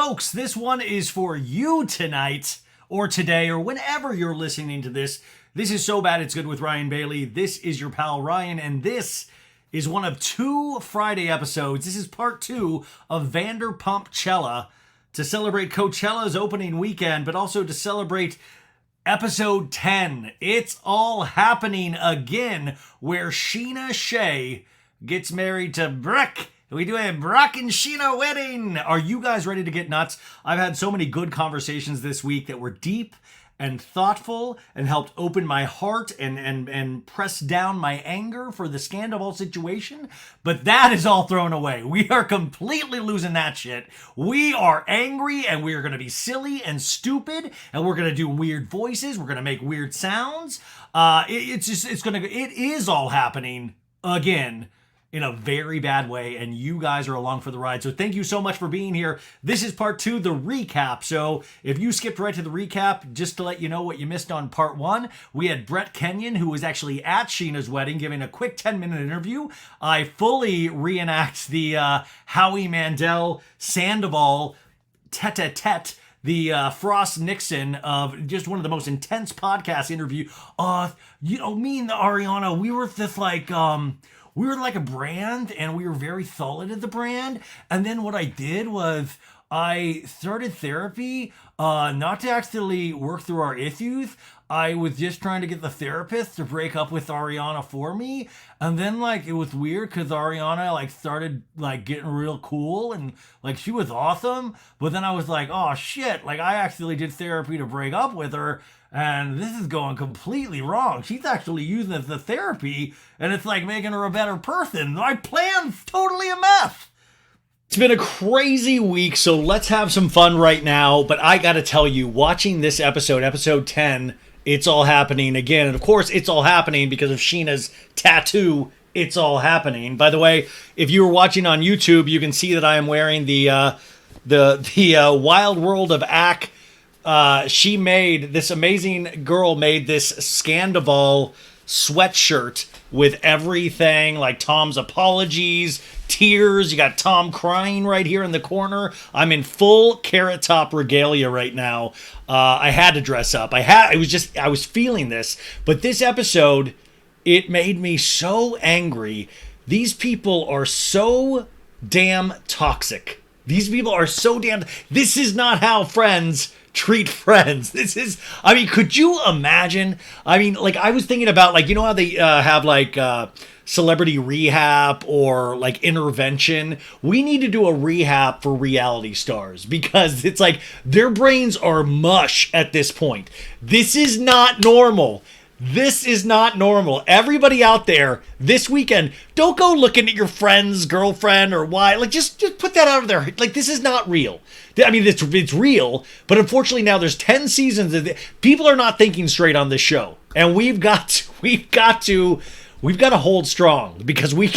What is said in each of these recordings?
folks, this one is for you tonight, or today, or whenever you're listening to this. This is So Bad It's Good with Ryan Bailey. This is your pal Ryan, and this is one of 2 Friday episodes. This is part 2 of Vanderpump Chella to celebrate Coachella's opening weekend, but also to celebrate episode 10. It's all happening again, where Scheana Shay gets married to Breck. We do a Brock and Scheana wedding. Are you guys ready to get nuts? I've had so many good conversations this week that were deep and thoughtful and helped open my heart and press down my anger for the Sandoval situation. But that is all thrown away. We are completely losing that shit. We are angry and we are going to be silly and stupid and we're going to do weird voices. We're going to make weird sounds. It is all happening again in a very bad way, and you guys are along for the ride. So thank you so much for being here. This is part 2, the recap. So if you skipped right to the recap, just to let you know what you missed on part 1, we had Brett Kenyon, who was actually at Scheana's wedding, giving a quick 10-minute interview. I fully reenact the Howie Mandel Sandoval tete-a-tete, the Frost Nixon of just one of the most intense podcast interview. Me and Ariana, we were this we were like a brand, and we were very solid as a brand. And then what I did was I started therapy, not to actually work through our issues. I was just trying to get the therapist to break up with Ariana for me. And then it was weird because Ariana started getting real cool and she was awesome. But then I was like, oh shit, I actually did therapy to break up with her. And this is going completely wrong. She's actually using it as the therapy, and it's making her a better person. My plan's totally a mess. It's been a crazy week, so let's have some fun right now. But I gotta tell you, watching this episode 10, it's all happening again. And of course, it's all happening because of Scheana's tattoo. It's all happening. By the way, if you were watching on YouTube, you can see that I am wearing the Wild World of Ack. This amazing girl made this Sandoval sweatshirt with everything, like Tom's apologies, tears. You got Tom crying right here in the corner. I'm in full Carrot Top regalia right now. I had to dress up. I was feeling this. But this episode, it made me so angry. These people are so damn toxic. These people are so damn... This is not how friends treat friends. Could you imagine? I was thinking about, how they have, celebrity rehab or, intervention? We need to do a rehab for reality stars because it's their brains are mush at this point. This is not normal. This is not normal. Everybody out there this weekend, don't go looking at your friend's girlfriend or wife. Just put that out of there. This is not real. It's real, but unfortunately now there's 10 seasons of people are not thinking straight on this show, and we've got to hold strong because we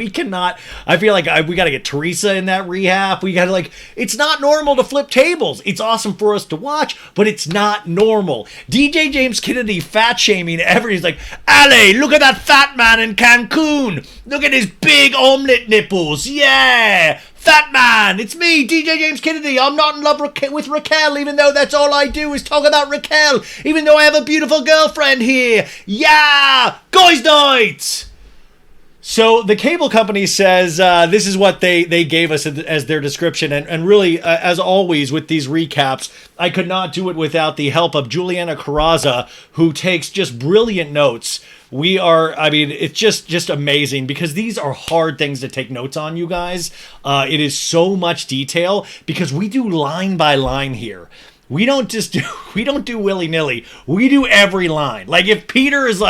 cannot. I feel we got to get Teresa in that rehab. We got to it's not normal to flip tables. It's awesome for us to watch, but it's not normal. DJ James Kennedy fat shaming everybody's Ale, look at that fat man in Cancun. Look at his big omelet nipples. Yeah. Fat man, it's me, DJ James Kennedy. I'm not in love with Raquel, even though that's all I do is talk about Raquel, even though I have a beautiful girlfriend here. Yeah, guys' night. So the cable company says this is what they gave us as their description. And really, as always with these recaps, I could not do it without the help of Juliana Carraza, who takes just brilliant notes. It's just amazing because these are hard things to take notes on, you guys. It is so much detail because we do line by line here. We don't do willy-nilly. We do every line. If Peter is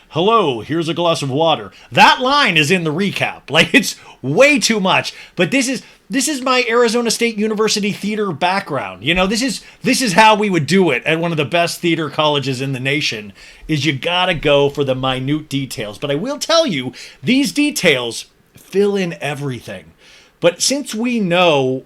hello, here's a glass of water, that line is in the recap. It's way too much. But this is my Arizona State University theater background. This is how we would do it at one of the best theater colleges in the nation, is you gotta go for the minute details. But I will tell you, these details fill in everything. But since we know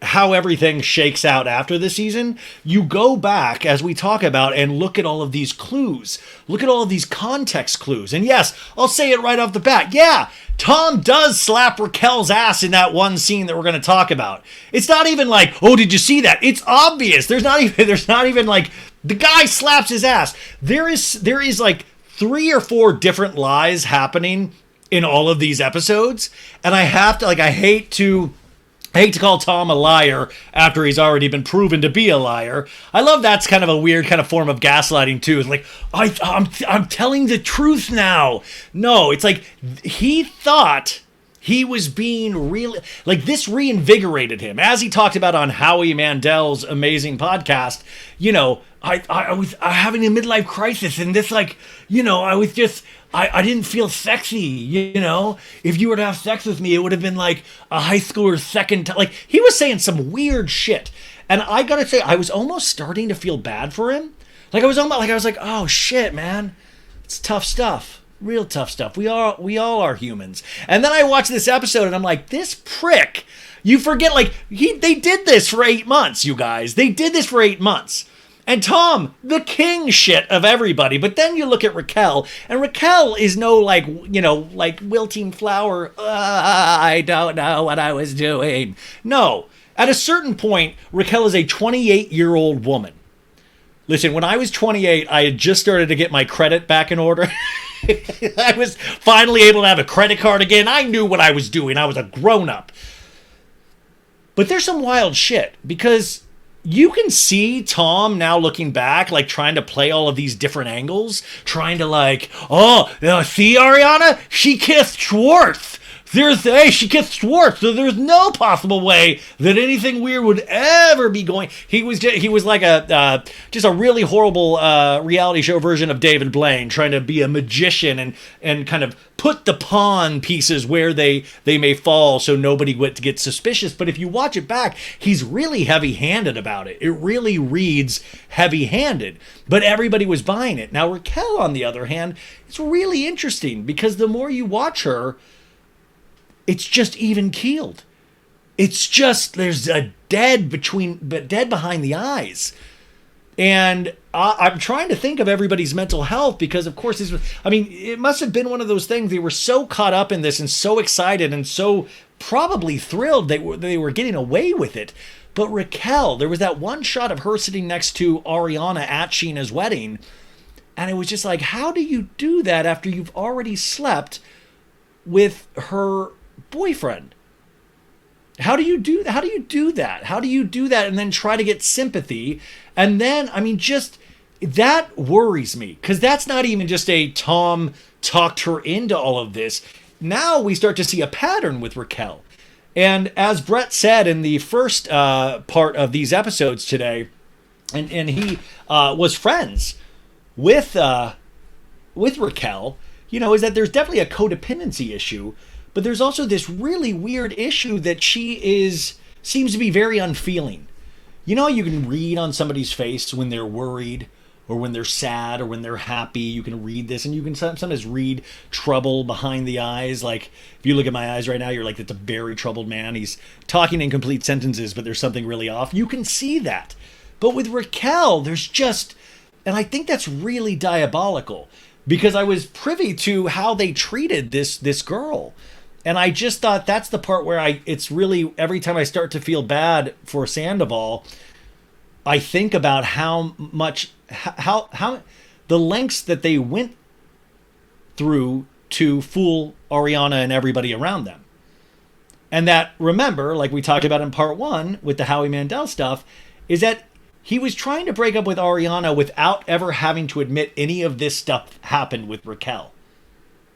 how everything shakes out after the season, you go back, as we talk about, and look at all of these clues. Look at all of these context clues. And yes, I'll say it right off the bat. Yeah, Tom does slap Raquel's ass in that one scene that we're going to talk about. It's not even like, oh, did you see that? It's obvious. There's not even like, the guy slaps his ass. There is like 3 or 4 different lies happening in all of these episodes. And I hate to call Tom a liar after he's already been proven to be a liar. I love that's kind of a weird kind of form of gaslighting too. It's like, I'm telling the truth now. No, it's like he thought he was being really, like, this reinvigorated him. As he talked about on Howie Mandel's amazing podcast, you know, I was having a midlife crisis, and this, like, you know, I didn't feel sexy, you know? If you were to have sex with me, it would have been like a high schooler's second time. Like, he was saying some weird shit. And I gotta say, I was almost starting to feel bad for him. I was like, oh shit, man. It's tough stuff. Real tough stuff. We all are humans. And then I watched this episode and I'm like, this prick. You forget, like, they did this for 8 months, you guys. They did this for 8 months. And Tom, the king shit of everybody. But then you look at Raquel, and Raquel is no, like, you know, like wilting flower. I don't know what I was doing. No. At a certain point, Raquel is a 28-year-old woman. Listen, when I was 28, I had just started to get my credit back in order. I was finally able to have a credit card again. I knew what I was doing. I was a grown-up. But there's some wild shit, because you can see Tom now looking back, like trying to play all of these different angles, trying to like, see Ariana? She kissed Schwartz. She kissed Schwartz, so there's no possible way that anything weird would ever be going. He was like just a really horrible reality show version of David Blaine, trying to be a magician and kind of put the pawn pieces where they may fall so nobody would get suspicious. But if you watch it back, he's really heavy-handed about it. It really reads heavy-handed, but everybody was buying it. Now Raquel, on the other hand, it's really interesting, because the more you watch her, it's just even keeled. It's just, there's a dead behind the eyes. And I'm trying to think of everybody's mental health, because of course it must have been one of those things. They were so caught up in this and so excited and so probably thrilled they were getting away with it. But Raquel, there was that one shot of her sitting next to Ariana at Scheana's wedding. And it was just like, how do you do that after you've already slept with her boyfriend? How do you do that? How do you do that and then try to get sympathy? And then, I mean, just that worries me, because that's not even just a Tom talked her into all of this. Now we start to see a pattern with Raquel. And as Brett said in the first part of these episodes today, and he was friends with Raquel, you know, is that there's definitely a codependency issue. But there's also this really weird issue that she seems to be very unfeeling. You know, you can read on somebody's face when they're worried or when they're sad or when they're happy. You can read this, and you can sometimes read trouble behind the eyes. Like, if you look at my eyes right now, you're like, that's a very troubled man. He's talking in complete sentences, but there's something really off. You can see that. But with Raquel, there's just, and I think that's really diabolical, because I was privy to how they treated this girl. And I just thought that's the part where it's really, every time I start to feel bad for Sandoval, I think about how the lengths that they went through to fool Ariana and everybody around them. And that, remember, like we talked about in part 1 with the Howie Mandel stuff, is that he was trying to break up with Ariana without ever having to admit any of this stuff happened with Raquel.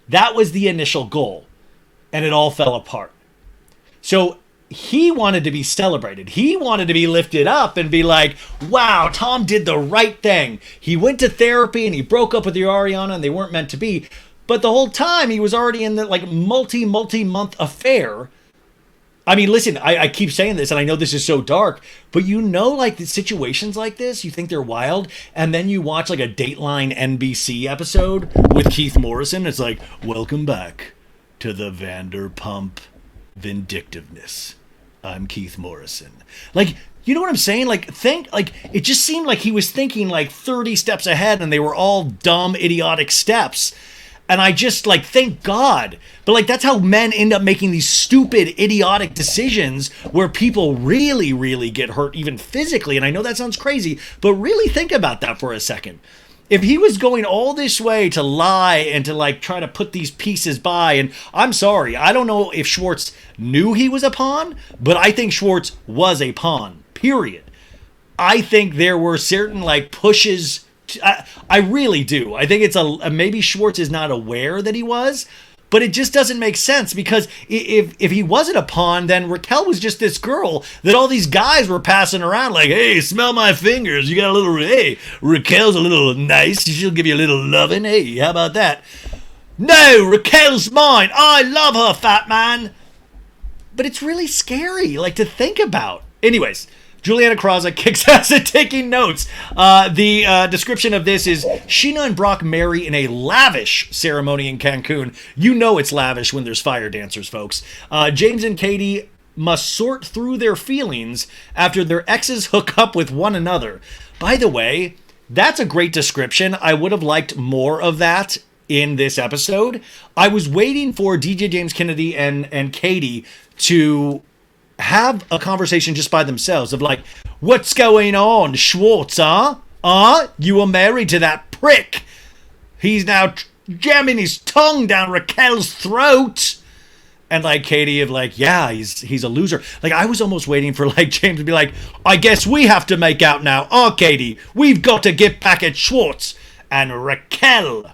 That was the initial goal. And it all fell apart. So he wanted to be celebrated. He wanted to be lifted up and be like, wow, Tom did the right thing. He went to therapy and he broke up with your Ariana and they weren't meant to be. But the whole time he was already in the like multi-month affair. I mean, listen, I keep saying this and I know this is so dark, but you know, like the situations like this, you think they're wild. And then you watch like a Dateline NBC episode with Keith Morrison. It's like, welcome back to the Vanderpump vindictiveness. I'm Keith Morrison. Like, you know what I'm saying? Like, it just seemed like he was thinking like 30 steps ahead and they were all dumb, idiotic steps. And I just, like, thank God. But, like, that's how men end up making these stupid, idiotic decisions where people really, really get hurt, even physically. And I know that sounds crazy, but really think about that for a second. If he was going all this way to lie and to, like, try to put these pieces by, and I'm sorry, I don't know if Schwartz knew he was a pawn, but I think Schwartz was a pawn, period. I think there were certain, like, pushes. I really do. I think it's maybe Schwartz is not aware that he was, but it just doesn't make sense because if he wasn't a pawn, then Raquel was just this girl that all these guys were passing around like, hey, smell my fingers. You got a little, hey, Raquel's a little nice. She'll give you a little loving. Hey, how about that? No, Raquel's mine. I love her, fat man. But it's really scary, like, to think about. Anyways, Juliana Kraza kicks ass at taking notes. The description of this is Scheana and Brock marry in a lavish ceremony in Cancun. You know it's lavish when there's fire dancers, folks. James and Katie must sort through their feelings after their exes hook up with one another. By the way, that's a great description. I would have liked more of that in this episode. I was waiting for DJ James Kennedy and Katie to have a conversation just by themselves of like, what's going on, Schwartz, huh? You were married to that prick. He's now jamming his tongue down Raquel's throat. And like Katie of like, yeah, he's a loser. Like I was almost waiting for like James to be like, I guess we have to make out now. Katie, we've got to get back at Schwartz and Raquel.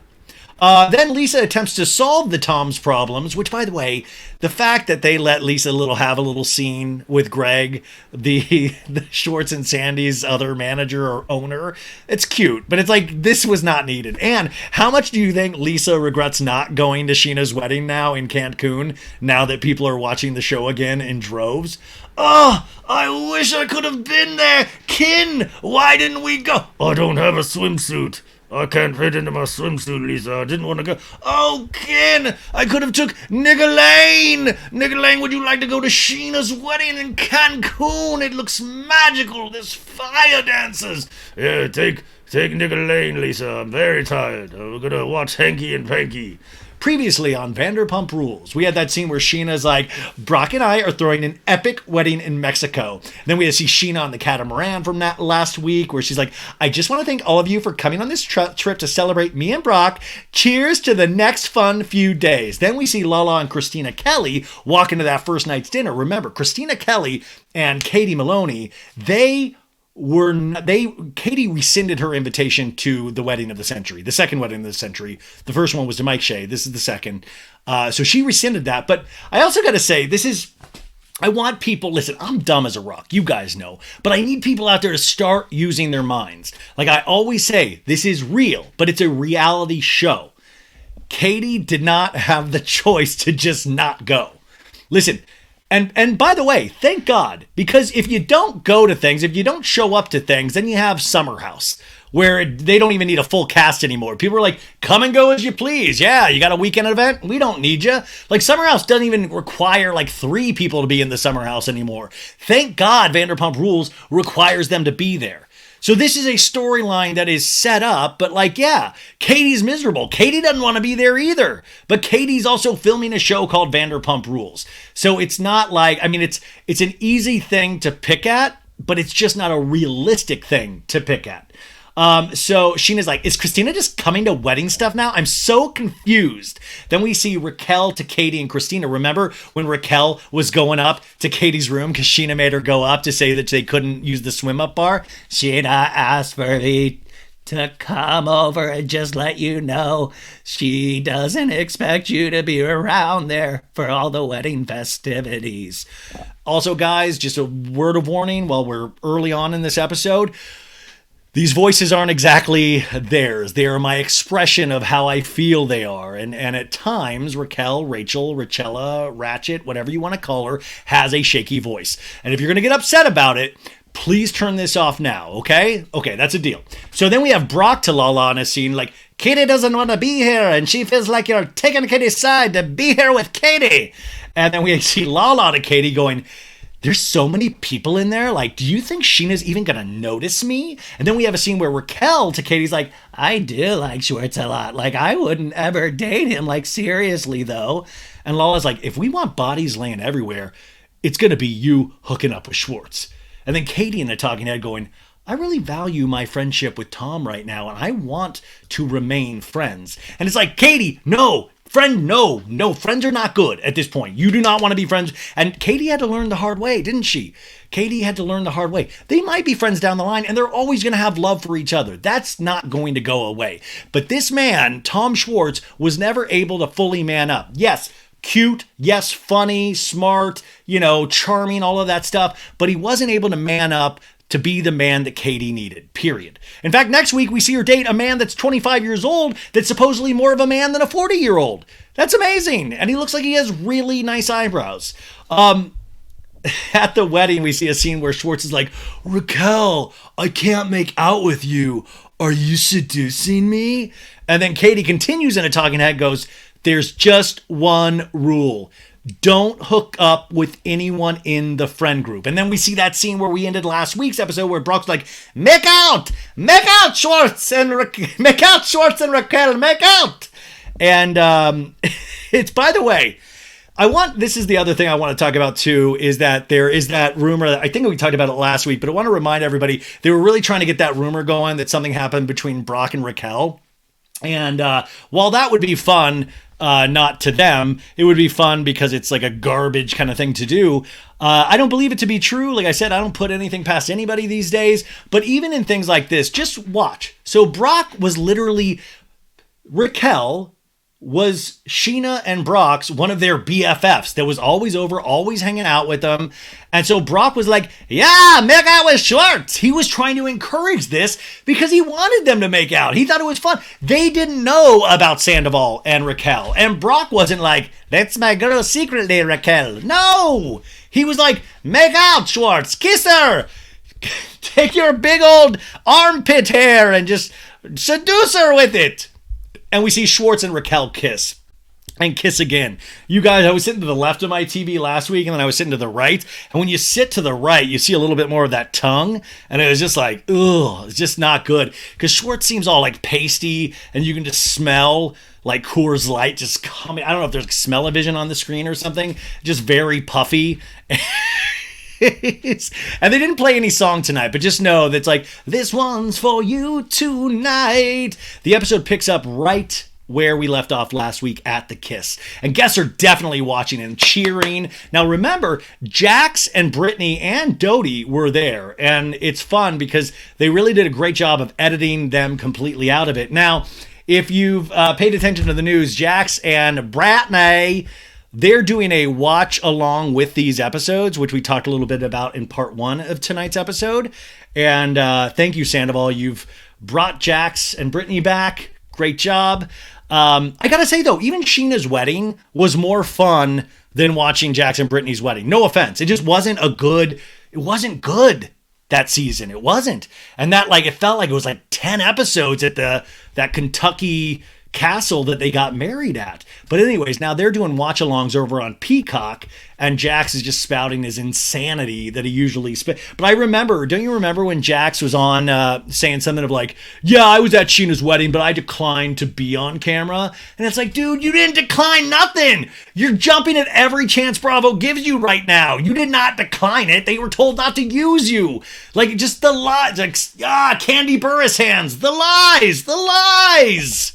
Then Lisa attempts to solve the Tom's problems, which, by the way, the fact that they let Lisa have a little scene with Greg, the Schwartz and Sandy's other manager or owner, it's cute, but it's like, this was not needed. And how much do you think Lisa regrets not going to Scheana's wedding now in Cancun, now that people are watching the show again in droves? Oh, I wish I could have been there. Kin, why didn't we go? I don't have a swimsuit. I can't fit into my swimsuit, Lisa. I didn't want to go. Oh, Ken, I could have took Nigga Lane. Nigga Lane, would you like to go to Scheana's wedding in Cancun? It looks magical. There's fire dancers. Yeah, take Nigga Lane, Lisa. I'm very tired. We're going to watch Hanky and Panky. Previously on Vanderpump Rules, we had that scene where Scheana's like, Brock and I are throwing an epic wedding in Mexico. Then we had to see Scheana on the catamaran from that last week where she's like, I just want to thank all of you for coming on this trip to celebrate me and Brock. Cheers to the next fun few days. Then we see Lala and Kristina Kelly walk into that first night's dinner. Remember, Kristina Kelly and Katie Maloney, Katie rescinded her invitation to the wedding of the century, the second wedding of the century. The first one was to Mike Shay. This is the second. So she rescinded that. But I also got to say, I want people, listen, I'm dumb as a rock. You guys know. But I need people out there to start using their minds. Like I always say, this is real, but it's a reality show. Katie did not have the choice to just not go. Listen, And by the way, thank God, because if you don't go to things, if you don't show up to things, then you have Summer House, where they don't even need a full cast anymore. People are like, come and go as you please. Yeah, you got a weekend event? We don't need you. Like, Summer House doesn't even require like 3 people to be in the Summer House anymore. Thank God Vanderpump Rules requires them to be there. So this is a storyline that is set up, but like, yeah, Katie's miserable. Katie doesn't want to be there either. But Katie's also filming a show called Vanderpump Rules. So it's not like, I mean, it's an easy thing to pick at, but it's just not a realistic thing to pick at. So Scheana's like, is Kristina just coming to wedding stuff now? I'm so confused. Then we see Raquel to Katie and Kristina. Remember when Raquel was going up to Katie's room because Scheana made her go up to say that they couldn't use the swim up bar? Scheana asked for me to come over and just let you know she doesn't expect you to be around there for all the wedding festivities. Also, guys, just a word of warning while we're early on in this episode. These voices aren't exactly theirs. They are my expression of how I feel they are. And at times, Raquel, Rachel, Rachella, Ratchet, whatever you want to call her, has a shaky voice. And if you're going to get upset about it, please turn this off now, okay? Okay, that's a deal. So then we have Brock to Lala on a scene like, Katie doesn't want to be here, and she feels like you're taking Katie's side to be here with Katie. And then we see Lala to Katie going, there's so many people in there. Like, do you think Scheana's even going to notice me? And then we have a scene where Raquel to Katie's like, I do like Schwartz a lot. Like, I wouldn't ever date him. Like, seriously, though. And Lala's like, if we want bodies laying everywhere, it's going to be you hooking up with Schwartz. And then Katie in the talking head going, I really value my friendship with Tom right now, and I want to remain friends. And it's like, Katie, no. Friend, no, friends are not good at this point. You do not want to be friends. And Katie had to learn the hard way, didn't she? Katie had to learn the hard way. They might be friends down the line, and they're always going to have love for each other. That's not going to go away. But this man, Tom Schwartz, was never able to fully man up. Yes, cute, yes, funny, smart, charming, all of that stuff. But he wasn't able to man up to be the man that Katie needed, period. In fact, next week we see her date a man that's 25 years old that's supposedly more of a man than a 40-year-old. That's amazing. And he looks like he has really nice eyebrows. At the wedding, we see a scene where Schwartz is like, Raquel, I can't make out with you. Are you seducing me? And then Katie continues in a talking head, goes, there's just one rule. Don't hook up with anyone in the friend group. And then we see that scene where we ended last week's episode where Brock's like, make out, Schwartz and Raquel, make out. And it's, by the way, this is the other thing I want to talk about too, is that there is that rumor that I think we talked about it last week, but I want to remind everybody, they were really trying to get that rumor going that something happened between Brock and Raquel. And while that would be fun, not to them, it would be fun because it's like a garbage kind of thing to do. I don't believe it to be true. Like I said, I don't put anything past anybody these days. But even in things like this, just watch. So Brock was literally, Raquel was Scheana and Brock's one of their BFFs that was always over, always hanging out with them. And so Brock was like, yeah, make out with Schwartz. He was trying to encourage this because he wanted them to make out. He thought it was fun. They didn't know about Sandoval and Raquel. And Brock wasn't like, that's my girl secretly, Raquel. No! He was like, make out, Schwartz. Kiss her. Take your big old armpit hair and just seduce her with it. And we see Schwartz and Raquel kiss. And kiss again. You guys, I was sitting to the left of my TV last week, and then I was sitting to the right. And when you sit to the right, you see a little bit more of that tongue. And it was just like, ugh, it's just not good. Because Schwartz seems all like pasty, and you can just smell like Coors Light just coming. I don't know if there's smell-o-vision on the screen or something. Just very puffy. And they didn't play any song tonight, but just know that's like, this one's for you tonight. The episode picks up right where we left off last week at the kiss. And guests are definitely watching and cheering. Now remember, Jax and Brittany and Doute were there. And it's fun because they really did a great job of editing them completely out of it. Now, if you've paid attention to the news, Jax and Brittany, they're doing a watch along with these episodes, which we talked a little bit about in part 1 of tonight's episode. And thank you, Sandoval. You've brought Jax and Brittany back. Great job. I gotta say, though, even Scheana's wedding was more fun than watching Jax and Brittany's wedding. No offense. It just wasn't it wasn't good that season. It wasn't. And that, like, it felt like it was like 10 episodes at that Kentucky castle that they got married at. But anyways, now they're doing watch-alongs over on Peacock, and Jax is just spouting his insanity that he usually spit. But don't you remember when Jax was on saying something of like, yeah, I was at Scheana's wedding, but I declined to be on camera. And it's like, dude, you didn't decline nothing. You're jumping at every chance Bravo gives you right now. You did not decline it. They were told not to use you. Like, just the lies, like, Candy Burris hands, the lies.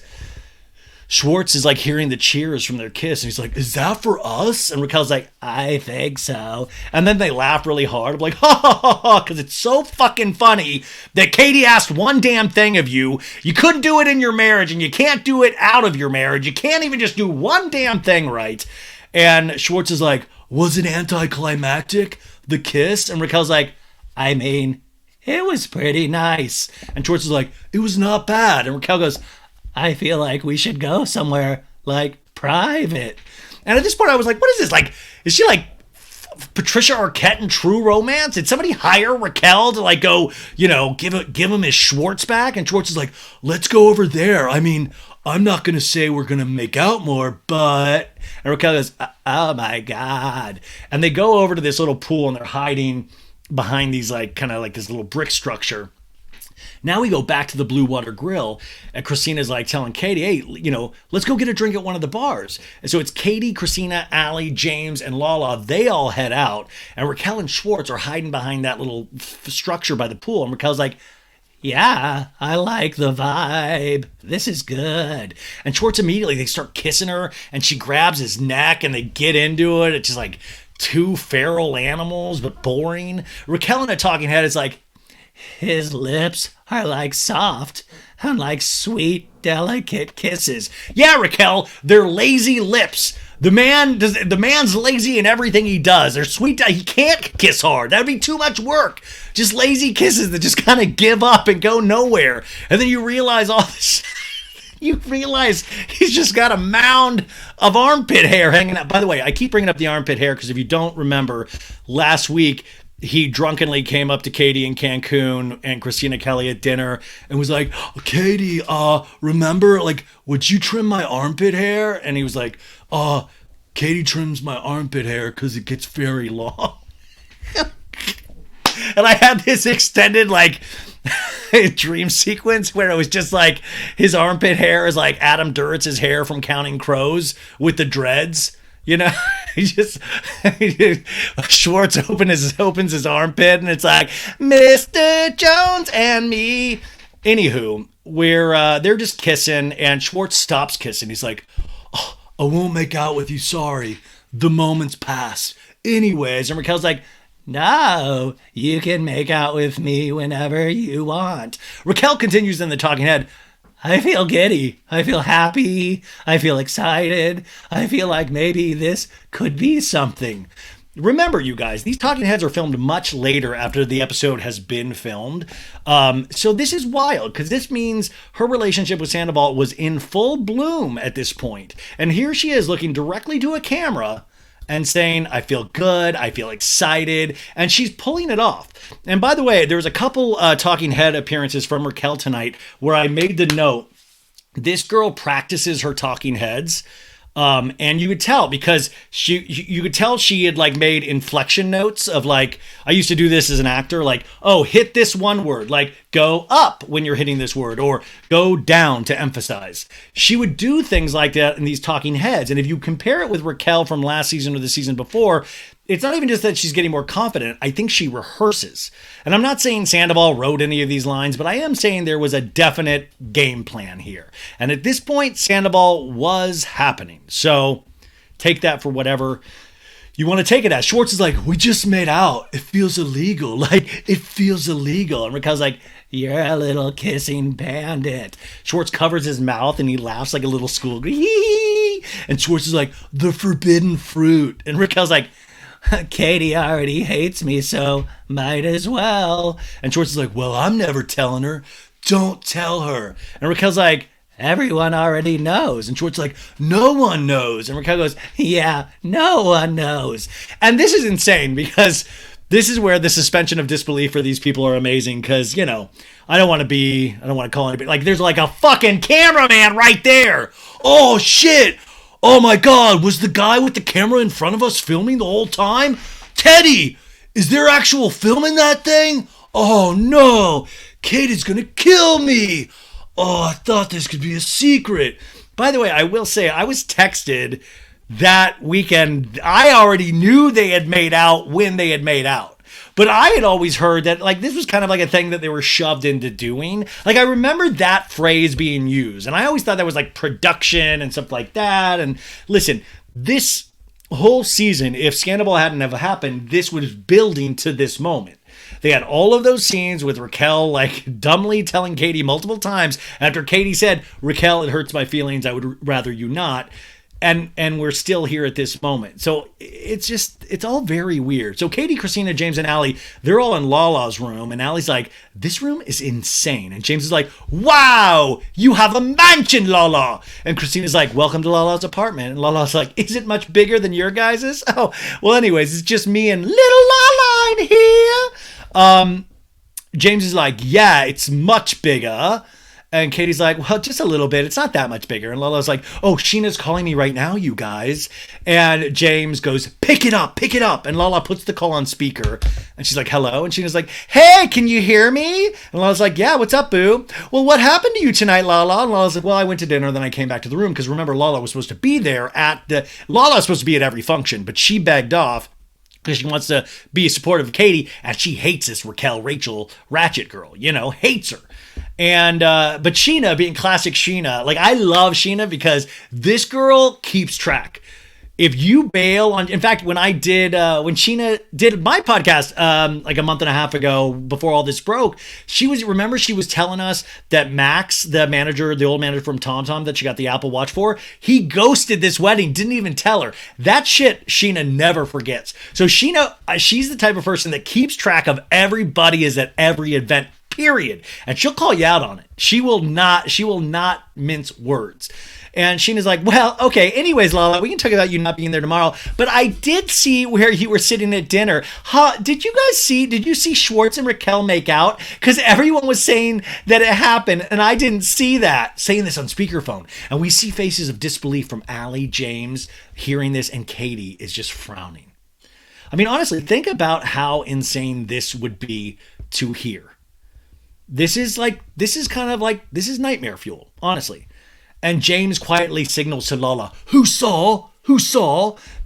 Schwartz is like hearing the cheers from their kiss, and he's like, is that for us? And Raquel's like, I think so. And then they laugh really hard. I'm like, ha ha ha ha, because it's so fucking funny that Katie asked one damn thing of you. You couldn't do it in your marriage, and you can't do it out of your marriage. You can't even just do one damn thing right. And Schwartz is like, was it anticlimactic, the kiss? And Raquel's like, I mean, it was pretty nice. And Schwartz is like, it was not bad. And Raquel goes, I feel like we should go somewhere, like, private. And at this point, I was like, what is this? Like, is she, like, Patricia Arquette and True Romance? Did somebody hire Raquel to like go, give him his Schwartz back? And Schwartz is like, let's go over there. I mean, I'm not going to say we're going to make out more, but... And Raquel goes, oh my God. And they go over to this little pool and they're hiding behind these like, kind of like this little brick structure. Now we go back to the Blue Water Grill, and Kristina's like telling Katie, hey, let's go get a drink at one of the bars. And so it's Katie, Kristina, Allie, James, and Lala. They all head out, and Raquel and Schwartz are hiding behind that little structure by the pool. And Raquel's like, yeah, I like the vibe. This is good. And Schwartz immediately, they start kissing her, and she grabs his neck, and they get into it. It's just like two feral animals, but boring. Raquel in a talking head is like, his lips are like soft and like sweet, delicate kisses. Yeah, Raquel, they're lazy lips. The man's lazy in everything he does. They're sweet. He can't kiss hard. That'd be too much work. Just lazy kisses that just kind of give up and go nowhere. And then you realize all this. You realize he's just got a mound of armpit hair hanging out. By the way, I keep bringing up the armpit hair because if you don't remember, last week, he drunkenly came up to Katie in Cancun and Kristina Kelly at dinner and was like, Katie, remember, like, would you trim my armpit hair? And he was like, Katie trims my armpit hair because it gets very long. And I had this extended, like, dream sequence where it was just like his armpit hair is like Adam Duritz's hair from Counting Crows with the dreads. He just Schwartz opens his armpit and it's like Mr. Jones and me. Anywho, they're just kissing and Schwartz stops kissing. He's like, oh, I won't make out with you. Sorry, the moment's past. Anyways, and Raquel's like, no, you can make out with me whenever you want. Raquel continues in the talking head. I feel giddy. I feel happy. I feel excited. I feel like maybe this could be something. Remember, you guys, these talking heads are filmed much later after the episode has been filmed. So this is wild because this means her relationship with Sandoval was in full bloom at this point. And here she is looking directly to a camera and saying, I feel good, I feel excited, and she's pulling it off. And by the way, there was a couple talking head appearances from Raquel tonight where I made the note, this girl practices her talking heads. And you could tell because you could tell she had like made inflection notes of like, I used to do this as an actor, like, oh, hit this one word, like go up when you're hitting this word or go down to emphasize. She would do things like that in these talking heads. And if you compare it with Raquel from last season or the season before, it's not even just that she's getting more confident. I think she rehearses. And I'm not saying Sandoval wrote any of these lines, but I am saying there was a definite game plan here. And at this point, Sandoval was happening. So take that for whatever you want to take it as. Schwartz is like, we just made out. It feels illegal. Like, it feels illegal. And Raquel's like, you're a little kissing bandit. Schwartz covers his mouth and he laughs like a little school. And Schwartz is like, the forbidden fruit. And Raquel's like, Katie already hates me, so might as well. And Schwartz is like, well, I'm never telling her. Don't tell her. And Raquel's like, everyone already knows. And Schwartz is like, no one knows. And Raquel goes, yeah, no one knows. And this is insane because this is where the suspension of disbelief for these people are amazing because, I don't want to call anybody. Like, there's like a fucking cameraman right there. Oh, shit. Oh my God, was the guy with the camera in front of us filming the whole time? Teddy, is there actual film in that thing? Oh no, Katie's gonna kill me. Oh, I thought this could be a secret. By the way, I will say, I was texted that weekend. I already knew they had made out when they had made out. But I had always heard that, like, this was kind of like a thing that they were shoved into doing. Like, I remember that phrase being used. And I always thought that was, like, production and stuff like that. And listen, this whole season, if Sandoval hadn't have happened, this was building to this moment. They had all of those scenes with Raquel, like, dumbly telling Katie multiple times after Katie said, Raquel, it hurts my feelings, I would rather you not. and we're still here at this moment. So it's all very weird. So Katie, Kristina, James, and Allie, they're all in Lala's room, and Allie's like, this room is insane. And James is like, wow, you have a mansion, Lala. And Kristina's like, welcome to Lala's apartment. And Lala's like, is it much bigger than your guys's? Oh, well, anyways, it's just me and little Lala in here. James is like, yeah, it's much bigger. And Katie's like, well, just a little bit. It's not that much bigger. And Lala's like, oh, Scheana's calling me right now, you guys. And James goes, pick it up, pick it up. And Lala puts the call on speaker. And she's like, hello. And Scheana's like, hey, can you hear me? And Lala's like, yeah, what's up, boo? Well, what happened to you tonight, Lala? And Lala's like, well, I went to dinner, then I came back to the room. Because remember, Lala was supposed to be there Lala was supposed to be at every function, but she begged off because she wants to be supportive of Katie, and she hates this Raquel, Rachel, Ratchet girl, hates her. And, but Scheana, being classic Scheana, like, I love Scheana because this girl keeps track. If you bail on, in fact, when Scheana did my podcast, like a month and a half ago before all this broke, she was telling us that Max, the old manager from TomTom that she got the Apple Watch for, he ghosted this wedding, didn't even tell her. That shit Scheana never forgets. So Scheana, she's the type of person that keeps track of everybody is at every event, period. And she'll call you out on it. She will not mince words. And Scheana's like, well, okay, anyways, Lala, we can talk about you not being there tomorrow. But I did see where you were sitting at dinner. Did you see Schwartz and Raquel make out? Because everyone was saying that it happened, and I didn't see that. Saying this on speakerphone. And we see faces of disbelief from Allie, James, hearing this, and Katie is just frowning. I mean, honestly, think about how insane this would be to hear. This is nightmare fuel, honestly. And James quietly signals to Lala, who saw?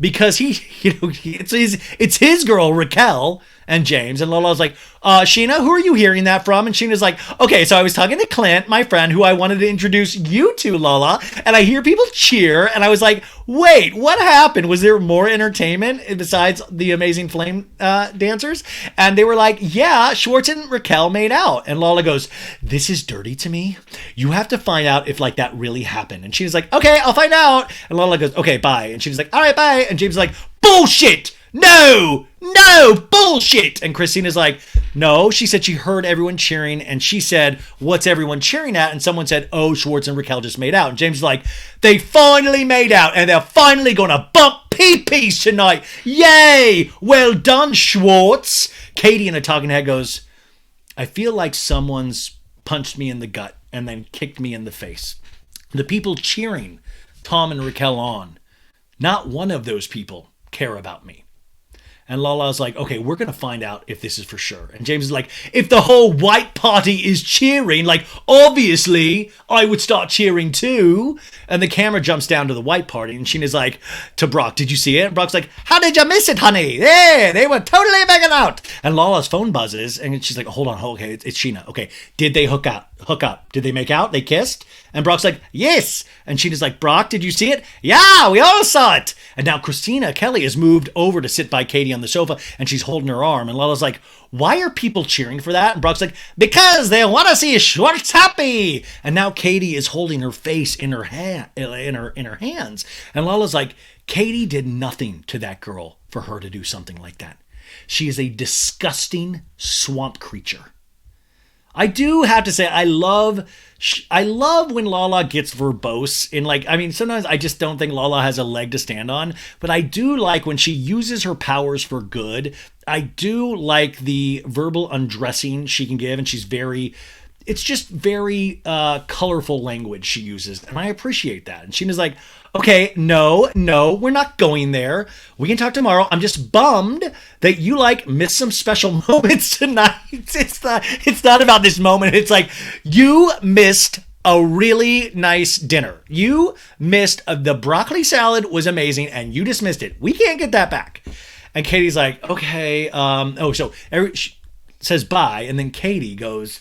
Because it's his girl, Raquel, and James. And Lala's like, Scheana, who are you hearing that from? And Sheena's like, okay, so I was talking to Clint, my friend, who I wanted to introduce you to, Lala. And I hear people cheer. And I was like, wait, what happened? Was there more entertainment besides the amazing flame dancers? And they were like, yeah, Schwartz and Raquel made out. And Lala goes, this is dirty to me. You have to find out if like that really happened. And she's like, okay, I'll find out. And Lala goes, okay, bye. And she's like, all right, bye. And James is like, bullshit. No, bullshit. And Kristina's like, no, she said she heard everyone cheering, and she said, what's everyone cheering at? And someone said, oh, Schwartz and Raquel just made out. And James is like, they finally made out, and they're finally gonna bump pee-pees tonight. Yay! Well done, Schwartz. Katie in a talking head goes, I feel like someone's punched me in the gut and then kicked me in the face. The people cheering Tom and Raquel on, not one of those people care about me. And Lala's like, okay, we're going to find out if this is for sure. And James is like, if the whole white party is cheering, like, obviously, I would start cheering too. And the camera jumps down to the white party. And Scheana's like, to Brock, did you see it? And Brock's like, how did you miss it, honey? Yeah, they were totally making out. And Lala's phone buzzes. And she's like, hold on, okay, it's Scheana. Okay, did they hook up? Did they make out? They kissed? And Brock's like, yes. And Scheana's like, Brock, did you see it? Yeah, we all saw it. And now Kristina Kelly has moved over to sit by Katie on the sofa, and she's holding her arm. And Lala's like, why are people cheering for that? And Brock's like, because they want to see Schwartz happy. And now Katie is holding her face in her hands. And Lala's like, Katie did nothing to that girl for her to do something like that. She is a disgusting swamp creature. I do have to say, I love when Lala gets verbose sometimes I just don't think Lala has a leg to stand on, but I do like when she uses her powers for good. I do like the verbal undressing she can give, and it's just very colorful language she uses, and I appreciate that. And Scheana's like, okay, no, we're not going there. We can talk tomorrow. I'm just bummed that you missed some special moments tonight. It's not about this moment. It's like, you missed a really nice dinner. You missed the broccoli salad was amazing, and you dismissed it. We can't get that back. And Katie's like, okay. She says bye, and then Katie goes,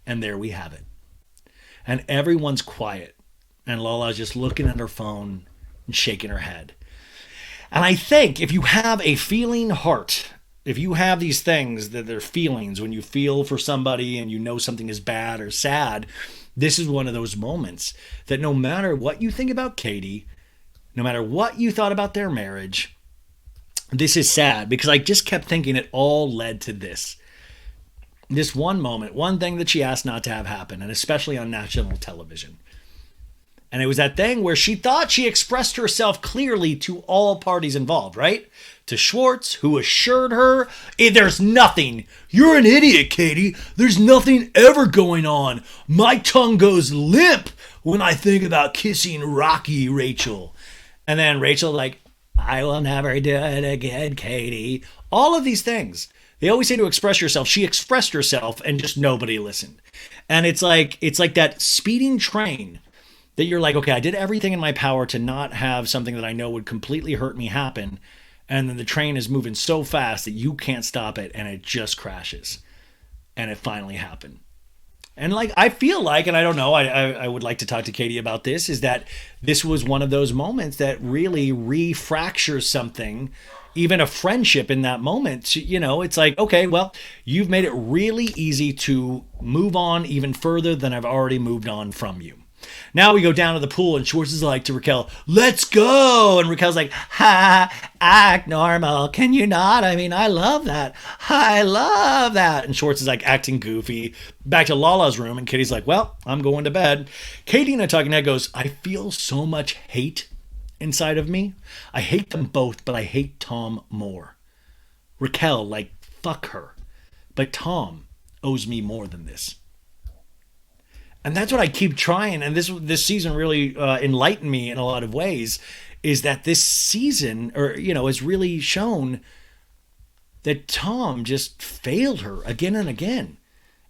and there we have it. And everyone's quiet. And Lala's just looking at her phone and shaking her head. And I think if you have a feeling heart, if you have these things that they're feelings, when you feel for somebody and you know something is bad or sad, this is one of those moments that no matter what you think about Katie, no matter what you thought about their marriage, this is sad because I just kept thinking it all led to this. This one moment, one thing that she asked not to have happen, and especially on national television. And it was that thing where she thought she expressed herself clearly to all parties involved, right? To Schwartz, who assured her, there's nothing. You're an idiot, Katie. There's nothing ever going on. My tongue goes limp when I think about kissing Rocky Rachel. And then Rachel like, I will never do it again, Katie. All of these things. They always say to express yourself. She expressed herself and just nobody listened. And it's like that speeding train that you're like, okay, I did everything in my power to not have something that I know would completely hurt me happen. And then the train is moving so fast that you can't stop it and it just crashes. And it finally happened. And like, I feel like, and I don't know, I would like to talk to Katie about this, is that this was one of those moments that really refractures something, even a friendship in that moment. You know, it's like, okay, well, you've made it really easy to move on even further than I've already moved on from you. Now we go down to the pool and Schwartz is like to Raquel, let's go. And Raquel's like, act normal. Can you not? I mean, I love that. I love that. And Schwartz is like acting goofy. Back to Lala's room. And Katie's like, well, I'm going to bed. Katie in a talking head goes, I feel so much hate inside of me. I hate them both, but I hate Tom more. Raquel, like, fuck her. But Tom owes me more than this. And that's what I keep trying. And this season really enlightened me in a lot of ways, is that this season, has really shown that Tom just failed her again and again.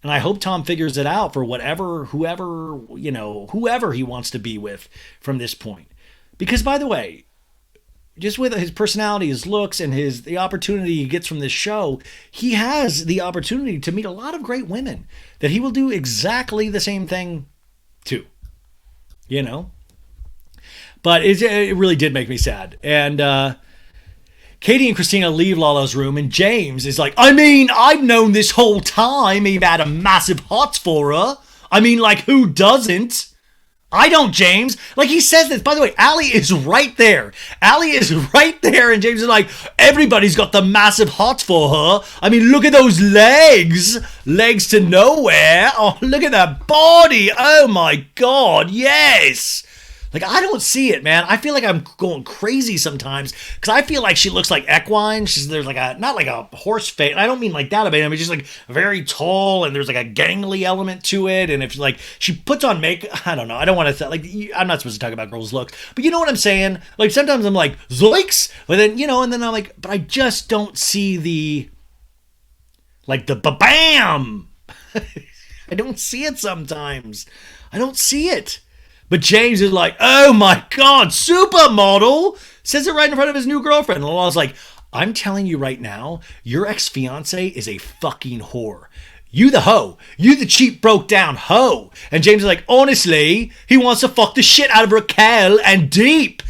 And I hope Tom figures it out for whoever he wants to be with from this point. Because, by the way, just with his personality, his looks, and the opportunity he gets from this show, he has the opportunity to meet a lot of great women that he will do exactly the same thing to, you know? But it really did make me sad. And Katie and Kristina leave Lala's room, and James is like, I mean, I've known this whole time he had a massive hots for her. I mean, like, who doesn't? I don't, James. Like, he says this. By the way, Allie is right there. Allie is right there. And James is like, everybody's got the massive hots for her. I mean, look at those legs. Legs to nowhere. Oh, look at that body. Oh, my God. Yes. Like, I don't see it, man. I feel like I'm going crazy sometimes because I feel like she looks like equine. There's like not like a horse face. I don't mean like that. I mean, just like very tall and there's like a gangly element to it. And if like she puts on makeup, I don't know. I don't want to I'm not supposed to talk about girls' looks, but you know what I'm saying? Like sometimes I'm like, zoinks. But then, and then I'm like, but I just don't see the ba-bam. I don't see it sometimes. I don't see it. But James is like, oh my God, supermodel. Says it right in front of his new girlfriend. And Lala's like, I'm telling you right now, your ex-fiance is a fucking whore. You the hoe. You the cheap, broke down hoe. And James is like, honestly, he wants to fuck the shit out of Raquel and deep,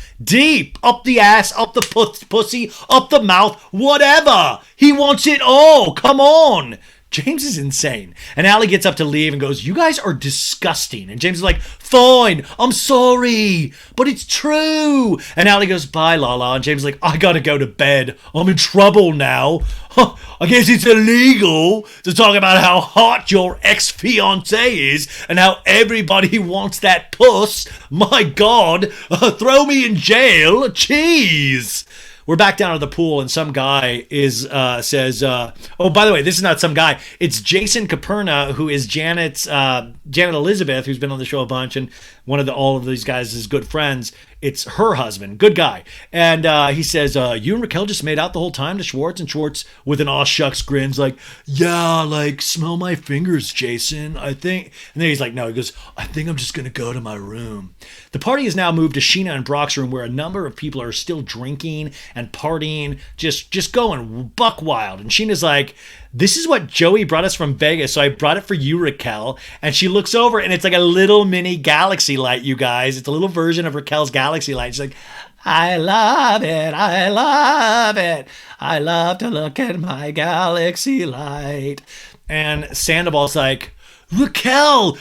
up the ass, up the pussy, up the mouth, whatever. He wants it all. Come on. James is insane. And Allie gets up to leave and goes, you guys are disgusting. And James is like, fine, I'm sorry, but it's true. And Allie goes, bye, Lala. And James is like, I gotta go to bed. I'm in trouble now. I guess it's illegal to talk about how hot your ex-fiance is and how everybody wants that puss. My God, throw me in jail. Jeez. We're back down at the pool, and some guy says, oh, by the way, this is not some guy. It's Jason Caperna, who is Janet Elizabeth, who's been on the show a bunch, and all of these guys is good friends. It's her husband, good guy. And he says, you and Raquel just made out the whole time to Schwartz? And Schwartz, with an aw shucks grins, like, yeah, like, smell my fingers, Jason, I think. And then he's like, no, he goes, I think I'm just going to go to my room. The party has now moved to Scheana and Brock's room, where a number of people are still drinking and partying, just going buck wild. And Scheana's like, this is what Joey brought us from Vegas, so I brought it for you, Raquel. And she looks over, and it's like a little mini galaxy light, you guys. It's a little version of Raquel's galaxy light. She's like, I love it. I love it. I love to look at my galaxy light. And Sandoval's like, Raquel.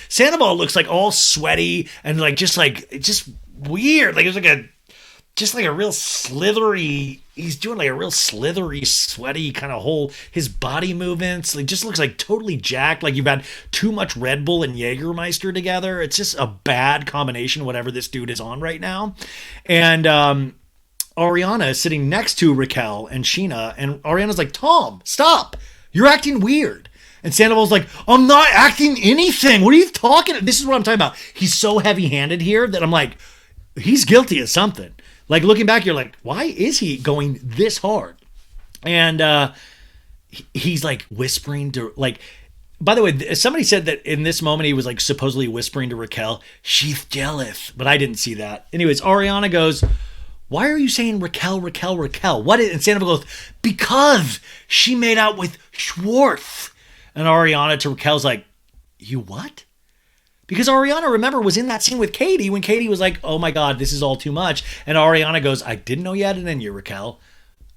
Sandoval looks like all sweaty and just weird. Like, it was like a real slithery. He's doing like a real slithery, sweaty kind of whole. His body movements, like, just looks like totally jacked. Like you've had too much Red Bull and Jägermeister together. It's just a bad combination, whatever this dude is on right now. And Ariana is sitting next to Raquel and Scheana, and Ariana's like, Tom, stop. You're acting weird. And Sandoval's like, I'm not acting anything. What are you talking about? This is what I'm talking about. He's so heavy-handed here that I'm like, he's guilty of something. Like, looking back, you're like, why is he going this hard? And he's like whispering to, like, by the way, somebody said that in this moment he was like supposedly whispering to Raquel, she's jealous, but I didn't see that. Anyways, Ariana goes, why are you saying Raquel, Raquel, Raquel? What is, and Sandoval goes, because she made out with Schwartz. And Ariana to Raquel's like, you what? Because Ariana, remember, was in that scene with Katie when Katie was like, oh my God, this is all too much. And Ariana goes, I didn't know you had it in you, Raquel.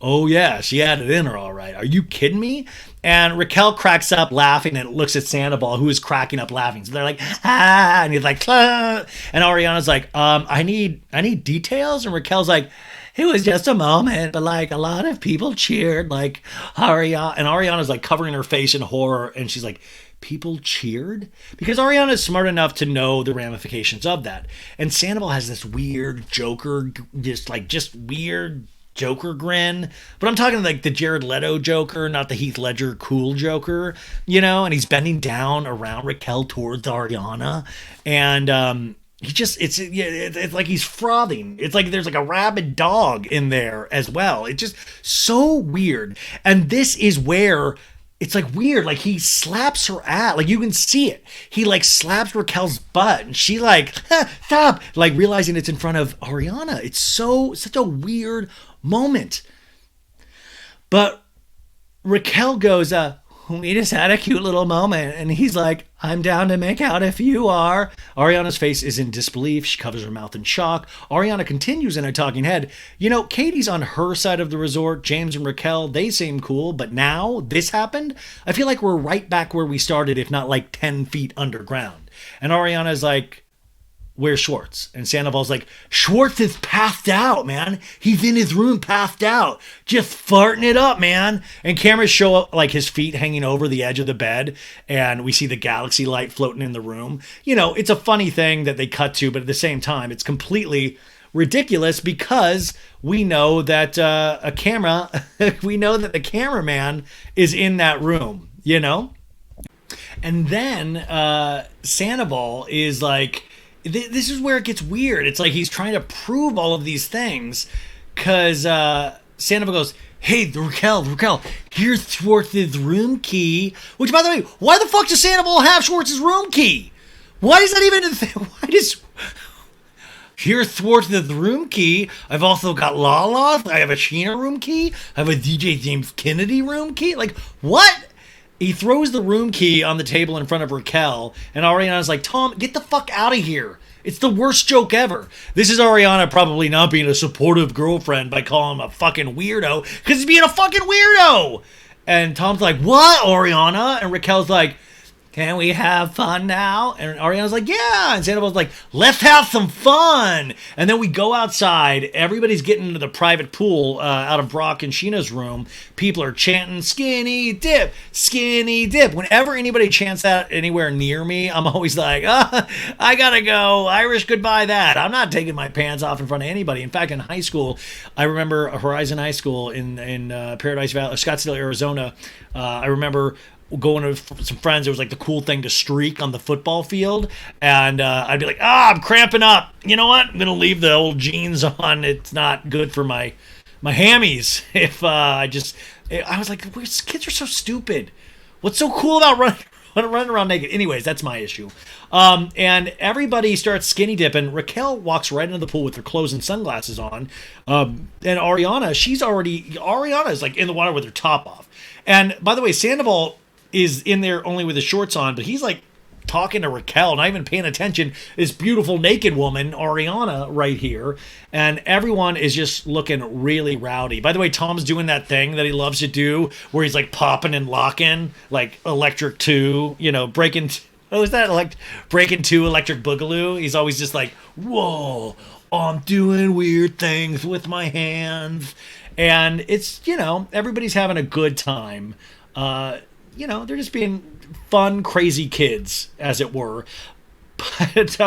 Oh yeah, she had it in her all right. Are you kidding me? And Raquel cracks up laughing and looks at Sandoval, who is cracking up laughing. So they're like, ah, and he's like, ah. And Ariana's like, I need details. And Raquel's like, it was just a moment, but like a lot of people cheered, like Ariana. And Ariana's like covering her face in horror, and she's like, people cheered? Because Ariana is smart enough to know the ramifications of that. And Sandoval has this weird Joker, just weird Joker grin. But I'm talking like the Jared Leto Joker, not the Heath Ledger cool Joker, you know? And he's bending down around Raquel towards Ariana. And it's like he's frothing. It's like there's like a rabid dog in there as well. It's just so weird. And this is where it's like weird. Like he slaps her ass. Like you can see it. He like slaps Raquel's butt, and she like, stop, like realizing it's in front of Ariana. It's such a weird moment. But Raquel goes, we just had a cute little moment. And he's like, I'm down to make out if you are. Ariana's face is in disbelief. She covers her mouth in shock. Ariana continues in a talking head. You know, Katie's on her side of the resort. James and Raquel, they seem cool. But now this happened. I feel like we're right back where we started, if not like 10 feet underground. And Ariana's like, where's Schwartz? And Sandoval's like, Schwartz is passed out, man. He's in his room passed out. Just farting it up, man. And cameras show up like his feet hanging over the edge of the bed. And we see the galaxy light floating in the room. You know, it's a funny thing that they cut to, but at the same time, it's completely ridiculous because we know that we know that the cameraman is in that room, you know? And then Sandoval is like, this is where it gets weird. It's like he's trying to prove all of these things because Sandoval goes, hey, Raquel, here's Schwartz's room key. Which, by the way, why the fuck does Sandoval have Schwartz's room key? Why is that even a thing? Why does... Here's Schwartz's room key. I've also got Lala. I have a Scheana room key. I have a DJ James Kennedy room key. Like, what? He throws the room key on the table in front of Raquel, and Ariana's like, Tom, get the fuck out of here. It's the worst joke ever. This is Ariana probably not being a supportive girlfriend by calling him a fucking weirdo, because he's being a fucking weirdo. And Tom's like, what, Ariana? And Raquel's like, can we have fun now? And Ariana's like, yeah. And Sandoval's like, let's have some fun. And then we go outside. Everybody's getting into the private pool out of Brock and Scheana's room. People are chanting, skinny dip, skinny dip. Whenever anybody chants that anywhere near me, I'm always like, I gotta go. Irish goodbye that. I'm not taking my pants off in front of anybody. In fact, in high school, I remember Horizon High School in Paradise Valley, Scottsdale, Arizona. I remember going with some friends. It was like the cool thing to streak on the football field, and I'd be like, I'm cramping up. You know what? I'm gonna leave the old jeans on. It's not good for my hammies. If I was like, kids are so stupid. What's so cool about running around naked? Anyways, that's my issue. And everybody starts skinny dipping. Raquel walks right into the pool with her clothes and sunglasses on. And Ariana is like in the water with her top off. And by the way, Sandoval is in there only with his shorts on, but he's like talking to Raquel, not even paying attention. This beautiful naked woman, Ariana, right here. And everyone is just looking really rowdy. By the way, Tom's doing that thing that he loves to do where he's like popping and locking, like Electric 2, you know, breaking Oh, is that like Breaking 2 Electric Boogaloo? He's always just like, whoa, I'm doing weird things with my hands. And it's, everybody's having a good time. They're just being fun, crazy kids, as it were. But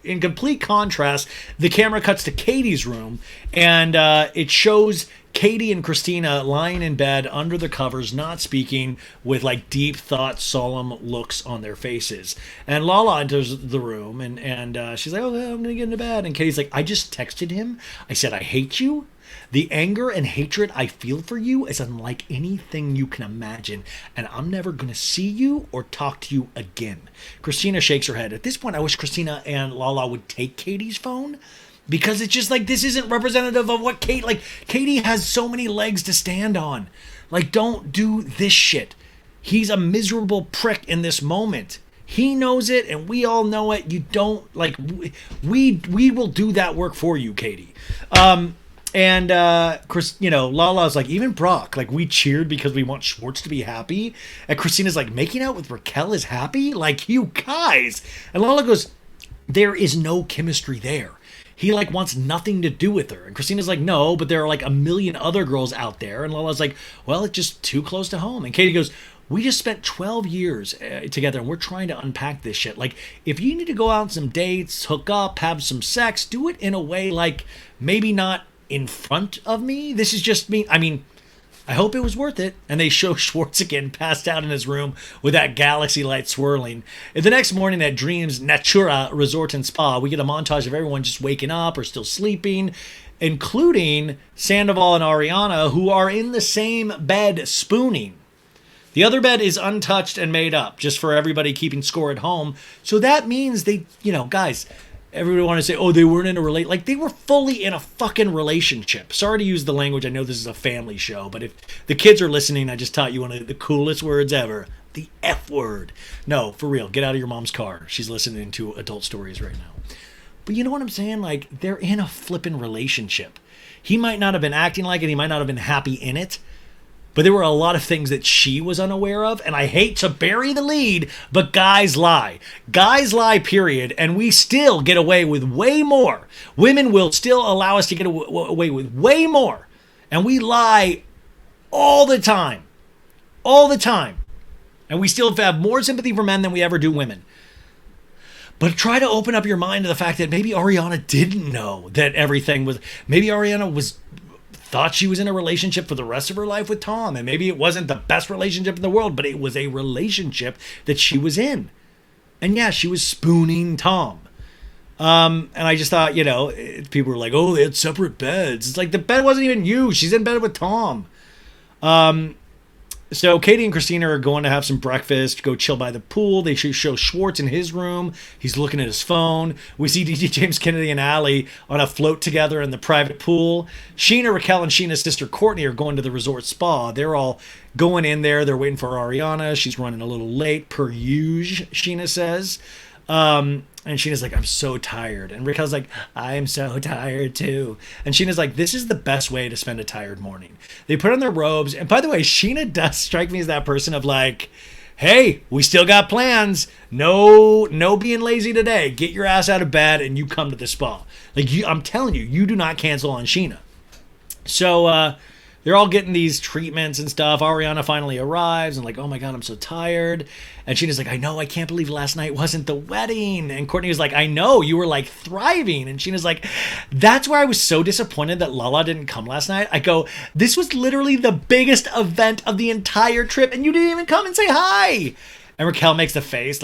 in complete contrast, the camera cuts to Katie's room, and it shows Katie and Kristina lying in bed under the covers, not speaking, with like deep thought, solemn looks on their faces. And Lala enters the room, and she's like, "Oh, I'm gonna get into bed." And Katie's like, "I just texted him. I said I hate you. The anger and hatred I feel for you is unlike anything you can imagine, and I'm never going to see you or talk to you again." Kristina shakes her head. At this point, I wish Kristina and Lala would take Katie's phone, because it's just like, this isn't representative of what Katie has so many legs to stand on. Like, don't do this shit. He's a miserable prick in this moment. He knows it, and we all know it. You don't, we will do that work for you, Katie. And Chris, Lala's like, even Brock, like, we cheered because we want Schwartz to be happy. And Kristina's like, making out with Raquel is happy? Like, you guys. And Lala goes, there is no chemistry there. He wants nothing to do with her. And Kristina's like, no, but there are a million other girls out there. And Lala's like, well, it's just too close to home. And Katie goes, we just spent 12 years together, and we're trying to unpack this shit. Like, if you need to go out on some dates, hook up, have some sex, do it in a way maybe not in front of me. This is just me. I mean, I hope it was worth it. And they show Schwartz again passed out in his room with that galaxy light swirling. And the next morning at Dreams Natura Resort and Spa, we get a montage of everyone just waking up or still sleeping, including Sandoval and Ariana, who are in the same bed spooning. The other bed is untouched and made up, just for everybody keeping score at home. So that means they, guys, everybody want to say, oh, they weren't in a they were fully in a fucking relationship. Sorry to use the language. I know this is a family show, but if the kids are listening, I just taught you one of the coolest words ever. The F word. No, for real. Get out of your mom's car. She's listening to adult stories right now. But you know what I'm saying? They're in a flippin' relationship. He might not have been acting like it. He might not have been happy in it. But there were a lot of things that she was unaware of, and I hate to bury the lead, but guys lie. Guys lie, period, and we still get away with way more. Women will still allow us to get away with way more, and we lie all the time. All the time. And we still have more sympathy for men than we ever do women. But try to open up your mind to the fact that maybe Ariana didn't know that everything was... Maybe Ariana thought she was in a relationship for the rest of her life with Tom, and maybe it wasn't the best relationship in the world, but it was a relationship that she was in. And yeah, she was spooning Tom. And I just thought, people were like, oh, they had separate beds. It's like, the bed wasn't even you. She's in bed with Tom. So Katie and Kristina are going to have some breakfast, go chill by the pool. They show Schwartz in his room. He's looking at his phone. We see DJ James Kennedy and Allie on a float together in the private pool. Scheana, Raquel, and Sheena's sister Courtney are going to the resort spa. They're all going in there. They're waiting for Ariana. She's running a little late, per usual, Scheana says. And Sheena's like, I'm so tired. And Raquel's like, I'm so tired too. And Sheena's like, this is the best way to spend a tired morning. They put on their robes. And by the way, Scheana does strike me as that person of hey, we still got plans. No being lazy today. Get your ass out of bed and you come to the spa. I'm telling you, you do not cancel on Scheana. So, they're all getting these treatments and stuff. Ariana finally arrives and oh my God, I'm so tired. And Sheena's like, I know, I can't believe last night wasn't the wedding. And Courtney was like, I know, you were thriving. And Sheena's like, that's where I was so disappointed that Lala didn't come last night. I go, this was literally the biggest event of the entire trip and you didn't even come and say hi. And Raquel makes the face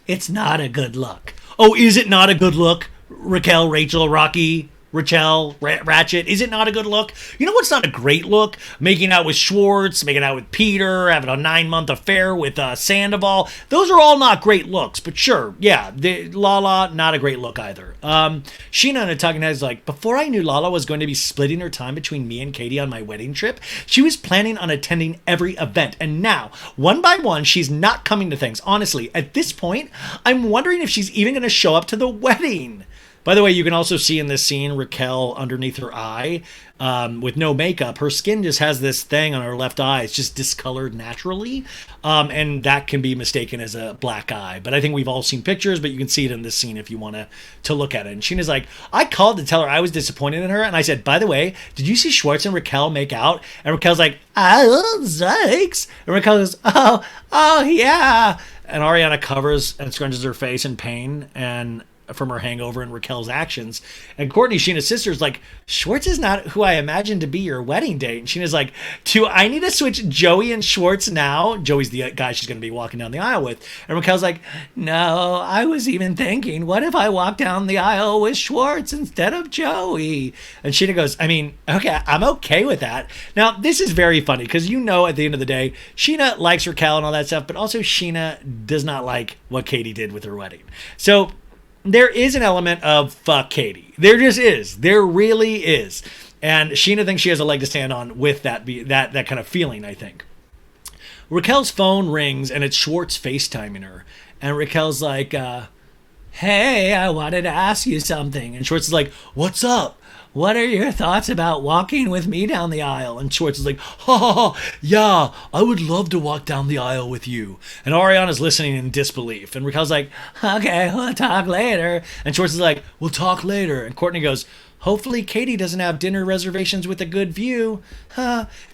it's not a good look. Oh, is it not a good look? Raquel, Rachel, Rocky, Rachel, Ratchet, is it not a good look? You know what's not a great look? Making out with Schwartz, making out with Peter, having a 9-month affair with Sandoval. Those are all not great looks, but sure, yeah, Lala, not a great look either. Scheana in a talking head is like, before I knew Lala was going to be splitting her time between me and Katie on my wedding trip, she was planning on attending every event, and now, one by one, she's not coming to things. Honestly, at this point, I'm wondering if she's even going to show up to the wedding. By the way, you can also see in this scene Raquel underneath her eye with no makeup. Her skin just has this thing on her left eye. It's just discolored naturally. And that can be mistaken as a black eye. But I think we've all seen pictures, but you can see it in this scene if you want to look at it. And Scheana's like, I called to tell her I was disappointed in her. And I said, by the way, did you see Schwartz and Raquel make out? And Raquel's like, oh, thanks. And Raquel goes, oh, yeah. And Ariana covers and scrunches her face in pain and from her hangover and Raquel's actions. And Courtney, Scheana's sister, is like, Schwartz is not who I imagined to be your wedding date. And Scheana's like, do I need to switch Joey and Schwartz now? Joey's the guy she's going to be walking down the aisle with. And Raquel's like, no, I was even thinking, what if I walk down the aisle with Schwartz instead of Joey? And Scheana goes, I mean, okay, I'm okay with that. Now, this is very funny because at the end of the day, Scheana likes Raquel and all that stuff, but also Scheana does not like what Katie did with her wedding. So there is an element of fuck Katie. There just is. There really is. And Scheana thinks she has a leg to stand on with that kind of feeling, I think. Raquel's phone rings and it's Schwartz FaceTiming her. And Raquel's like, hey, I wanted to ask you something. And Schwartz is like, what's up? What are your thoughts about walking with me down the aisle? And Schwartz is like, yeah, I would love to walk down the aisle with you. And Ariana's listening in disbelief. And Raquel's like, okay, we'll talk later. And Schwartz is like, we'll talk later. And Courtney goes, hopefully Katie doesn't have dinner reservations with a good view.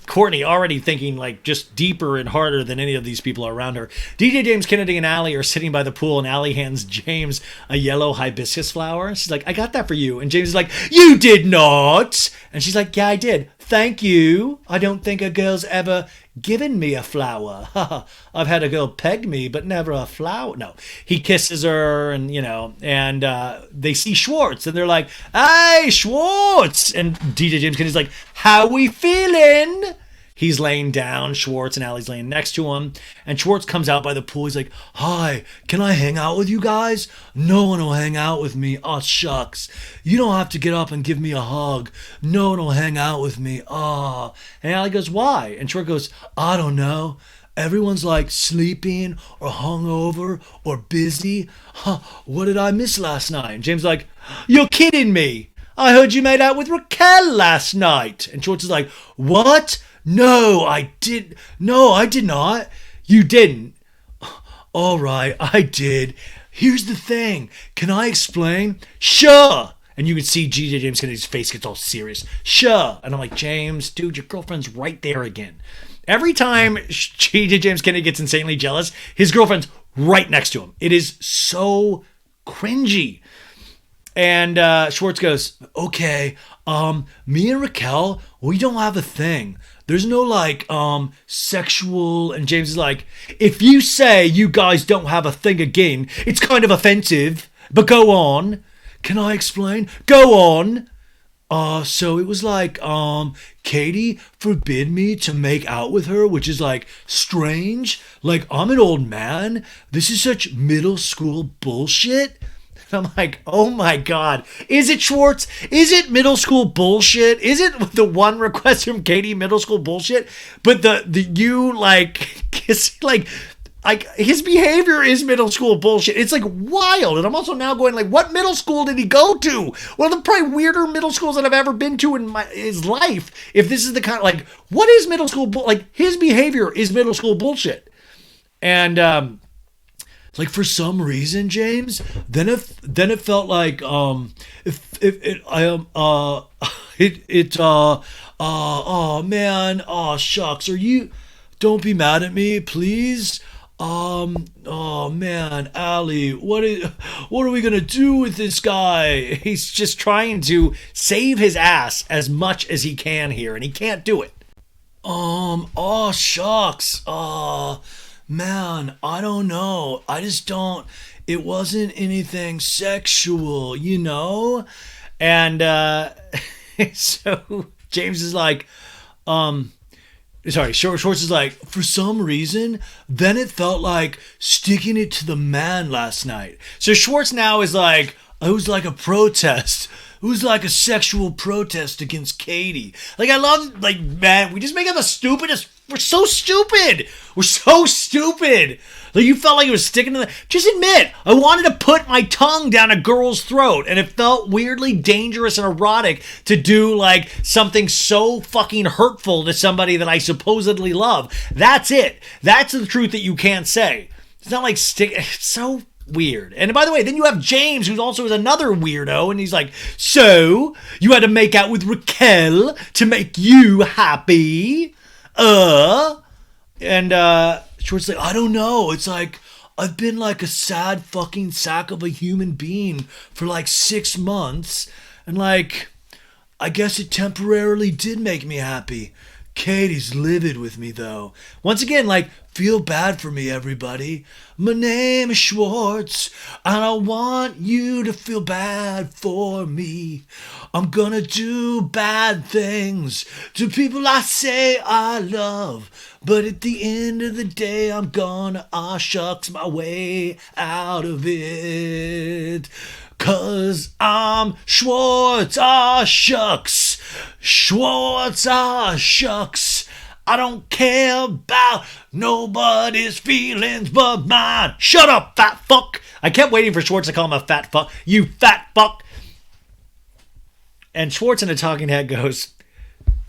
Courtney already thinking like just deeper and harder than any of these people around her. DJ, James, Kennedy, and Allie are sitting by the pool, and Allie hands James a yellow hibiscus flower. She's like, I got that for you. And James is like, you did not. And she's like, yeah, I did. Thank you. I don't think a girl's ever given me a flower. I've had a girl peg me, but never a flower. No. He kisses her and, they see Schwartz and they're like, hey, Schwartz. And DJ James Kennedy's like, how we feeling? He's laying down, Schwartz, and Allie's laying next to him. And Schwartz comes out by the pool. He's like, hi, can I hang out with you guys? No one will hang out with me. Oh, shucks. You don't have to get up and give me a hug. No one will hang out with me. Oh. And Allie goes, why? And Schwartz goes, I don't know. Everyone's like sleeping or hungover or busy. What did I miss last night? And James is like, you're kidding me. I heard you made out with Raquel last night. And Schwartz is like, what? No, I did not. You didn't. All right, I did. Here's the thing. Can I explain? Sure. And you can see G.J. James Kennedy's face gets all serious. Sure. And I'm like, James, dude, your girlfriend's right there again. Every time G.J. James Kennedy gets insanely jealous, his girlfriend's right next to him. It is so cringy. And Schwartz goes, okay, me and Raquel, we don't have a thing. There's no sexual. And James is like, if you say you guys don't have a thing again, it's kind of offensive, but go on. Can I explain? Go on. So it was like, Katie forbid me to make out with her, which is like strange. Like, I'm an old man. This is such middle school bullshit. I'm like, oh my God. Is it Schwartz? Is it middle school bullshit? Is it the one request from Katie middle school bullshit? But his behavior is middle school bullshit. It's like wild. And I'm also now going like, what middle school did he go to? One of the probably weirder middle schools that I've ever been to in his life. If this is the kind of like, what is middle school? His behavior is middle school bullshit. And, like for some reason, James, then it felt like oh man, oh shucks, don't be mad at me, please. Oh man, Allie, what are we gonna do with this guy? He's just trying to save his ass as much as he can here, and he can't do it. Oh shucks, man, I don't know. I just don't. It wasn't anything sexual, you know? And so James is like, Schwartz is like, for some reason, then it felt like sticking it to the man last night. So Schwartz now is like, it was like a protest. It was like a sexual protest against Katie. Like, I love, like, man, we just make up the stupidest we're so stupid. We're so stupid. Like, you felt like it was sticking to the... Just admit, I wanted to put my tongue down a girl's throat, and it felt weirdly dangerous and erotic to do, like, something so fucking hurtful to somebody that I supposedly love. That's it. That's the truth that you can't say. It's not like it's so weird. And by the way, then you have James, who's also another weirdo, and he's like, so, you had to make out with Raquel to make you happy? And, Schwartz like, I don't know. It's like, I've been like a sad fucking sack of a human being for like 6 months. And like, I guess it temporarily did make me happy. Katie's livid with me though. Once again, like, feel bad for me, everybody. My name is Schwartz, and I want you to feel bad for me. I'm gonna do bad things to people I say I love. But at the end of the day, I'm gonna shucks my way out of it. 'Cause I'm Schwartz, shucks. Schwartz, shucks. I don't care about nobody's feelings but mine. Shut up, fat fuck. I kept waiting for Schwartz to call him a fat fuck. You fat fuck. And Schwartz in a talking head goes,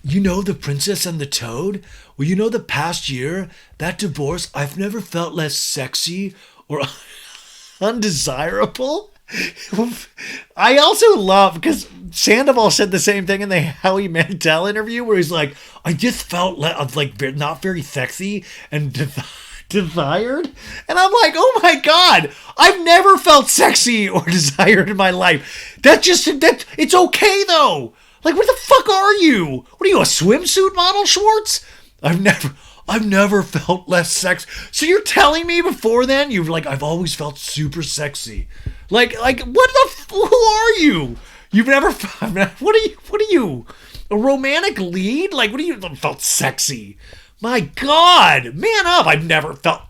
you know The Princess and the Toad? Well, you know the past year, that divorce, I've never felt less sexy or undesirable. I also love, because Sandoval said the same thing in the Howie Mandel interview, where he's like, I just felt like not very sexy and desired. And I'm like, oh my God, I've never felt sexy or desired in my life. It's okay though. Like, where the fuck are you? What are you, a swimsuit model, Schwartz? I've never felt less sex. So you're telling me before then, you're like, I've always felt super sexy. Like, who are you? You've never, what are you? A romantic lead? Like, what are you, felt sexy? My God, man up. I've never felt,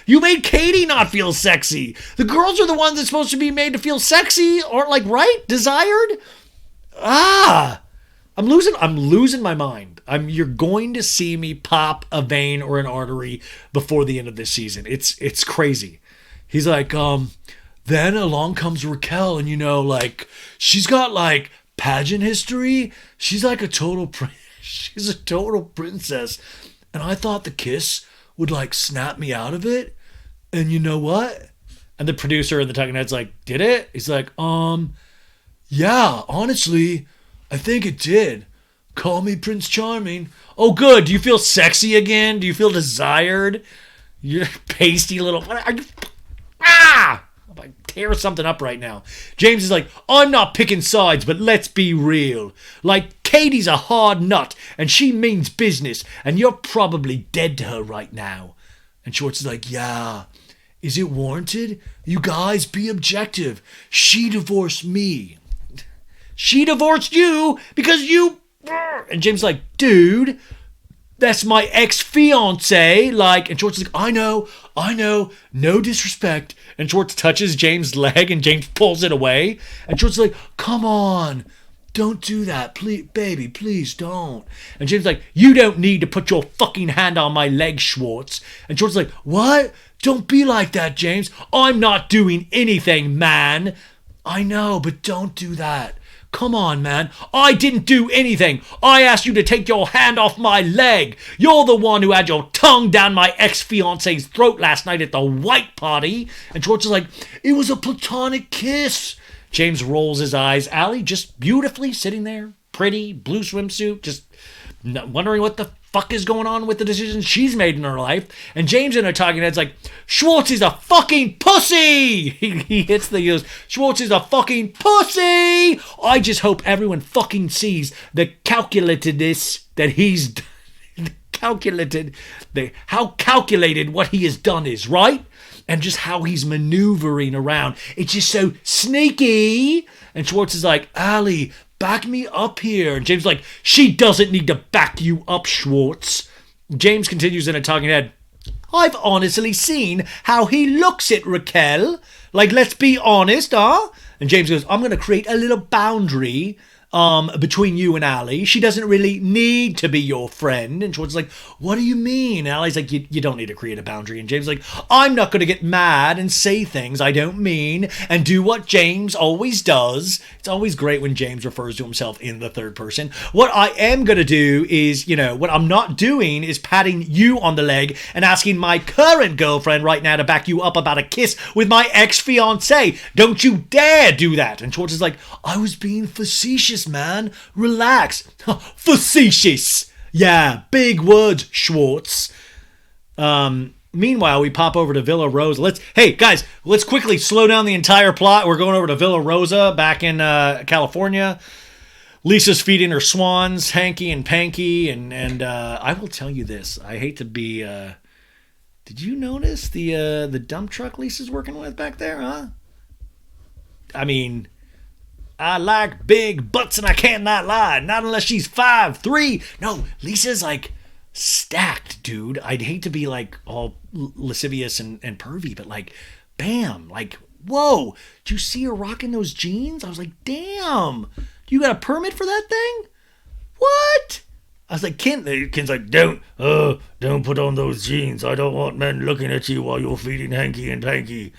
you made Katie not feel sexy. The girls are the ones that's supposed to be made to feel sexy or like, right? Desired? I'm losing my mind. You're going to see me pop a vein or an artery before the end of this season. It's crazy. He's like, then along comes Raquel, and like, she's got like pageant history. She's like she's a total princess. And I thought the kiss would like snap me out of it. And you know what? And the producer and the talking head's like, did it? He's like, yeah, honestly, I think it did. Call me Prince Charming. Oh, good. Do you feel sexy again? Do you feel desired? You pasty little... Are you... I'm like, tear something up right now. James is like, I'm not picking sides, but let's be real. Like, Katie's a hard nut, and she means business, and you're probably dead to her right now. And Schwartz is like, yeah. Is it warranted? You guys be objective. She divorced me. She divorced you because you... And James is like, dude, that's my ex-fiance. Like, and Schwartz is like, I know, no disrespect. And Schwartz touches James' leg and James pulls it away. And Schwartz is like, come on, don't do that. Please, baby, please don't. And James is like, you don't need to put your fucking hand on my leg, Schwartz. And Schwartz is like, what? Don't be like that, James. I'm not doing anything, man. I know, but don't do that. Come on, man. I didn't do anything. I asked you to take your hand off my leg. You're the one who had your tongue down my ex-fiance's throat last night at the white party. And Schwartz is like, it was a platonic kiss. James rolls his eyes. Allie just beautifully sitting there, pretty, blue swimsuit, just wondering what the fuck is going on with the decisions she's made in her life. And James in her talking head's like, Schwartz is a fucking pussy. He hits the goes, Schwartz is a fucking pussy. I just hope everyone fucking sees the calculatedness that he's calculated, how calculated what he has done is, right? And just how he's maneuvering around. It's just so sneaky. And Schwartz is like, Allie, back me up here. And James is like, she doesn't need to back you up, Schwartz. James continues in a talking head. I've honestly seen how he looks at Raquel. Like, let's be honest, huh? And James goes, I'm going to create a little boundary. between you and Allie. She doesn't really need to be your friend. And Schwartz is like, what do you mean? And Allie's like, you don't need to create a boundary. And James is like, I'm not going to get mad and say things I don't mean and do what James always does. It's always great when James refers to himself in the third person. What I am going to do is, what I'm not doing is patting you on the leg and asking my current girlfriend right now to back you up about a kiss with my ex-fiance. Don't you dare do that. And Schwartz is like, I was being facetious, man. Relax. Facetious. Yeah, big words, Schwartz. Meanwhile, we pop over to Villa Rosa. Hey, guys, let's quickly slow down the entire plot. We're going over to Villa Rosa back in California. Lisa's feeding her swans, Hanky and Panky, and I will tell you this. I hate to be... did you notice the dump truck Lisa's working with back there, huh? I mean... I like big butts and I cannot lie. Not unless she's 5'3". No, Lisa's like stacked, dude. I'd hate to be like all lascivious and pervy, but like, bam, like, whoa. Did you see her rocking those jeans? I was like, damn. You got a permit for that thing? What? I was like, Ken's like, don't put on those jeans. I don't want men looking at you while you're feeding Hanky and Panky.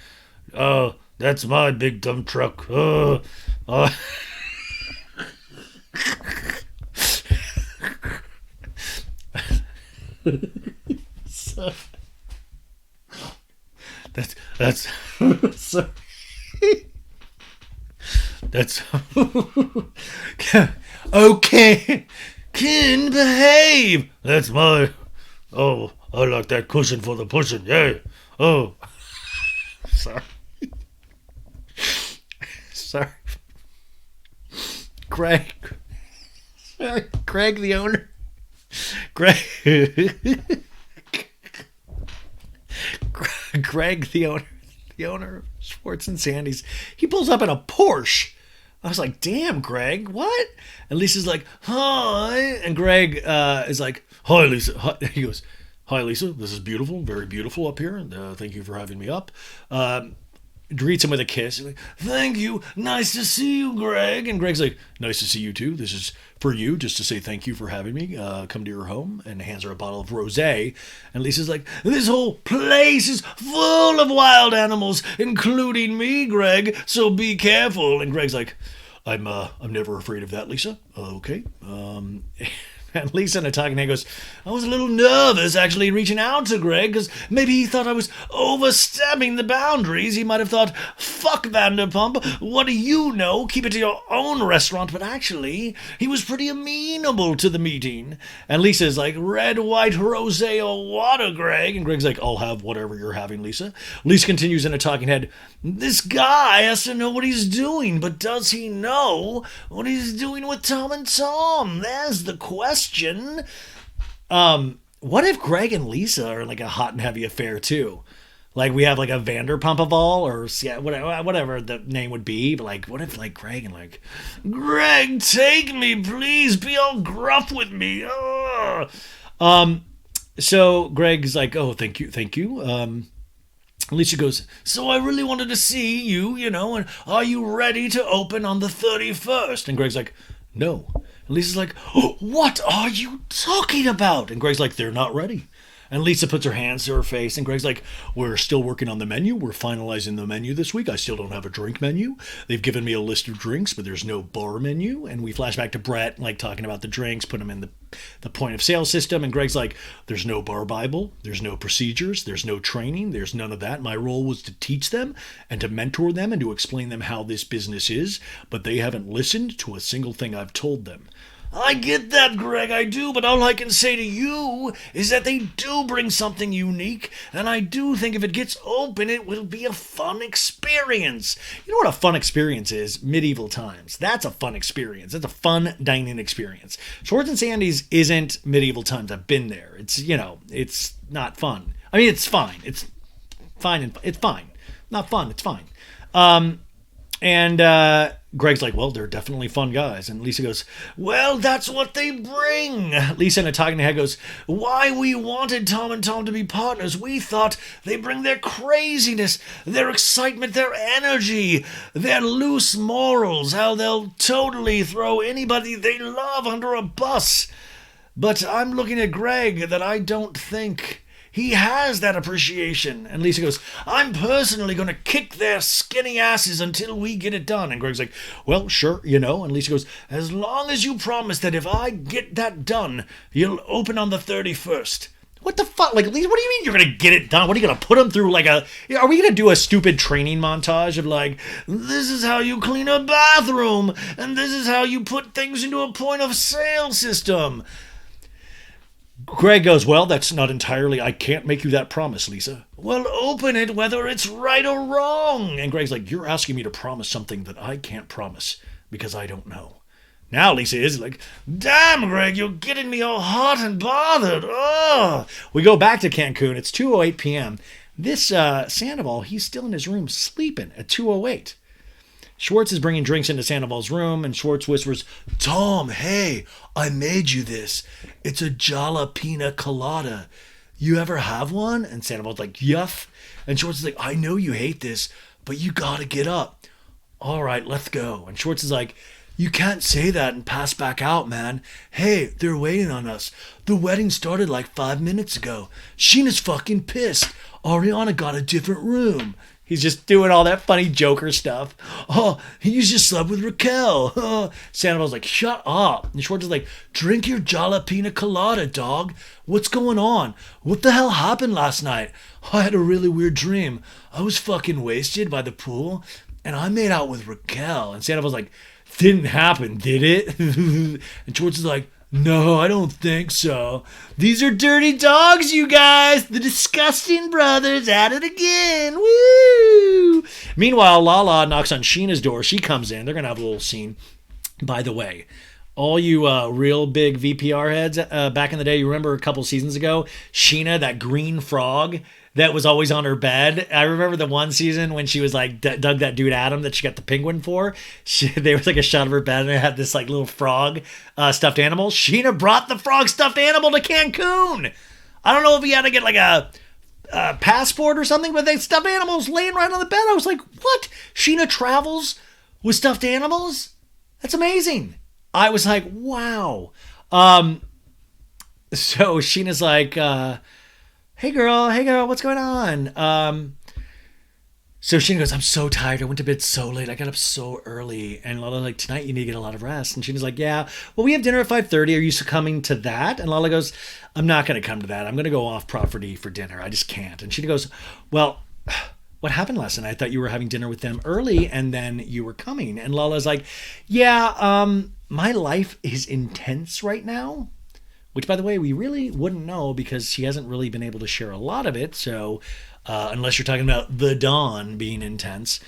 That's my big dump truck. So, that's so, that's okay. Can behave. That's my. Oh, I like that cushion for the pushing. Yeah. Oh, sorry. Sorry. Craig the owner. Craig the owner of Schwartz and Sandy's. He pulls up in a Porsche. I was like, damn, Greg, what? And Lisa's like, hi. And Greg is like, hi, Lisa. Hi. He goes, hi, Lisa. This is beautiful, very beautiful up here. And thank you for having me up. Greets him with a kiss. He's like, thank you. Nice to see you, Greg. And Greg's like, nice to see you too. This is for you, just to say thank you for having me come to your home. And hands her a bottle of rosé. And Lisa's like, this whole place is full of wild animals, including me, Greg. So be careful. And Greg's like, I'm never afraid of that, Lisa. Okay. And Lisa in a talking head goes, I was a little nervous actually reaching out to Greg because maybe he thought I was overstepping the boundaries. He might have thought, fuck Vanderpump, what do you know? Keep it to your own restaurant. But actually, he was pretty amenable to the meeting. And Lisa's like, red, white, rosé, or water, Greg? And Greg's like, I'll have whatever you're having, Lisa. Lisa continues in a talking head, this guy has to know what he's doing, but does he know what he's doing with Tom and Tom? There's the question. What if Greg and Lisa are like a hot and heavy affair too? Like we have like a Vanderpump of all, or yeah, whatever the name would be. But like, what if like Greg and like, Greg, take me, please, be all gruff with me. So Greg's like, oh, thank you. Lisa goes, so I really wanted to see you, and are you ready to open on the 31st? And Greg's like, no. And Lisa's like, oh, what are you talking about? And Greg's like, they're not ready. And Lisa puts her hands to her face, and Greg's like, we're still working on the menu. We're finalizing the menu this week. I still don't have a drink menu. They've given me a list of drinks, but there's no bar menu. And we flash back to Brett, like, talking about the drinks, put them in the point of sale system. And Greg's like, there's no bar Bible. There's no procedures. There's no training. There's none of that. My role was to teach them and to mentor them and to explain them how this business is, but they haven't listened to a single thing I've told them. I get that, Greg, I do, but all I can say to you is that they do bring something unique, and I do think if it gets open, it will be a fun experience. You know what a fun experience is? Medieval times. That's a fun experience. It's a fun dining experience. Schwartz and Sandy's isn't medieval times. I've been there. It's, it's not fun. I mean, it's fine. It's fine. It's fine. Not fun. It's fine. And Greg's like, well, they're definitely fun guys. And Lisa goes, well, that's what they bring. Lisa in a talking head goes, why we wanted Tom and Tom to be partners. We thought they bring their craziness, their excitement, their energy, their loose morals, how they'll totally throw anybody they love under a bus. But I'm looking at Greg that I don't think he has that appreciation. And Lisa goes, I'm personally going to kick their skinny asses until we get it done. And Greg's like, well, sure, And Lisa goes, as long as you promise that if I get that done, you'll open on the 31st. What the fuck? Like, Lisa, what do you mean you're going to get it done? What are you going to put them through are we going to do a stupid training montage of this is how you clean a bathroom, and this is how you put things into a point of sale system? Greg goes, well, that's not entirely, I can't make you that promise, Lisa. Well, open it whether it's right or wrong. And Greg's like, you're asking me to promise something that I can't promise because I don't know. Now Lisa is like, damn, Greg, you're getting me all hot and bothered. Oh. We go back to Cancun. It's 2:08 p.m. This Sandoval, he's still in his room sleeping at 2:08. Schwartz is bringing drinks into Sandoval's room, and Schwartz whispers, Tom, hey, I made you this. It's a jalapeno colada. You ever have one? And Sandoval's like, yuff. And Schwartz is like, I know you hate this, but you gotta get up. All right, let's go. And Schwartz is like, you can't say that and pass back out, man. Hey, they're waiting on us. The wedding started 5 minutes ago. Scheana's fucking pissed. Ariana got a different room. He's just doing all that funny Joker stuff. Oh, you just slept with Raquel. Oh. Sandoval's like, shut up. And Schwartz is like, drink your jalapeno colada, dog. What's going on? What the hell happened last night? I had a really weird dream. I was fucking wasted by the pool, and I made out with Raquel. And Sandoval's like, didn't happen, did it? And Schwartz is like, no, I don't think so. These are dirty dogs, you guys. The disgusting brothers at it again. Woo! Meanwhile, Lala knocks on Scheana's door. She comes in. They're going to have a little scene. By the way, all you real big VPR heads back in the day, you remember a couple seasons ago, Scheana, that green frog that was always on her bed. I remember the one season when she was dug that dude Adam that she got the penguin for. There was a shot of her bed and it had this little frog stuffed animal. Scheana brought the frog stuffed animal to Cancun. I don't know if he had to get a passport or something, but they stuffed animals laying right on the bed. I was like, what? Scheana travels with stuffed animals? That's amazing. I was like, wow. So Sheena's like, hey girl, what's going on? So Scheana goes, I'm so tired. I went to bed so late. I got up so early. And Lala's like, tonight you need to get a lot of rest. And Sheena's like, yeah, well, we have dinner at 5:30. Are you coming to that? And Lala goes, I'm not going to come to that. I'm going to go off property for dinner. I just can't. And Scheana goes, well, what happened last night? I thought you were having dinner with them early and then you were coming. And Lala's like, yeah, my life is intense right now. Which, by the way, we really wouldn't know because she hasn't really been able to share a lot of it. So, unless you're talking about the dawn being intense.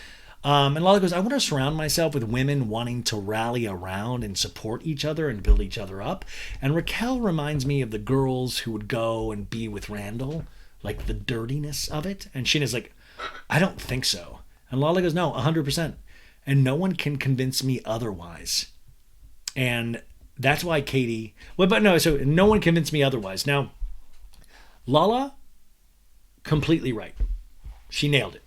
And Lala goes, I want to surround myself with women wanting to rally around and support each other and build each other up. And Raquel reminds me of the girls who would go and be with Randall, the dirtiness of it. And Sheena's like, I don't think so. And Lala goes, no, 100%. And no one can convince me otherwise. And that's why Katie... Well, but no, so no one convinced me otherwise. Now, Lala, completely right. She nailed it.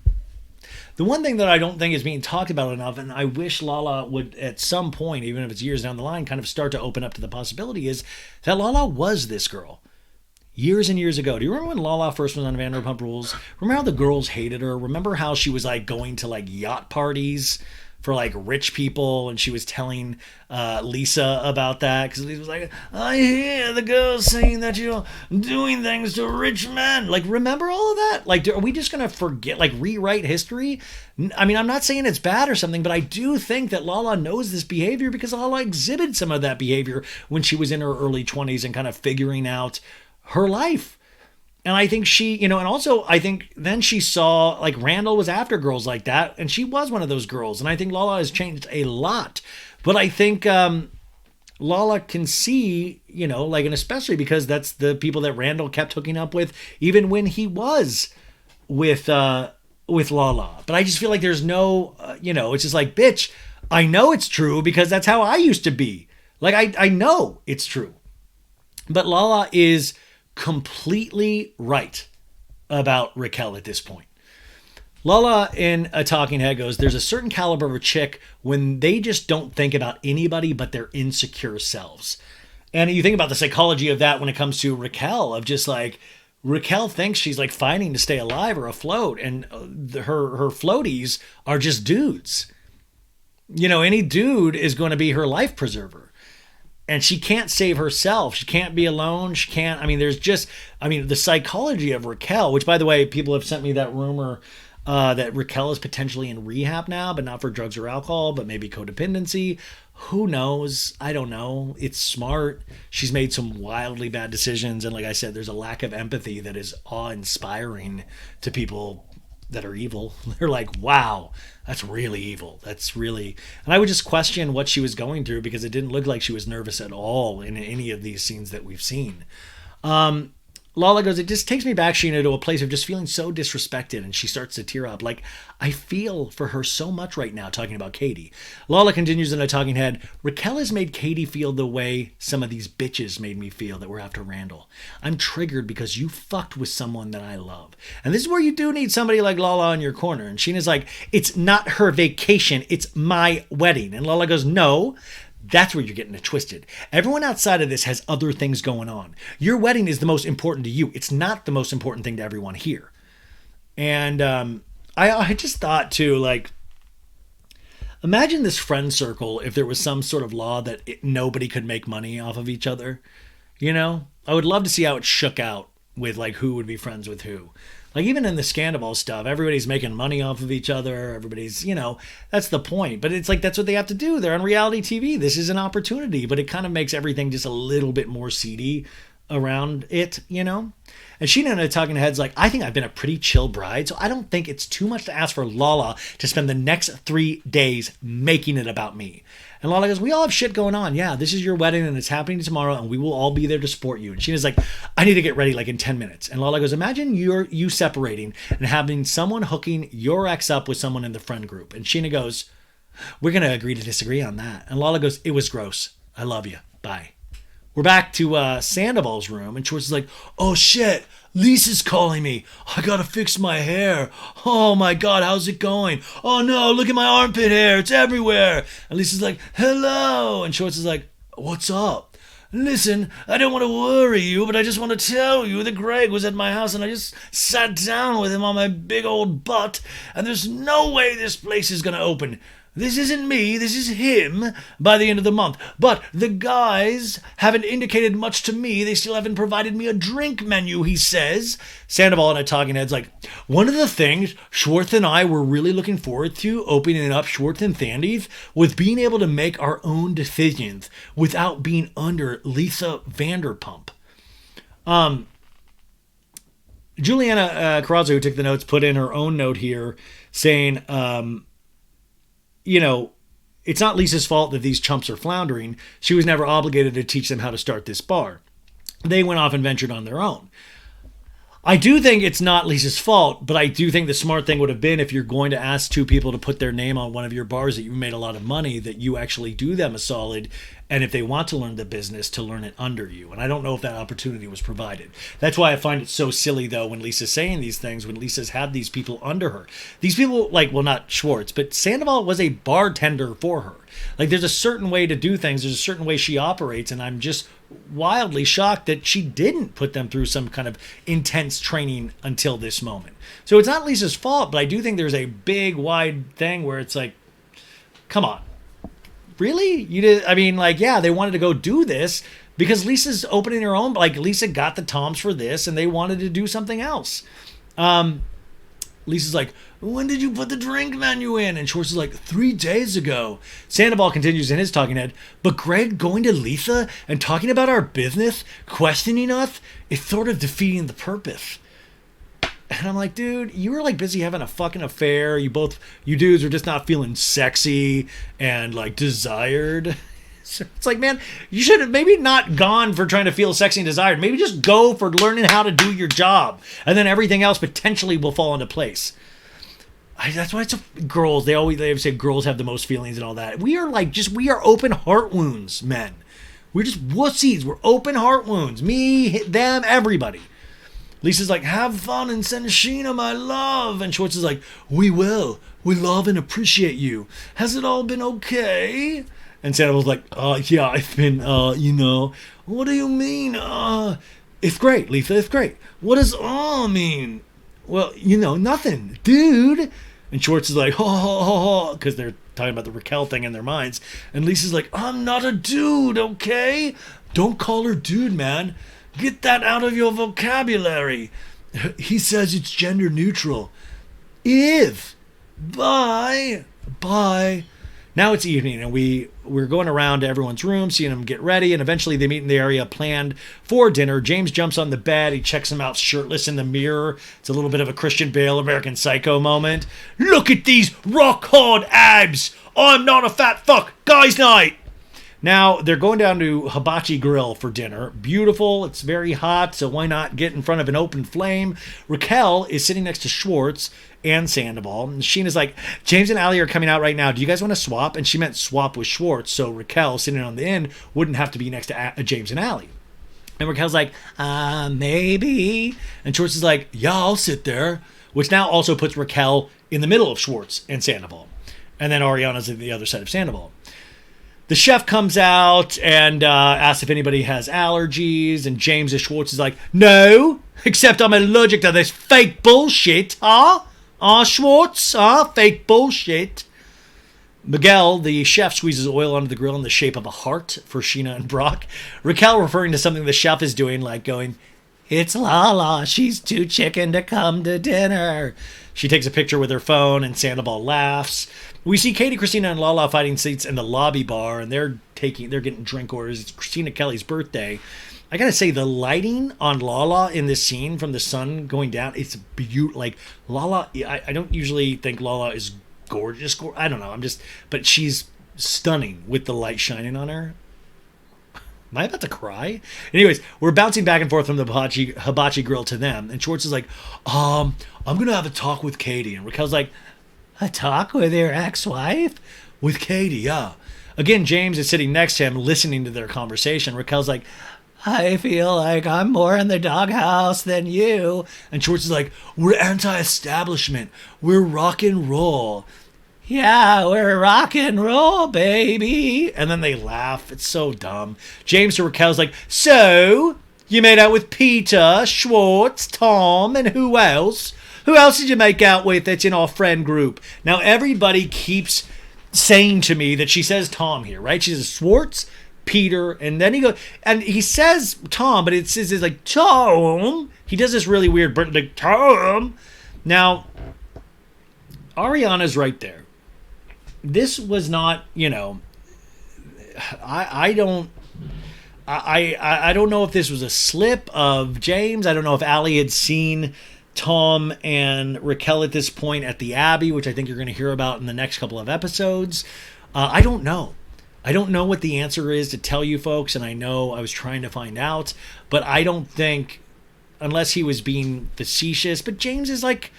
The one thing that I don't think is being talked about enough, and I wish Lala would at some point, even if it's years down the line, kind of start to open up to the possibility, is that Lala was this girl. Years and years ago. Do you remember when Lala first was on Vanderpump Rules? Remember how the girls hated her? Remember how she was going to yacht parties for rich people, and she was telling Lisa about that because Lisa was like, I hear the girls saying that you're doing things to rich men. Remember all of that? Are we just gonna forget, rewrite history? I mean, I'm not saying it's bad or something, but I do think that Lala knows this behavior because Lala exhibited some of that behavior when she was in her early 20s and kind of figuring out her life. And I think she, and also I think then she saw Randall was after girls like that. And she was one of those girls. And I think Lala has changed a lot. But I think Lala can see, and especially because that's the people that Randall kept hooking up with, even when he was with Lala. But I just feel there's no, it's just bitch, I know it's true because that's how I used to be. Like, I know it's true. But Lala is completely right about Raquel at this point. Lala in a talking head goes, there's a certain caliber of a chick when they just don't think about anybody but their insecure selves. And you think about the psychology of that when it comes to Raquel, of just like, Raquel thinks she's like fighting to stay alive or afloat, and her floaties are just dudes. You know, any dude is going to be her life preserver. And she can't save herself. She can't be alone. She can't, the psychology of Raquel, which by the way, people have sent me that rumor that Raquel is potentially in rehab now, but not for drugs or alcohol, but maybe codependency. Who knows? I don't know. It's smart. She's made some wildly bad decisions. And like I said, there's a lack of empathy that is awe-inspiring to people that are evil. They're like, wow, that's really evil. That's really... And I would just question what she was going through because it didn't look like she was nervous at all in any of these scenes that we've seen. Lala goes, it just takes me back, Scheana, to a place of just feeling so disrespected. And she starts to tear up. Like, I feel for her so much right now, talking about Katie. Lala continues in a talking head, Raquel has made Katie feel the way some of these bitches made me feel that were after Randall. I'm triggered because you fucked with someone that I love. And this is where you do need somebody like Lala in your corner. And Sheena's like, it's not her vacation. It's my wedding. And Lala goes, no. That's where you're getting it twisted. Everyone outside of this has other things going on. Your wedding is the most important to you. It's not the most important thing to everyone here. And I just thought too, like, imagine this friend circle if there was some sort of law that nobody could make money off of each other. You know, I would love to see how it shook out with like who would be friends with who. Like even in the Sandoval stuff, everybody's making money off of each other. Everybody's, you know, that's the point. But it's like, that's what they have to do. They're on reality TV. This is an opportunity, but it kind of makes everything just a little bit more seedy around it, you know? And Scheana in a talking head's like, I think I've been a pretty chill bride, so I don't think it's too much to ask for Lala to spend the next 3 days making it about me. And Lala goes, we all have shit going on. Yeah, this is your wedding and it's happening tomorrow and we will all be there to support you. And Sheena's like, I need to get ready like in 10 minutes. And Lala goes, imagine you separating and having someone hooking your ex up with someone in the friend group. And Scheana goes, we're going to agree to disagree on that. And Lala goes, it was gross. I love you. Bye. We're back to Sandoval's room, and Schwartz is like, oh shit, Lisa's calling me. I gotta fix my hair. Oh my god, how's it going? Oh no, look at my armpit hair, it's everywhere. And Lisa's like, hello. And Schwartz is like, what's up? Listen, I don't want to worry you, but I just want to tell you that Greg was at my house and I just sat down with him on my big old butt, and there's no way this place is gonna open. This isn't me, this is him by the end of the month. But the guys haven't indicated much to me. They still haven't provided me a drink menu, he says. Sandoval in a talking head's like, one of the things Schwartz and I were really looking forward to opening up Schwartz and Thandies was being able to make our own decisions without being under Lisa Vanderpump. Juliana Carrazzo, who took the notes, put in her own note here saying, you know, it's not Lisa's fault that these chumps are floundering. She was never obligated to teach them how to start this bar. They went off and ventured on their own. I do think it's not Lisa's fault, but I do think the smart thing would have been if you're going to ask two people to put their name on one of your bars that you made a lot of money, that you actually do them a solid, and if they want to learn the business, to learn it under you. And I don't know if that opportunity was provided. That's why I find it so silly, though, when Lisa's saying these things, when Lisa's had these people under her. These people, like, well, not Schwartz, but Sandoval was a bartender for her. Like, there's a certain way to do things. There's a certain way she operates, and I'm just wildly shocked that she didn't put them through some kind of intense training until this moment. So it's not Lisa's fault, but I do think there's a big, wide thing where it's like, come on. Really? You did? I mean, like, yeah, they wanted to go do this because Lisa's opening her own. Like, Lisa got the toms for this, and they wanted to do something else. Lisa's like, when did you put the drink menu in? And Schwartz is like, 3 days ago. Sandoval continues in his talking head, but Greg going to Lisa and talking about our business, questioning us, is sort of defeating the purpose. And I'm like, dude, you were like busy having a fucking affair. You dudes are just not feeling sexy and like desired. So it's like, man, you should have maybe not gone for trying to feel sexy and desired. Maybe just go for learning how to do your job. And then everything else potentially will fall into place. That's why it's girls. They always say girls have the most feelings and all that. We are open heart wounds, men. We're just wussies. We're open heart wounds. Me, them, everybody. Lisa's like, have fun and send Scheana my love. And Schwartz is like, we will. We love and appreciate you. Has it all been okay? And Sandoval's like, yeah, I've been, what do you mean? It's great, Lisa, it's great. What does mean? Well, nothing, dude. And Schwartz is like, ha, ha, ha, ha, because they're talking about the Raquel thing in their minds. And Lisa's like, I'm not a dude, okay? Don't call her dude, man. Get that out of your vocabulary. He says it's gender neutral. If. Bye. Now it's evening, and we're going around to everyone's room, seeing them get ready, and eventually they meet in the area planned for dinner. James jumps on the bed. He checks him out shirtless in the mirror. It's a little bit of a Christian Bale, American Psycho moment. Look at these rock-hard abs. I'm not a fat fuck. Guys' night. Now, they're going down to Hibachi Grill for dinner. Beautiful. It's very hot, so why not get in front of an open flame? Raquel is sitting next to Schwartz and Sandoval. And Scheana's like, James and Allie are coming out right now. Do you guys want to swap? And she meant swap with Schwartz, so Raquel, sitting on the end, wouldn't have to be next to James and Allie. And Raquel's like, maybe. And Schwartz is like, yeah, I'll sit there. Which now also puts Raquel in the middle of Schwartz and Sandoval. And then Ariana's at the other side of Sandoval. The chef comes out and asks if anybody has allergies, and James and Schwartz is like, no, except I'm allergic to this fake bullshit, Schwartz, fake bullshit. Miguel, the chef, squeezes oil onto the grill in the shape of a heart for Scheana and Brock. Raquel referring to something the chef is doing, like going, it's Lala, she's too chicken to come to dinner. She takes a picture with her phone, and Sandoval laughs. We see Katie, Kristina, and Lala fighting seats in the lobby bar, and they're getting drink orders. It's Kristina Kelly's birthday. I gotta say, the lighting on Lala in this scene from the sun going down, it's beautiful. Like, Lala, I don't usually think Lala is gorgeous. I don't know, but she's stunning with the light shining on her. Am I about to cry? Anyways, we're bouncing back and forth from the hibachi grill to them, and Schwartz is like, I'm gonna have a talk with Katie. And Raquel's like, a talk with your ex-wife? With Katie, yeah. Again, James is sitting next to him listening to their conversation. Raquel's like, I feel like I'm more in the doghouse than you. And Schwartz is like, we're anti-establishment. We're rock and roll. Yeah, we're rock and roll, baby. And then they laugh. It's so dumb. James to Raquel's like, so, you made out with Peter, Schwartz, Tom, and who else? Who else did you make out with that's in our friend group? Now, everybody keeps saying to me that she says Tom here, right? She says Schwartz, Peter, and then he says Tom, but it's like, Tom. He does this really weird, like, Tom. Now, Ariana's right there. This was not, I don't know if this was a slip of James. I don't know if Allie had seen Tom and Raquel at this point at the Abbey, which I think you're going to hear about in the next couple of episodes. I don't know. I don't know what the answer is to tell you folks, and I know I was trying to find out, but I don't think, unless he was being facetious, but James is like,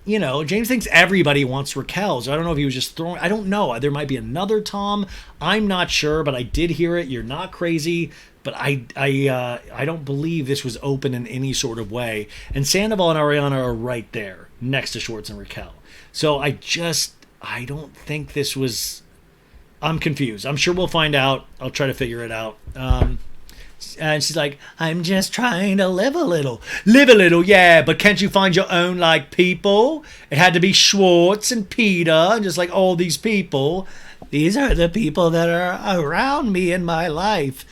James thinks everybody wants Raquel, so I don't know if he was just throwing, I don't know. There might be another Tom. I'm not sure, but I did hear it. You're not crazy. But I don't believe this was open in any sort of way. And Sandoval and Ariana are right there next to Schwartz and Raquel. So I don't think this was... I'm confused. I'm sure we'll find out. I'll try to figure it out. And she's like, I'm just trying to live a little. Live a little, yeah, but can't you find your own, people? It had to be Schwartz and Peter and just all these people. These are the people that are around me in my life.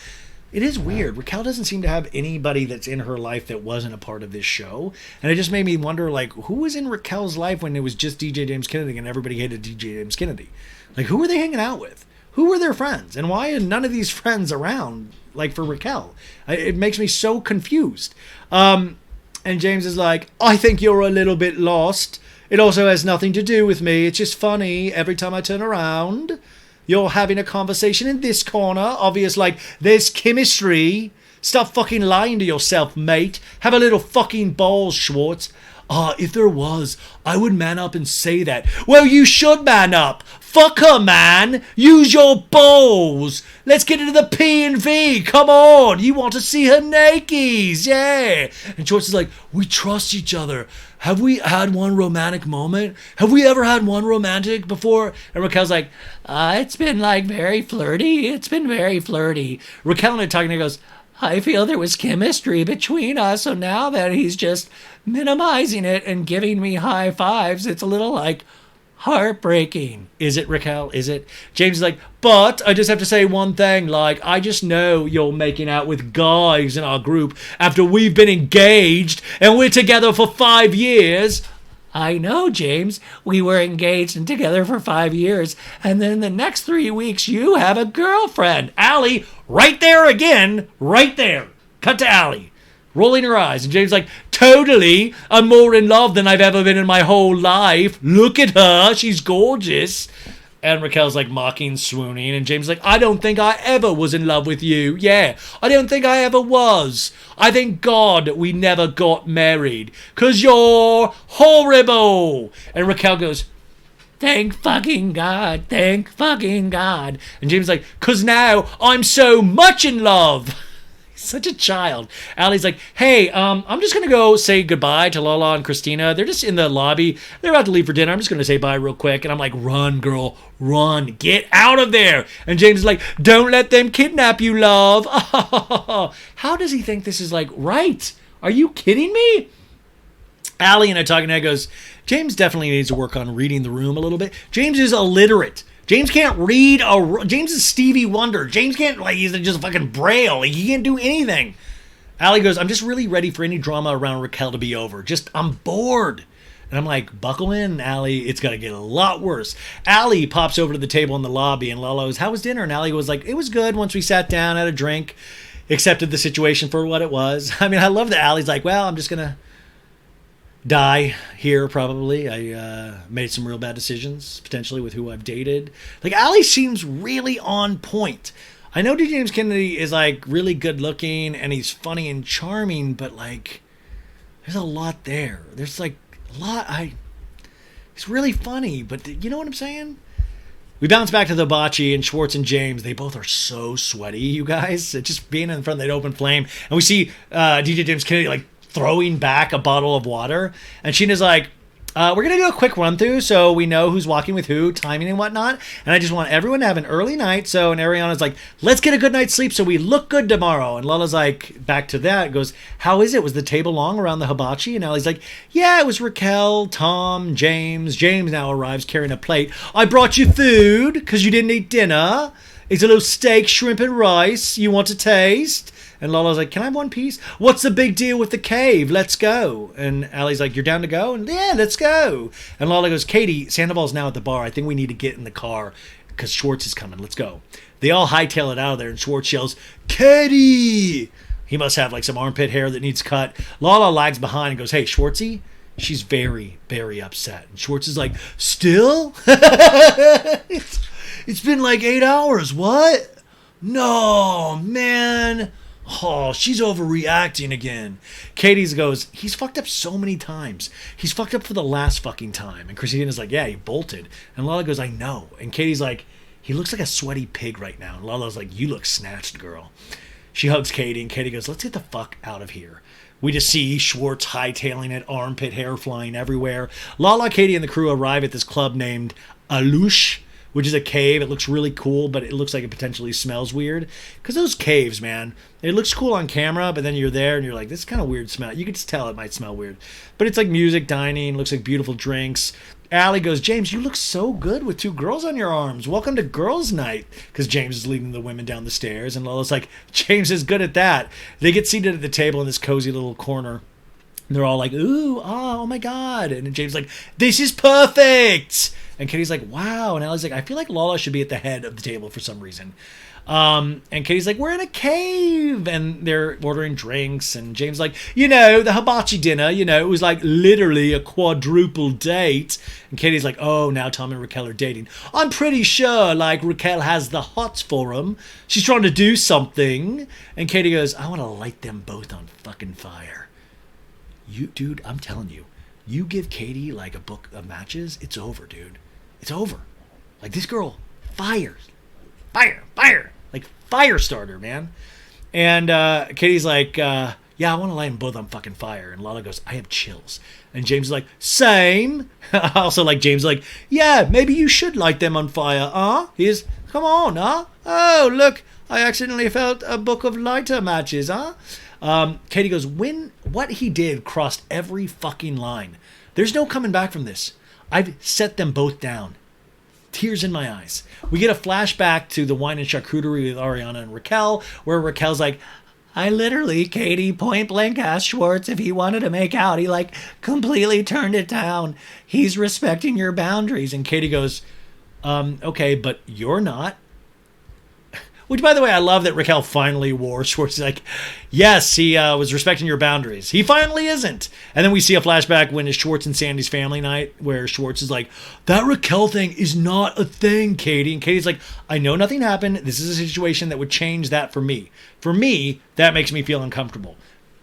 It is weird. Raquel doesn't seem to have anybody that's in her life that wasn't a part of this show. And it just made me wonder, who was in Raquel's life when it was just DJ James Kennedy and everybody hated DJ James Kennedy? Who were they hanging out with? Who were their friends? And why are none of these friends around, for Raquel? It makes me so confused. And James is like, I think you're a little bit lost. It also has nothing to do with me. It's just funny every time I turn around. You're having a conversation in this corner. Obvious, there's chemistry. Stop fucking lying to yourself, mate. Have a little fucking balls, Schwartz. If there was, I would man up and say that. Well, you should man up. Fuck her, man. Use your balls. Let's get into the P&V. Come on. You want to see her nakies. Yeah. And Schwartz is like, we trust each other. Have we had one romantic moment? Have we ever had one romantic before? And Raquel's like, it's been like very flirty. It's been very flirty. Raquel and I talking, and goes, I feel there was chemistry between us. So now that he's just minimizing it and giving me high fives, it's a little like heartbreaking. Is it, Raquel? Is it? James is like, but I just have to say one thing. Like, I just know you're making out with guys in our group after we've been engaged and we're together for 5 years. I know, James. We were engaged and together for 5 years. And then the next 3 weeks, you have a girlfriend. Allie, right there again. Right there. Cut to Allie, rolling her eyes. And James like, totally. I'm more in love than I've ever been in my whole life. Look at her. She's gorgeous. And Raquel's like mocking, swooning. And James is like, I don't think I ever was in love with you. Yeah, I don't think I ever was. I thank God we never got married. 'Cause you're horrible. And Raquel goes, thank fucking God. Thank fucking God. And James is like, 'cause now I'm so much in love. Such a child. Allie's like, hey, I'm just going to go say goodbye to Lala and Kristina. They're just in the lobby. They're about to leave for dinner. I'm just going to say bye real quick. And I'm like, run, girl, run. Get out of there. And James is like, don't let them kidnap you, love. How does he think this is like right? Are you kidding me? Allie and I talking, and I goes, James definitely needs to work on reading the room a little bit. James is illiterate. James can't read James is Stevie Wonder. James can't, like, he's just fucking braille. Like, he can't do anything. Allie goes, I'm just really ready for any drama around Raquel to be over. I'm bored. And I'm like, buckle in, Allie. It's going to get a lot worse. Allie pops over to the table in the lobby, and Lala goes, how was dinner? And Allie was like, it was good once we sat down, had a drink, accepted the situation for what it was. I mean, I love that Allie's like, well, I'm just going to die here probably. I made some real bad decisions, potentially, with who I've dated. Like, Allie seems really on point. I know D. James Kennedy is, like, really good looking, and he's funny and charming, but, like, there's a lot there. There's, like, a lot. He's really funny, but you know what I'm saying? We bounce back to the bocce, and Schwartz and James, they both are so sweaty, you guys. Just being in front of that open flame. And we see DJ James Kennedy, like, throwing back a bottle of water. And Scheana's like, we're going to do a quick run through so we know who's walking with who, timing and whatnot. And I just want everyone to have an early night. So, and Ariana's like, let's get a good night's sleep so we look good tomorrow. And Lala's like, back to that, goes, how is it? Was the table long around the hibachi? And Allie's like, yeah, it was Raquel, Tom, James. James now arrives carrying a plate. I brought you food because you didn't eat dinner. It's a little steak, shrimp, and rice. You want to taste? And Lala's like, can I have one piece? What's the big deal with the cave? Let's go. And Allie's like, you're down to go? And yeah, let's go. And Lala goes, Katie, Sandoval's now at the bar. I think we need to get in the car because Schwartz is coming. Let's go. They all hightail it out of there, and Schwartz yells, Katie! He must have like some armpit hair that needs cut. Lala lags behind and goes, hey, Schwartzy? She's very, very upset. And Schwartz is like, still? It's been like 8 hours. What? No, man. Oh, she's overreacting again. Katie's goes, he's fucked up so many times. He's fucked up for the last fucking time. And Kristina's like, yeah, he bolted. And Lala goes, I know. And Katie's like, he looks like a sweaty pig right now. And Lala's like, you look snatched, girl. She hugs Katie, and Katie goes, let's get the fuck out of here. We just see Schwartz hightailing it, armpit hair flying everywhere. Lala, Katie, and the crew arrive at this club named Alush, which is a cave. It looks really cool, but it looks like it potentially smells weird. Because those caves, man, it looks cool on camera, but then you're there and you're like, this is kind of weird smell. You can just tell it might smell weird. But it's like music, dining, looks like beautiful drinks. Allie goes, James, you look so good with 2 girls on your arms. Welcome to girls' night. Because James is leading the women down the stairs. And Lala's like, James is good at that. They get seated at the table in this cozy little corner. And they're all like, ooh, oh my God. And James is like, this is perfect. And Katie's like, wow. And Allie's like, I feel like Lala should be at the head of the table for some reason. And Katie's like, we're in a cave. And they're ordering drinks. And James is like, the hibachi dinner, it was like literally a quadruple date. And Katie's like, oh, now Tom and Raquel are dating. I'm pretty sure, like, Raquel has the hots for him. She's trying to do something. And Katie goes, I want to light them both on fucking fire. You, dude, I'm telling you. you give Katie like a book of matches, it's over, dude. It's over. Like, this girl fires. Fire. Like, fire starter, man. And Katie's like, yeah, I want to light them both on fucking fire. And Lala goes, I have chills. And James is like, same. Also, like, James is like, yeah, maybe you should light them on fire, huh? He's, come on, huh? Oh, look, I accidentally felt a book of lighter matches, huh? Katie goes, what he did crossed every fucking line. There's no coming back from this. I've set them both down. Tears in my eyes. We get a flashback to the wine and charcuterie with Ariana and Raquel, where Raquel's like, I literally, Katie, point blank asked Schwartz if he wanted to make out. He like completely turned it down. He's respecting your boundaries. And Katie goes, okay, but you're not. Which, by the way, I love that Raquel finally wore Schwartz. Like, yes, he was respecting your boundaries. He finally isn't. And then we see a flashback when it's Schwartz and Sandy's family night where Schwartz is like, that Raquel thing is not a thing, Katie. And Katie's like, I know nothing happened. This is a situation that would change that for me. For me, that makes me feel uncomfortable.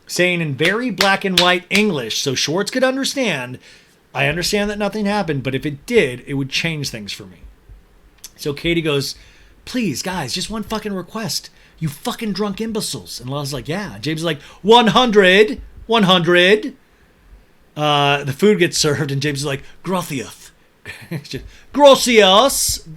Saying in very black and white English so Schwartz could understand, I understand that nothing happened, but if it did, it would change things for me. So Katie goes, please, guys, just one fucking request. You fucking drunk imbeciles. And Lala's like, yeah. James is like, 100. The food gets served, and James is like, gracias. Gracias.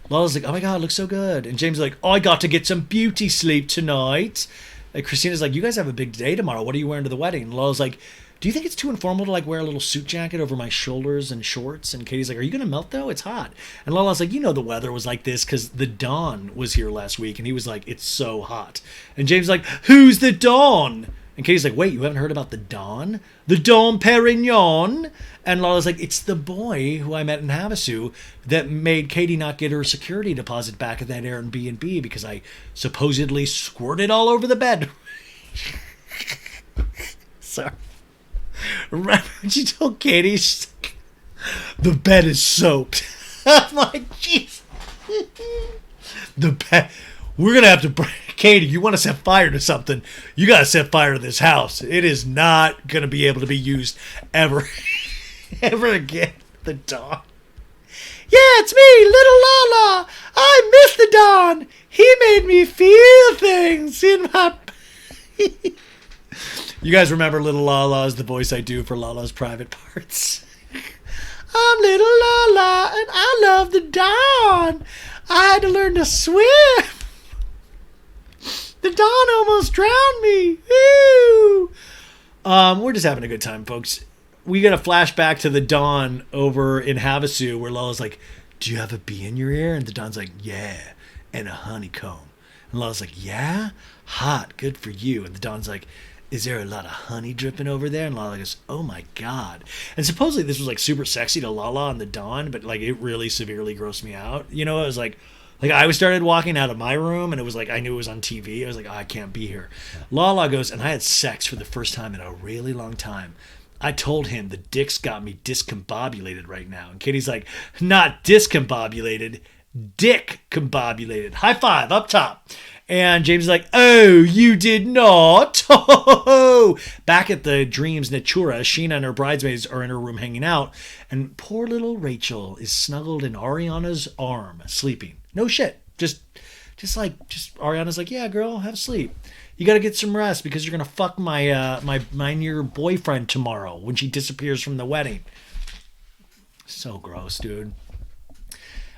Lala's like, oh my God, it looks so good. And James is like, I got to get some beauty sleep tonight. And Kristina's like, you guys have a big day tomorrow. What are you wearing to the wedding? And Lala's like, do you think it's too informal to like wear a little suit jacket over my shoulders and shorts? And Katie's like, are you going to melt though? It's hot. And Lala's like, you know the weather was like this because the Don was here last week. And he was like, it's so hot. And James is like, who's the Don? And Katie's like, wait, you haven't heard about the Don? The Don Perignon? And Lala's like, it's the boy who I met in Havasu that made Katie not get her security deposit back at that Airbnb because I supposedly squirted all over the bed. Sorry. Remember when she told Katie, the bed is soaped. I'm like, jeez. The bed. We're going to have to... Katie, you want to set fire to something, you got to set fire to this house. It is not going to be able to be used ever again. The Don. Yeah, it's me, little Lala. I miss the Don. He made me feel things in my... You guys remember Little Lala is the voice I do for Lala's private parts. I'm Little Lala, and I love the Don. I had to learn to swim. The Don almost drowned me. Woo! We're just having a good time, folks. We get a flashback to the Don over in Havasu where Lala's like, do you have a bee in your ear? And the Don's like, yeah, and a honeycomb. And Lala's like, yeah? Hot, good for you. And the Don's like, is there a lot of honey dripping over there? And Lala goes, oh my God. And supposedly this was like super sexy to Lala and the Don, but like it really severely grossed me out. You know, it was like I started walking out of my room and it was like, I knew it was on TV. I was like, oh, I can't be here. Lala goes, and I had sex for the first time in a really long time. I told him the dick's got me discombobulated right now. And Katie's like, not discombobulated, dick combobulated. High five up top. And James is like, oh, you did not. Back at the Dreams Natura, Scheana and her bridesmaids are in her room hanging out. And poor little Rachel is snuggled in Ariana's arm, sleeping. No shit. Just Ariana's like, yeah, girl, have a sleep. You got to get some rest because you're going to fuck my new boyfriend tomorrow when she disappears from the wedding. So gross, dude.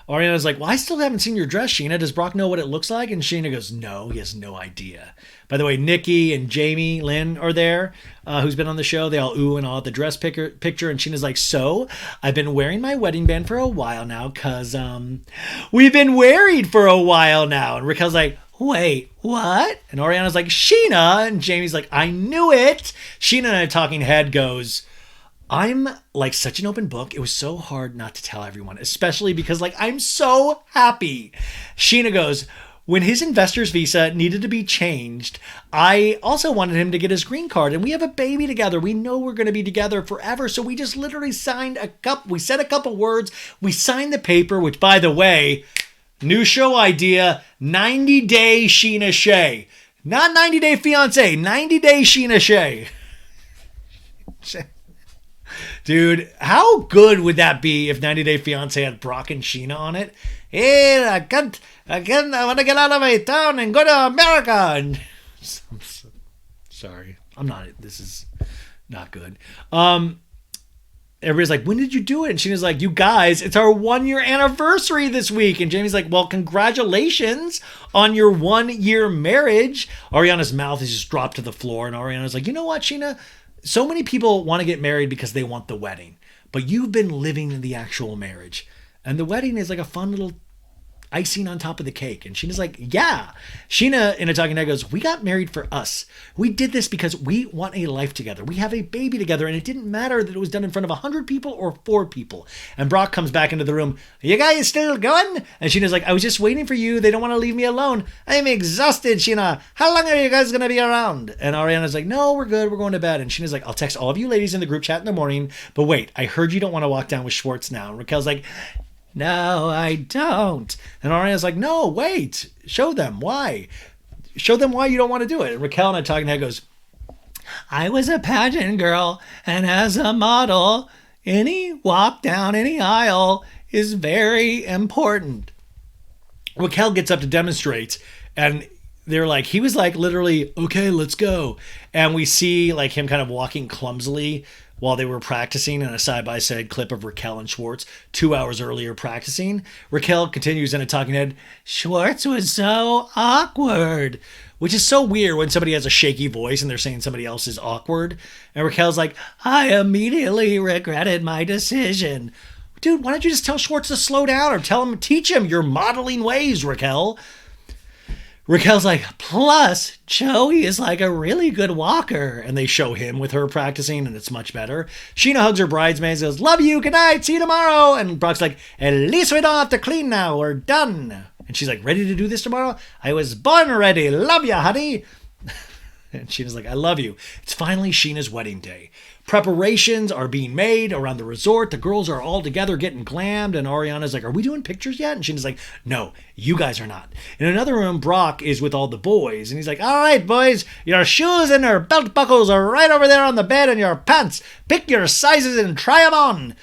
Ariana's like, well, I still haven't seen your dress, Scheana. Does Brock know what it looks like? And Scheana goes, no, he has no idea. By the way, Nikki and Jamie Lynn are there, who's been on the show. They all ooh and all at the dress picture. And Sheena's like, so I've been wearing my wedding band for a while now because we've been married for a while now. And Raquel's like, wait, what? And Ariana's like, Scheana. And Jamie's like, I knew it. Scheana and a talking head goes, I'm like such an open book. It was so hard not to tell everyone, especially because like I'm so happy. Scheana goes, when his investor's visa needed to be changed, I also wanted him to get his green card and we have a baby together. We know we're going to be together forever. So we just literally said a couple words. We signed the paper, which by the way, new show idea, 90-day Scheana Shay. Not 90-day fiance, 90-day Scheana Shay. Dude, how good would that be if 90 Day Fiance had Brock and Scheana on it? Hey, I want to get out of my town and go to America. And sorry, this is not good. Everybody's like, when did you do it? And Scheana's like, you guys, it's our 1 year anniversary this week. And Jamie's like, well, congratulations on your 1 year marriage. Ariana's mouth is just dropped to the floor. And Ariana's like, you know what, Scheana? So many people want to get married because they want the wedding. But you've been living in the actual marriage. And the wedding is like a fun little icing on top of the cake. And Sheena's like, yeah. Scheana in a talking head goes, we got married for us. We did this because we want a life together. We have a baby together. And it didn't matter that it was done in front of 100 people or 4 people. And Brock comes back into the room. You guys still going? And Sheena's like, I was just waiting for you. They don't want to leave me alone. I'm exhausted, Scheana. How long are you guys going to be around? And Ariana's like, no, we're good. We're going to bed. And Sheena's like, I'll text all of you ladies in the group chat in the morning. But wait, I heard you don't want to walk down with Schwartz now. And Raquel's like, no, I don't. And Ariana's like, no, wait. Show them why. Show them why you don't want to do it. And Raquel in a talking head goes, I was a pageant girl, and as a model, any walk down any aisle is very important. Raquel gets up to demonstrate, and they're like, he was like literally, okay, let's go. And we see like him kind of walking clumsily while they were practicing in a side-by-side clip of Raquel and Schwartz 2 hours earlier practicing. Raquel continues in a talking head, Schwartz was so awkward, which is so weird when somebody has a shaky voice and they're saying somebody else is awkward. And Raquel's like, I immediately regretted my decision. Dude, why don't you just tell Schwartz to slow down or teach him your modeling ways, Raquel? Raquel's like, plus, Joey is like a really good walker. And they show him with her practicing, and it's much better. Scheana hugs her bridesmaids, goes, love you, good night, see you tomorrow. And Brock's like, at least we don't have to clean now, we're done. And she's like, ready to do this tomorrow? I was born ready, love you, honey. And Scheana's like, I love you. It's finally Scheana's wedding day. Preparations are being made around the resort. The girls are all together getting glammed. And Ariana's like, are we doing pictures yet? And Scheana's like, no, you guys are not. In another room, Brock is with all the boys. And he's like, all right, boys, your shoes and your belt buckles are right over there on the bed, and your pants. Pick your sizes and try them on.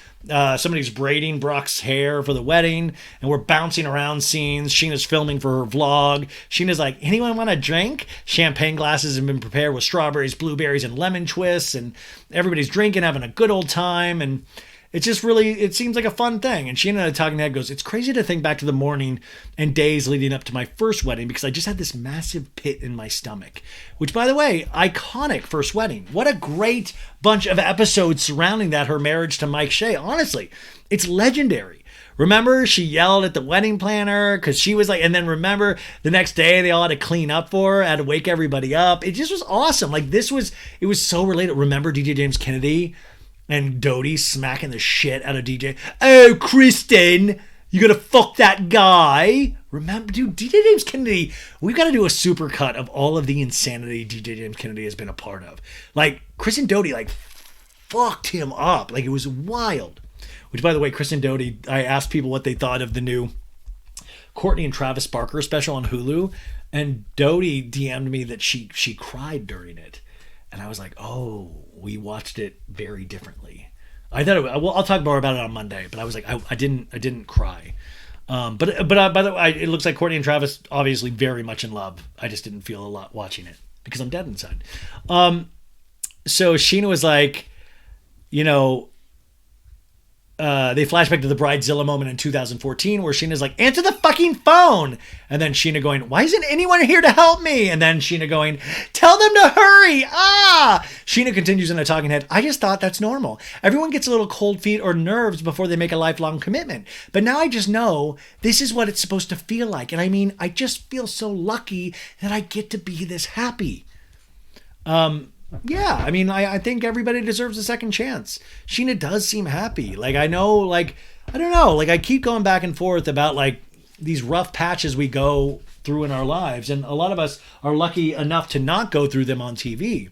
Somebody's braiding Brock's hair for the wedding, and we're bouncing around scenes. Scheana's filming for her vlog. Scheana's like, anyone want a drink? Champagne glasses have been prepared with strawberries, blueberries, and lemon twists, and everybody's drinking, having a good old time, and it's just really, it seems like a fun thing. And Scheana in a talking head goes, it's crazy to think back to the morning and days leading up to my first wedding because I just had this massive pit in my stomach. Which, by the way, iconic first wedding. What a great bunch of episodes surrounding that, her marriage to Mike Shay. Honestly, it's legendary. Remember, she yelled at the wedding planner because she was like, and then remember the next day they all had to clean up for her, had to wake everybody up. It just was awesome. Like it was so related. Remember DJ James Kennedy and Doute smacking the shit out of DJ. Oh, Kristen, you gonna fuck that guy? Remember, dude, DJ James Kennedy, we've got to do a super cut of all of the insanity DJ James Kennedy has been a part of. Like, Kristen Doute, like, fucked him up. Like, it was wild. Which, by the way, Kristen Doute, I asked people what they thought of the new Courtney and Travis Barker special on Hulu, and Doute DM'd me that she cried during it. And I was like, oh, we watched it very differently. I thought, well, I'll talk more about it on Monday, but I was like, I didn't cry. But by the way, it looks like Courtney and Travis obviously very much in love. I just didn't feel a lot watching it because I'm dead inside. So Scheana was like, you know, they flash back to the Bridezilla moment in 2014 where Scheana's like, answer the fucking phone. And then Scheana going, why isn't anyone here to help me? And then Scheana going, tell them to hurry. Scheana continues in a talking head. I just thought that's normal. Everyone gets a little cold feet or nerves before they make a lifelong commitment. But now I just know this is what it's supposed to feel like. And I mean, I just feel so lucky that I get to be this happy. Yeah, I mean, I think everybody deserves a second chance. Scheana does seem happy. Like, I know, like, I don't know. Like, I keep going back and forth about, like, these rough patches we go through in our lives. And a lot of us are lucky enough to not go through them on TV.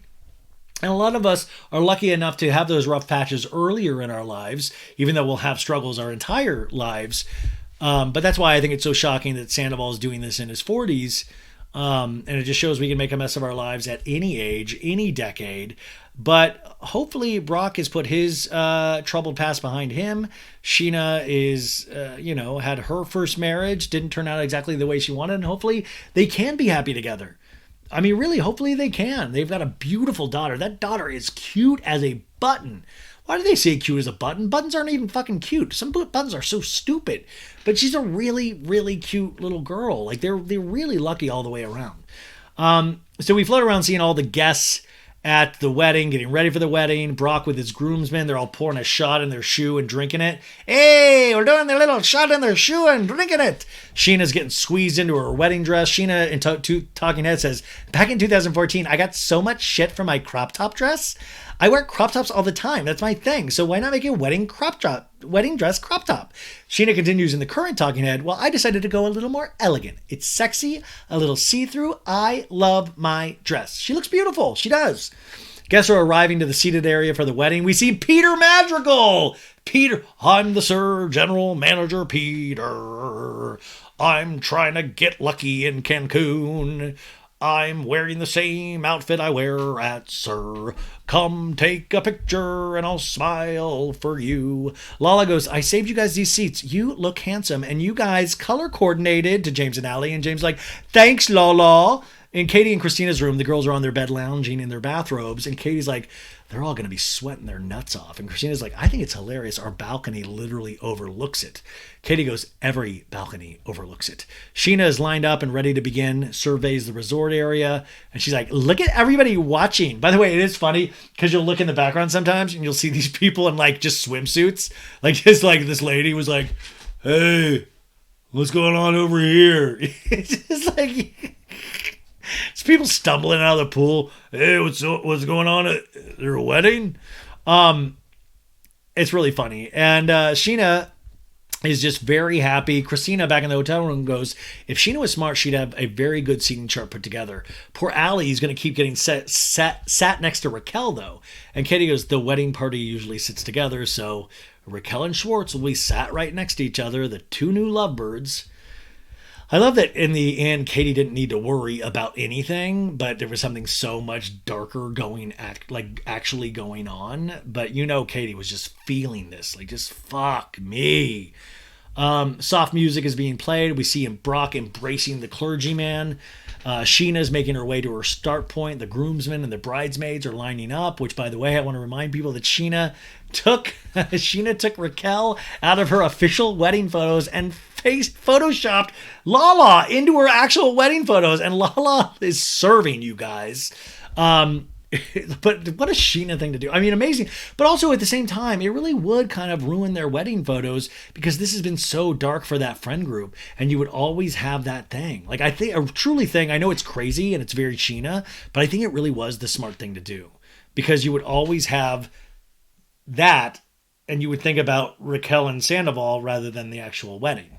And a lot of us are lucky enough to have those rough patches earlier in our lives, even though we'll have struggles our entire lives. But that's why I think it's so shocking that Sandoval is doing this in his 40s. And it just shows we can make a mess of our lives at any age, any decade. But hopefully Brock has put his troubled past behind him. Scheana is, had her first marriage, didn't turn out exactly the way she wanted, and hopefully they can be happy together. I mean, really, hopefully they can. They've got a beautiful daughter. That daughter is cute as a button. Why do they say cute as a button? Buttons aren't even fucking cute. Some buttons are so stupid. But she's a really, really cute little girl. Like, they're really lucky all the way around. So we float around seeing all the guests at the wedding, getting ready for the wedding. Brock with his groomsmen, they're all pouring a shot in their shoe and drinking it. Hey, we're doing their little shot in their shoe and drinking it. Scheana's getting squeezed into her wedding dress. Scheana in Talking Head says, back in 2014, I got so much shit for my crop top dress. I wear crop tops all the time. That's my thing. So why not make a wedding dress crop top? Scheana continues in the current Talking Head. Well, I decided to go a little more elegant. It's sexy, a little see-through. I love my dress. She looks beautiful. She does. Guests are arriving to the seated area for the wedding. We see Peter Madrigal. Peter, I'm the Sir General Manager Peter. I'm trying to get lucky in Cancun. I'm wearing the same outfit I wear at Sir. Come take a picture and I'll smile for you. Lala goes, I saved you guys these seats. You look handsome. And you guys color coordinated to James and Allie. And James like, thanks, Lala. In Katie and Kristina's room, the girls are on their bed lounging in their bathrobes. And Katie's like, they're all going to be sweating their nuts off. And Kristina's like, I think it's hilarious. Our balcony literally overlooks it. Katie goes, every balcony overlooks it. Scheana is lined up and ready to begin, surveys the resort area. And she's like, look at everybody watching. By the way, it is funny because you'll look in the background sometimes and you'll see these people in like just swimsuits. Like this lady was like, hey, what's going on over here? It's just like... It's people stumbling out of the pool. Hey, what's going on at their wedding? It's really funny. And Scheana is just very happy. Kristina back in the hotel room goes, if Scheana was smart, she'd have a very good seating chart put together. Poor Allie is going to keep getting sat next to Raquel, though. And Katie goes, the wedding party usually sits together, so Raquel and Schwartz will be sat right next to each other, the two new lovebirds. I love that in the end, Katie didn't need to worry about anything, but there was something so much darker actually going on. But Katie was just feeling this, like, just fuck me. Soft music is being played. We see Brock embracing the clergyman. Scheana's making her way to her start point. The groomsmen and the bridesmaids are lining up, which, by the way, I want to remind people that Scheana took Raquel out of her official wedding photos and photoshopped Lala into her actual wedding photos. And Lala is serving, you guys. But what a Scheana thing to do. I mean, amazing. But also at the same time, it really would kind of ruin their wedding photos because this has been so dark for that friend group. And you would always have that thing. Like, I know it's crazy and it's very Scheana, but I think it really was the smart thing to do because you would always have that and you would think about Raquel and Sandoval rather than the actual wedding.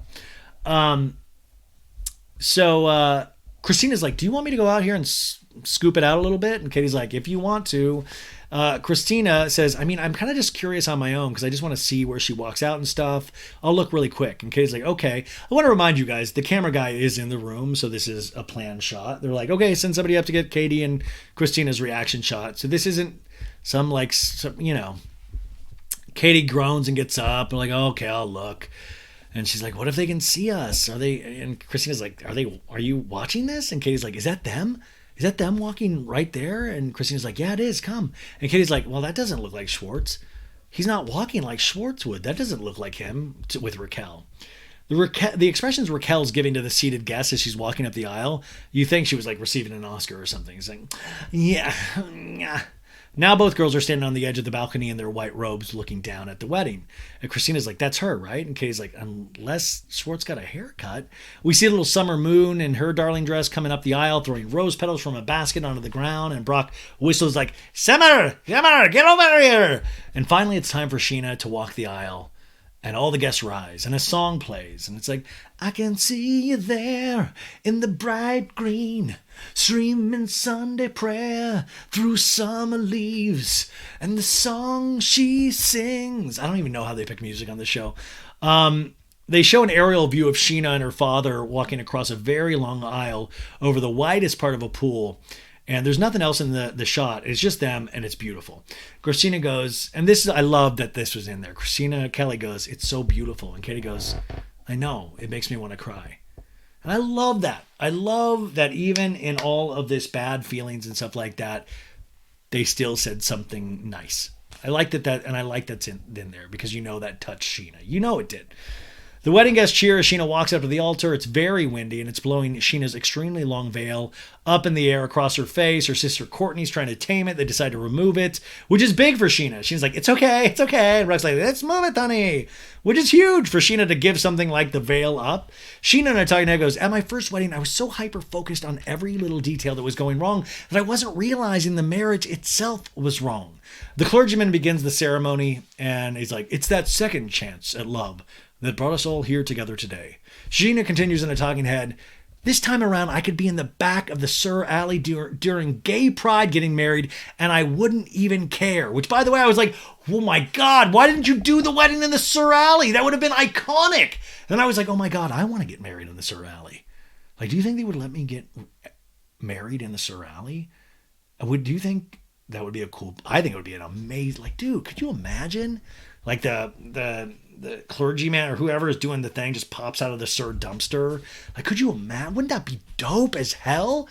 So Kristina's like, do you want me to go out here and scoop it out a little bit? And Katie's like, if you want to. Kristina says, I mean, I'm kind of just curious on my own because I just want to see where she walks out and stuff. I'll look really quick. And Katie's like, okay. I want to remind you guys, the camera guy is in the room, so this is a planned shot. They're like, okay, send somebody up to get Katie and Kristina's reaction shot. So this isn't Katie groans and gets up and like, oh, okay, I'll look. And she's like, what if they can see us? And Kristina's like, are you watching this? And Katie's like, is that them? Is that them walking right there? And Kristina's like, yeah, it is. Come. And Katie's like, well, that doesn't look like Schwartz. He's not walking like Schwartz would. That doesn't look like him with Raquel. The expressions Raquel's giving to the seated guests as she's walking up the aisle, you think she was like receiving an Oscar or something. It's like, yeah. Now both girls are standing on the edge of the balcony in their white robes looking down at the wedding. And Kristina's like, that's her, right? And Katie's like, unless Schwartz got a haircut. We see a little summer moon in her darling dress coming up the aisle, throwing rose petals from a basket onto the ground. And Brock whistles like, Summer, get over here. And finally it's time for Scheana to walk the aisle. And all the guests rise, and a song plays, and it's like, I can see you there in the bright green, streaming Sunday prayer through summer leaves, and the song she sings. I don't even know how they pick music on this show. They show an aerial view of Scheana and her father walking across a very long aisle over the widest part of a pool. And there's nothing else in the shot. It's just them, and it's beautiful. Kristina goes, and this is, I love that this was in there. Kelly goes, it's so beautiful. And Katie goes, I know, it makes me want to cry. And I love that. I love that even in all of this bad feelings and stuff like that, they still said something nice. I like that, and I like that's in there because you know that touched Scheana. You know it did. The wedding guests cheer as Scheana walks up to the altar. It's very windy, and it's blowing Sheena's extremely long veil up in the air across her face. Her sister Courtney's trying to tame it. They decide to remove it, which is big for Scheana. She's like, it's okay, it's okay. And Rox's like, let's move it, honey, which is huge for Scheana to give something like the veil up. Scheana and Natalia goes, at my first wedding, I was so hyper-focused on every little detail that was going wrong that I wasn't realizing the marriage itself was wrong. The clergyman begins the ceremony, and he's like, it's that second chance at love that brought us all here together today. Scheana continues in a talking head. This time around, I could be in the back of the Sir Alley during gay pride getting married, and I wouldn't even care. Which, by the way, I was like, oh my God, why didn't you do the wedding in the Sir Alley? That would have been iconic. And I was like, oh my God, I want to get married in the Sir Alley. Like, do you think they would let me get married in the Sir Alley? Do you think that would be a cool, I think it would be an amazing, like, dude, could you imagine? Like the clergyman or whoever is doing the thing just pops out of the Sir dumpster. Like, could you imagine? Wouldn't that be dope as hell?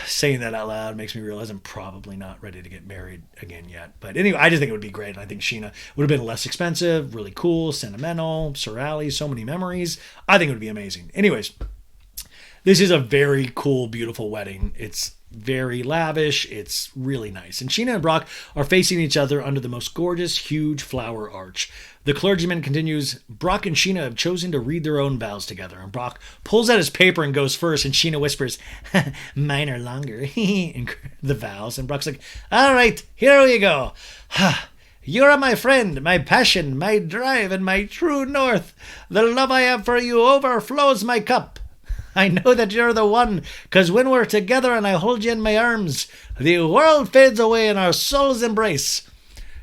Saying that out loud makes me realize I'm probably not ready to get married again yet. But anyway, I just think it would be great. I think Scheana would have been less expensive, really cool, sentimental, Sir Alley, so many memories. I think it would be amazing. Anyways, this is a very cool, beautiful wedding. It's very lavish. It's really nice. And Scheana and Brock are facing each other under the most gorgeous, huge flower arch. The clergyman continues, Brock and Scheana have chosen to read their own vows together. And Brock pulls out his paper and goes first. And Scheana whispers, mine are longer. And the vows. And Brock's like, all right, here we go. You are my friend, my passion, my drive, and my true north. The love I have for you overflows my cup. I know that you're the one, because when we're together and I hold you in my arms, the world fades away and our souls embrace.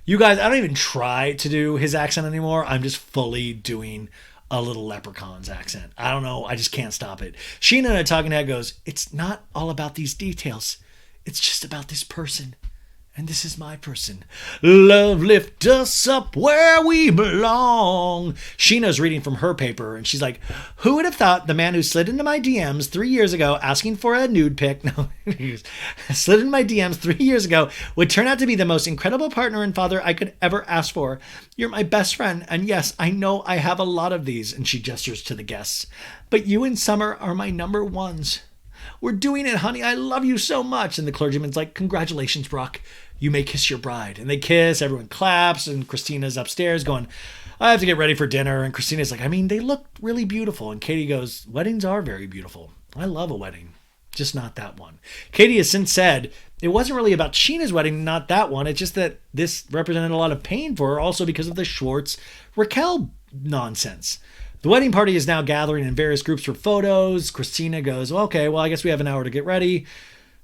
You guys, I don't even try to do his accent anymore. I'm just fully doing a little leprechaun's accent. I don't know. I just can't stop it. Scheana in a talking head goes, it's not all about these details. It's just about this person. And this is my person. Love lift us up where we belong. Sheena's reading from her paper, and she's like, who would have thought the man who slid into my DMs 3 years ago asking for a nude pic, slid into my DMs 3 years ago, would turn out to be the most incredible partner and father I could ever ask for. You're my best friend, and yes, I know I have a lot of these, and she gestures to the guests. But you and Summer are my number ones. We're doing it, honey. I love you so much. And the clergyman's like, congratulations, Brock. You may kiss your bride. And they kiss, everyone claps, and Kristina's upstairs going, I have to get ready for dinner. And Kristina's like, I mean, they look really beautiful. And Katie goes, weddings are very beautiful. I love a wedding, just not that one. Katie has since said, it wasn't really about Scheana's wedding, not that one. It's just that this represented a lot of pain for her, also because of the Schwartz Raquel nonsense. The wedding party is now gathering in various groups for photos. Kristina goes, okay, well, I guess we have an hour to get ready.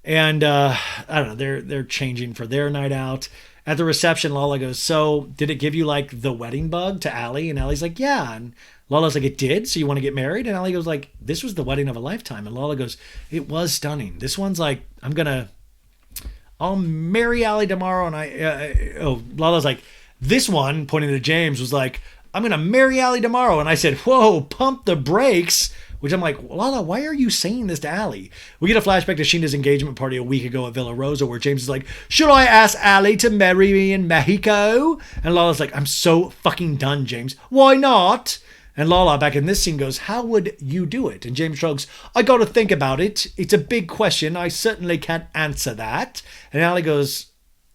And I don't know, they're changing for their night out. At the reception, Lala goes, so did it give you like the wedding bug to Allie? And Allie's like, yeah. And Lala's like, it did? So you want to get married? And Allie goes like, this was the wedding of a lifetime. And Lala goes, it was stunning. This one's like, I'll marry Allie tomorrow. And Lala's like, this one, pointing to James, was like, I'm going to marry Allie tomorrow. And I said, whoa, pump the brakes. Which I'm like, Lala, why are you saying this to Allie? We get a flashback to Scheana's engagement party a week ago at Villa Rosa, where James is like, should I ask Allie to marry me in Mexico? And Lala's like, I'm so fucking done, James. Why not? And Lala, back in this scene, goes, how would you do it? And James shrugs, I got to think about it. It's a big question. I certainly can't answer that. And Allie goes,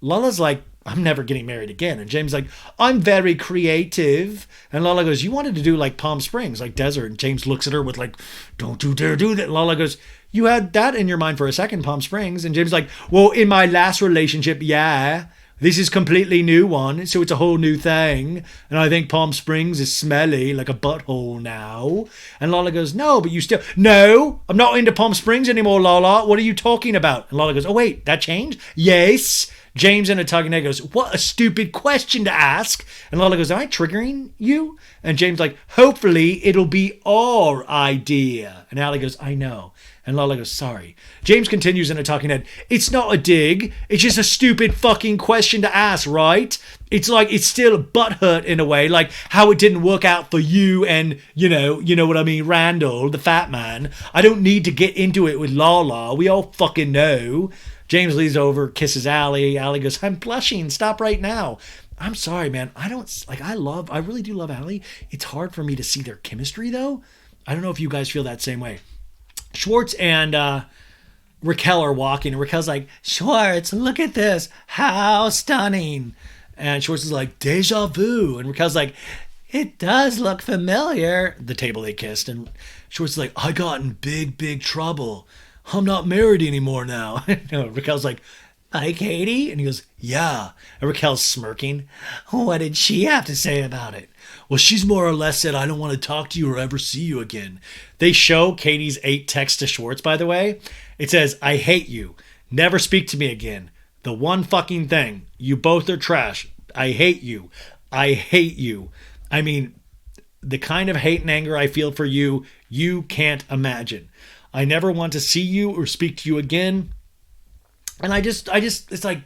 Lala's like, I'm never getting married again. And James is like, I'm very creative. And Lala goes, you wanted to do like Palm Springs, like desert. And James looks at her with like, don't you dare do that. And Lala goes, you had that in your mind for a second, Palm Springs. And James is like, well, in my last relationship, yeah. This is completely new one, so it's a whole new thing. And I think Palm Springs is smelly, like a butthole now. And Lala goes, no, but you still... No, I'm not into Palm Springs anymore, Lala. What are you talking about? And Lala goes, oh, wait, that changed? Yes. James in a talking head goes, what a stupid question to ask. And Lala goes, am I triggering you? And James like, hopefully it'll be our idea. And Allie goes, I know. And Lala goes, sorry. James continues in a talking head, it's not a dig. It's just a stupid fucking question to ask, right? It's like, it's still butthurt in a way, like how it didn't work out for you and, you know what I mean, Randall, the fat man. I don't need to get into it with Lala. We all fucking know. James leans over, kisses Allie. Allie goes, I'm blushing. Stop right now. I'm sorry, man. I really do love Allie. It's hard for me to see their chemistry, though. I don't know if you guys feel that same way. Schwartz and Raquel are walking, and Raquel's like, Schwartz, look at this. How stunning. And Schwartz is like, deja vu. And Raquel's like, it does look familiar. The table they kissed. And Schwartz is like, I got in big, big trouble. I'm not married anymore now. Raquel's like, hi, Katie? And he goes, yeah. And Raquel's smirking. What did she have to say about it? Well, she's more or less said, I don't want to talk to you or ever see you again. They show Katie's 8 texts to Schwartz, by the way. It says, I hate you. Never speak to me again. The one fucking thing. You both are trash. I hate you. I hate you. I mean, the kind of hate and anger I feel for you, you can't imagine. I never want to see you or speak to you again. And I just, it's like,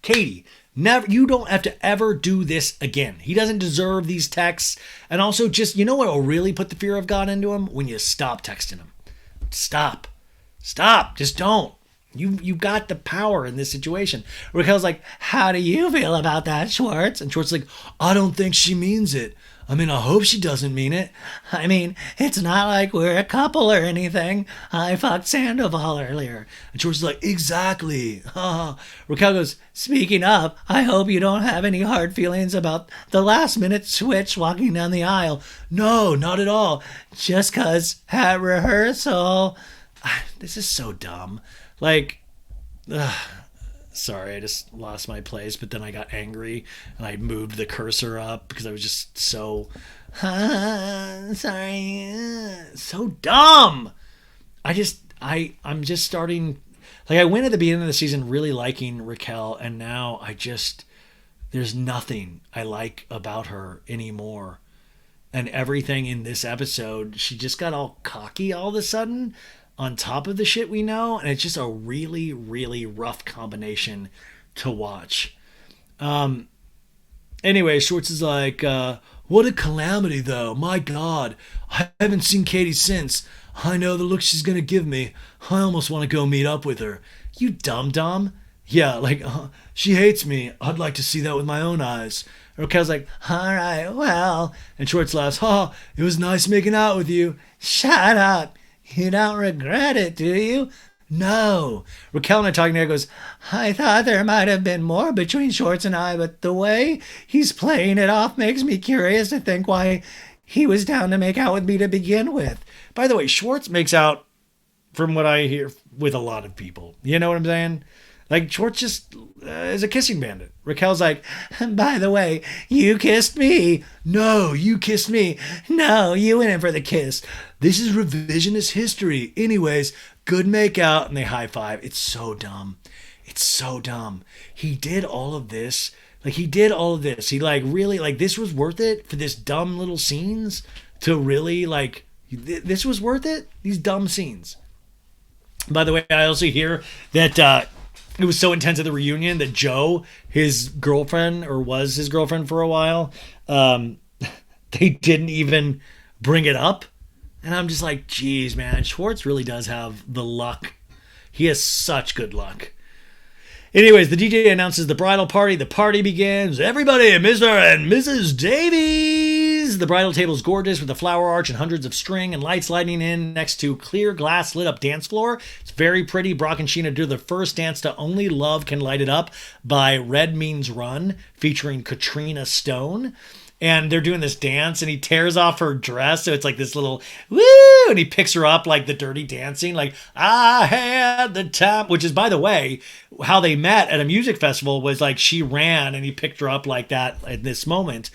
Katie, you don't have to ever do this again. He doesn't deserve these texts. And also just, you know what will really put the fear of God into him? When you stop texting him. Stop. Just don't. You got the power in this situation. Raquel's like, how do you feel about that, Schwartz? And Schwartz is like, I don't think she means it. I mean, I hope she doesn't mean it. I mean, it's not like we're a couple or anything. I fucked Sandoval earlier. And Schwartz is like, exactly. Raquel goes, speaking of, I hope you don't have any hard feelings about the last minute switch walking down the aisle. No, not at all. Just 'cause at rehearsal. This is so dumb. Like, sorry, I just lost my place, but then I got angry and I moved the cursor up because I was just so sorry, so dumb. I'm just starting, like, I went at the beginning of the season really liking Raquel, and now there's nothing I like about her anymore. And everything in this episode, she just got all cocky all of a sudden on top of the shit we know, and it's just a really, really rough combination to watch. Anyway, Schwartz is like, what a calamity, though. My God. I haven't seen Katie since. I know the look she's going to give me. I almost want to go meet up with her. You dum-dum. Yeah, like, she hates me. I'd like to see that with my own eyes. Raquel's like, all right, well. And Schwartz laughs, it was nice making out with you. Shut up. You don't regret it, do you? No. Raquel and I talking there goes, I thought there might have been more between Schwartz and I, but the way he's playing it off makes me curious to think why he was down to make out with me to begin with. By the way, Schwartz makes out, from what I hear, with a lot of people. You know what I'm saying? Like, Schwartz just is a kissing bandit. Raquel's like, by the way, you kissed me. No, you kissed me. No, you went in for the kiss. This is revisionist history. Anyways, good makeout. And they high five. It's so dumb. It's so dumb. He did all of this. He like really, like, this was worth it for this dumb little scenes to really, like, this was worth it? These dumb scenes. By the way, I also hear that, it was so intense at the reunion that Joe, his girlfriend, or was his girlfriend for a while, they didn't even bring it up. And I'm just like, geez, man, Schwartz really does have the luck. He has such good luck. Anyways, the DJ announces the bridal party. The party begins. Everybody, Mr. and Mrs. Davies. The bridal table is gorgeous with a flower arch and hundreds of string and lights lighting in next to clear glass lit up dance floor. It's very pretty. Brock and Scheana do the first dance to Only Love Can Light It Up by Red Means Run, featuring Katrina Stone. And they're doing this dance, and he tears off her dress, so it's like this little woo, and he picks her up like the Dirty Dancing, like, I had the time, which is, by the way, how they met at a music festival was like she ran, and he picked her up like that at this moment.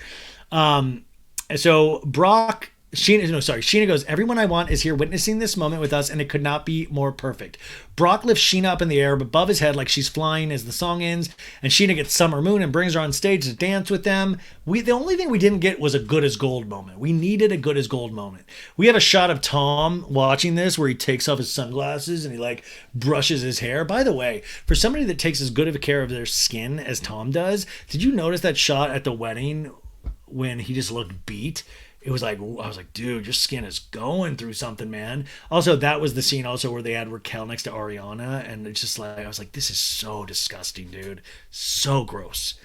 So Brock, Scheana goes, everyone I want is here witnessing this moment with us, and it could not be more perfect. Brock lifts Scheana up in the air above his head like she's flying as the song ends, and Scheana gets Summer Moon and brings her on stage to dance with them. The only thing we didn't get was a good as gold moment. We needed a good as gold moment. We have a shot of Tom watching this where he takes off his sunglasses and he like brushes his hair. By the way, for somebody that takes as good of a care of their skin as Tom does, did you notice that shot at the wedding when he just looked beat? It was like, I was like, dude, your skin is going through something, man. Also, that was the scene also where they had Raquel next to Ariana, and it's just like, I was like, this is so disgusting, dude. So gross.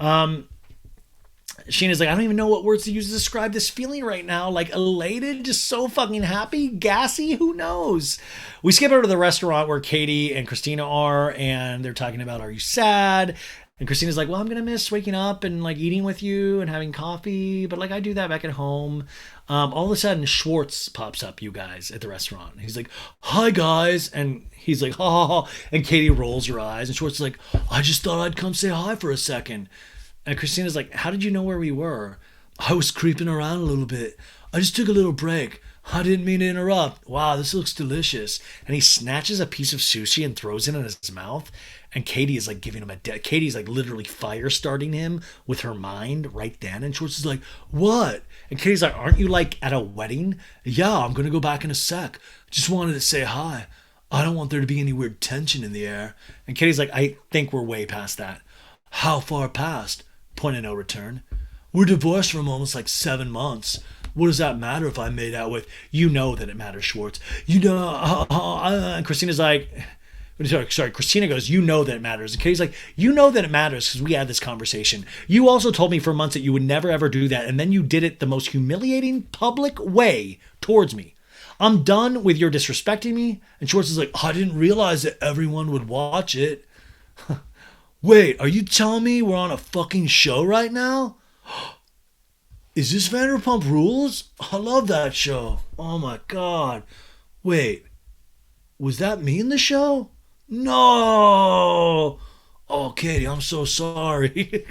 Scheana's like, I don't even know what words to use to describe this feeling right now. Like, elated, just so fucking happy, gassy, who knows? We skip over to the restaurant where Katie and Kristina are, and they're talking about, are you sad? And Kristina's like, well, I'm going to miss waking up and like eating with you and having coffee. But like I do that back at home. All of a sudden, Schwartz pops up, you guys, at the restaurant. He's like, hi, guys. And he's like, ha, ha, ha. And Katie rolls her eyes. And Schwartz is like, I just thought I'd come say hi for a second. And Kristina's like, how did you know where we were? I was creeping around a little bit. I just took a little break. I didn't mean to interrupt. Wow, this looks delicious. And he snatches a piece of sushi and throws it in his mouth. And Katie is like giving him Katie's like literally fire starting him with her mind right then. And Schwartz is like, what? And Katie's like, aren't you like at a wedding? Yeah, I'm going to go back in a sec. Just wanted to say hi. I don't want there to be any weird tension in the air. And Katie's like, I think we're way past that. How far past? Point of no return. We're divorced for almost like 7 months. What does that matter if I made out with? You know that it matters, Schwartz. You know, and Kristina's like, sorry, Kristina goes, you know that it matters. And Katie's like, you know that it matters because we had this conversation. You also told me for months that you would never ever do that, and then you did it the most humiliating public way towards me. I'm done with your disrespecting me. And Schwartz is like, I didn't realize that everyone would watch it. Wait, are you telling me we're on a fucking show right now? Is this Vanderpump Rules? I love that show. Oh my God. Wait, was that me in the show? No. Oh, Katie, I'm so sorry.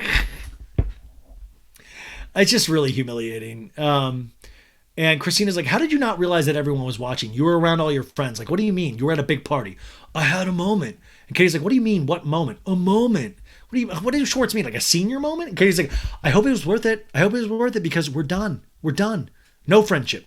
It's just really humiliating. And Kristina's like, how did you not realize that everyone was watching? You were around all your friends. Like, what do you mean? You were at a big party. I had a moment. And Katie's like, what do you mean? What moment? A moment. What does Schwartz mean? Like a senior moment? And Katie's like, I hope it was worth it. I hope it was worth it because we're done. We're done. No friendship.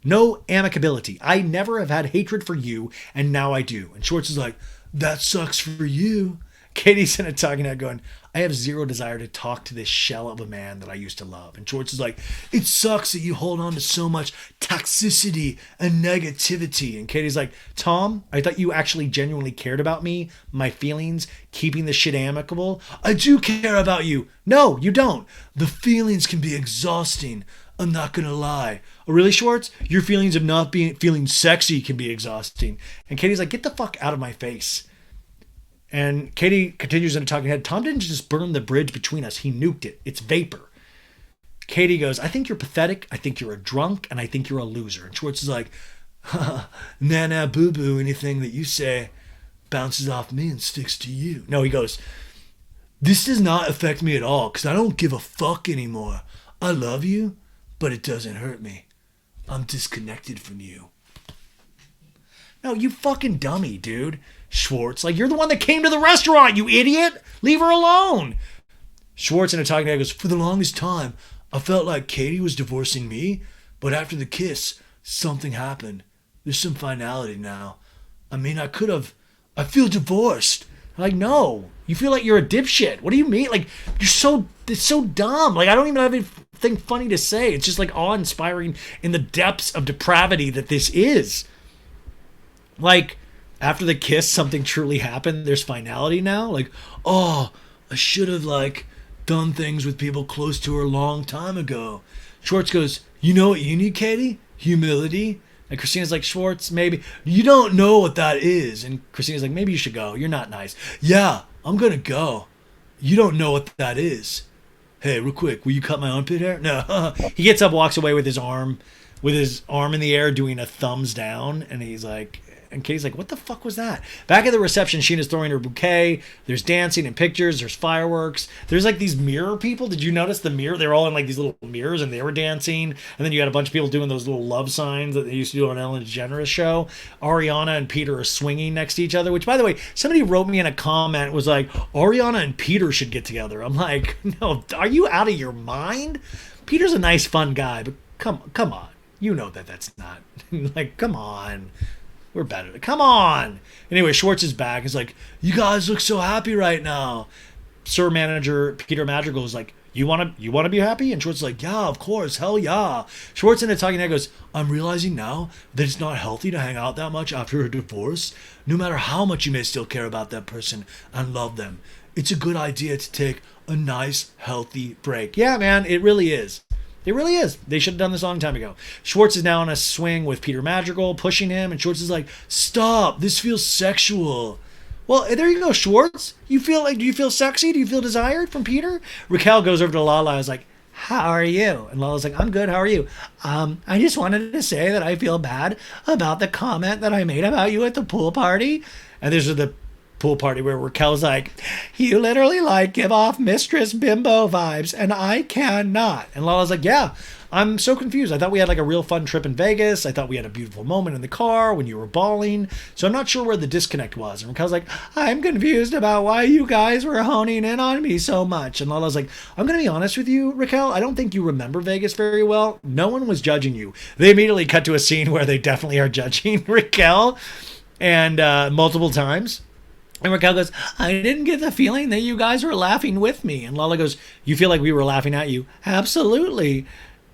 No amicability. I never have had hatred for you, and now I do. And Schwartz is like, that sucks for you. Katie's in a talking head going, I have zero desire to talk to this shell of a man that I used to love. And Schwartz is like, it sucks that you hold on to so much toxicity and negativity. And Katie's like, Tom, I thought you actually genuinely cared about me, my feelings, keeping the shit amicable. I do care about you. No, you don't. The feelings can be exhausting. I'm not going to lie. Oh, really, Schwartz? Your feelings of not feeling sexy can be exhausting. And Katie's like, get the fuck out of my face. And Katie continues in a talking head. Tom didn't just burn the bridge between us. He nuked it. It's vapor. Katie goes, I think you're pathetic. I think you're a drunk. And I think you're a loser. And Schwartz is like, nah, boo-boo. Anything that you say bounces off me and sticks to you. No, he goes, this does not affect me at all because I don't give a fuck anymore. I love you, but it doesn't hurt me. I'm disconnected from you. No, you fucking dummy, dude. Schwartz, like, you're the one that came to the restaurant, you idiot. Leave her alone. Schwartz in a talking head goes, for the longest time, I felt like Katie was divorcing me, but after the kiss, something happened. There's some finality now. I mean, I feel divorced. I'm like, no, you feel like you're a dipshit. What do you mean? Like, it's so dumb. Like, I don't even have anything funny to say. It's just like awe-inspiring in the depths of depravity that this is. Like, after the kiss, something truly happened. There's finality now. Like, oh, I should have, like, done things with people close to her a long time ago. Schwartz goes, you know what you need, Katie? Humility. And Kristina's like, Schwartz, maybe. You don't know what that is. And Kristina's like, maybe you should go. You're not nice. Yeah, I'm going to go. You don't know what that is. Hey, real quick, will you cut my armpit hair? No. He gets up, walks away with his arm in the air, doing a thumbs down. And he's like, And Katie's like, what the fuck was that? Back at the reception, Scheana's throwing her bouquet. There's dancing and pictures. There's fireworks. There's like these mirror people. Did you notice the mirror? They're all in like these little mirrors and they were dancing. And then you had a bunch of people doing those little love signs that they used to do on Ellen DeGeneres show. Ariana and Peter are swinging next to each other, which, by the way, somebody wrote me in a comment, was like, Ariana and Peter should get together. I'm like, no, are you out of your mind? Peter's a nice, fun guy, but come on. You know that's not. Like, come on. We're better. Come on. Anyway, Schwartz is back. He's like, you guys look so happy right now. Sir Manager Peter Madrigal is like, you want to be happy? And Schwartz is like, yeah, of course. Hell yeah. Schwartz in a talking head goes, I'm realizing now that it's not healthy to hang out that much after a divorce. No matter how much you may still care about that person and love them, it's a good idea to take a nice, healthy break. Yeah, man, it really is. It really is. They should have done this a long time ago. Schwartz is now on a swing with Peter Madrigal, pushing him, and Schwartz is like, stop, this feels sexual. Well, there you go, Schwartz. Do you feel sexy? Do you feel desired from Peter? Raquel goes over to Lala and is like, how are you? And Lala's like, I'm good, how are you? I just wanted to say that I feel bad about the comment that I made about you at the pool party. And this is the pool party where Raquel's like, you literally like give off Mistress Bimbo vibes and I cannot. And Lala's like, yeah, I'm so confused. I thought we had like a real fun trip in Vegas. I thought we had a beautiful moment in the car when you were bawling. So I'm not sure where the disconnect was. And Raquel's like, I'm confused about why you guys were honing in on me so much. And Lala's like, I'm going to be honest with you, Raquel. I don't think you remember Vegas very well. No one was judging you. They immediately cut to a scene where they definitely are judging Raquel and multiple times. And Raquel goes, I didn't get the feeling that you guys were laughing with me. And Lala goes, you feel like we were laughing at you? Absolutely.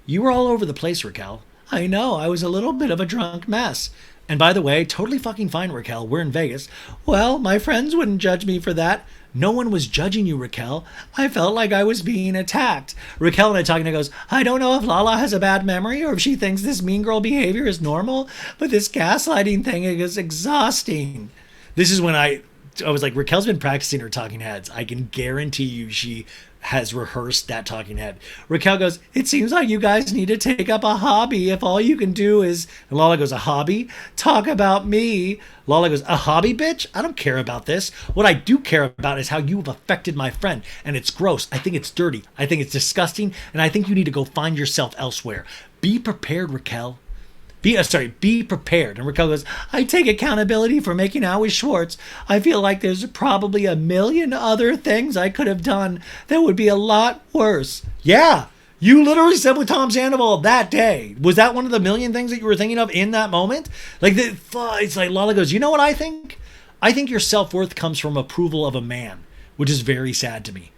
You were all over the place, Raquel. I know. I was a little bit of a drunk mess. And by the way, totally fucking fine, Raquel. We're in Vegas. Well, my friends wouldn't judge me for that. No one was judging you, Raquel. I felt like I was being attacked. Raquel and I talking, and goes, I don't know if Lala has a bad memory or if she thinks this mean girl behavior is normal, but this gaslighting thing is exhausting. This is when I was like, Raquel's been practicing her talking heads. I can guarantee you she has rehearsed that talking head. Raquel goes, it seems like you guys need to take up a hobby if all you can do is, and Lala goes, a hobby? Talk about me. Lala goes, a hobby, bitch? I don't care about this. What I do care about is how you've affected my friend, and it's gross. I think it's dirty. I think it's disgusting, and I think you need to go find yourself elsewhere. Be prepared, Raquel. Be prepared. And Raquel goes, I take accountability for making out with Schwartz. I feel like there's probably a million other things I could have done that would be a lot worse. Yeah, you literally said with Tom Sandoval that day. Was that one of the million things that you were thinking of in that moment? It's like Lala goes, you know what I think? I think your self-worth comes from approval of a man, which is very sad to me.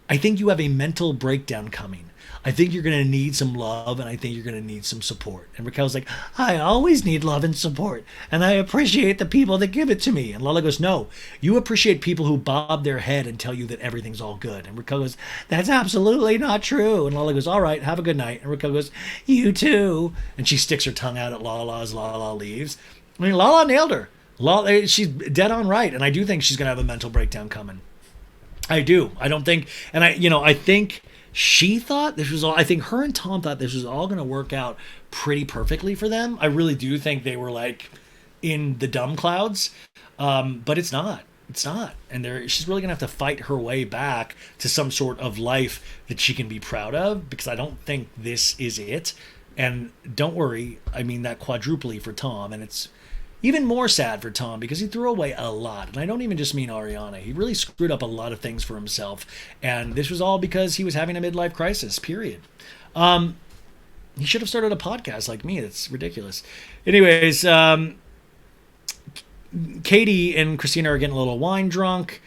I think you have a mental breakdown coming. I think you're going to need some love, and I think you're going to need some support. And Raquel's like, I always need love and support, and I appreciate the people that give it to me. And Lala goes, no, you appreciate people who bob their head and tell you that everything's all good. And Raquel goes, that's absolutely not true. And Lala goes, all right, have a good night. And Raquel goes, you too. And she sticks her tongue out at Lala as Lala leaves. I mean, Lala nailed her. Lala, she's dead on right, and I do think she's going to have a mental breakdown coming. I do. I don't think, and I think she thought this was all, I think her and Tom thought this was all going to work out pretty perfectly for them. I really do think they were like in the dumb clouds, but it's not. It's not. And she's really going to have to fight her way back to some sort of life that she can be proud of, because I don't think this is it. And don't worry, I mean that quadruply for Tom, and it's even more sad for Tom because he threw away a lot. And I don't even just mean Ariana. He really screwed up a lot of things for himself. And this was all because he was having a midlife crisis, period. He should have started a podcast like me. It's ridiculous. Anyways, Katie and Kristina are getting a little wine drunk.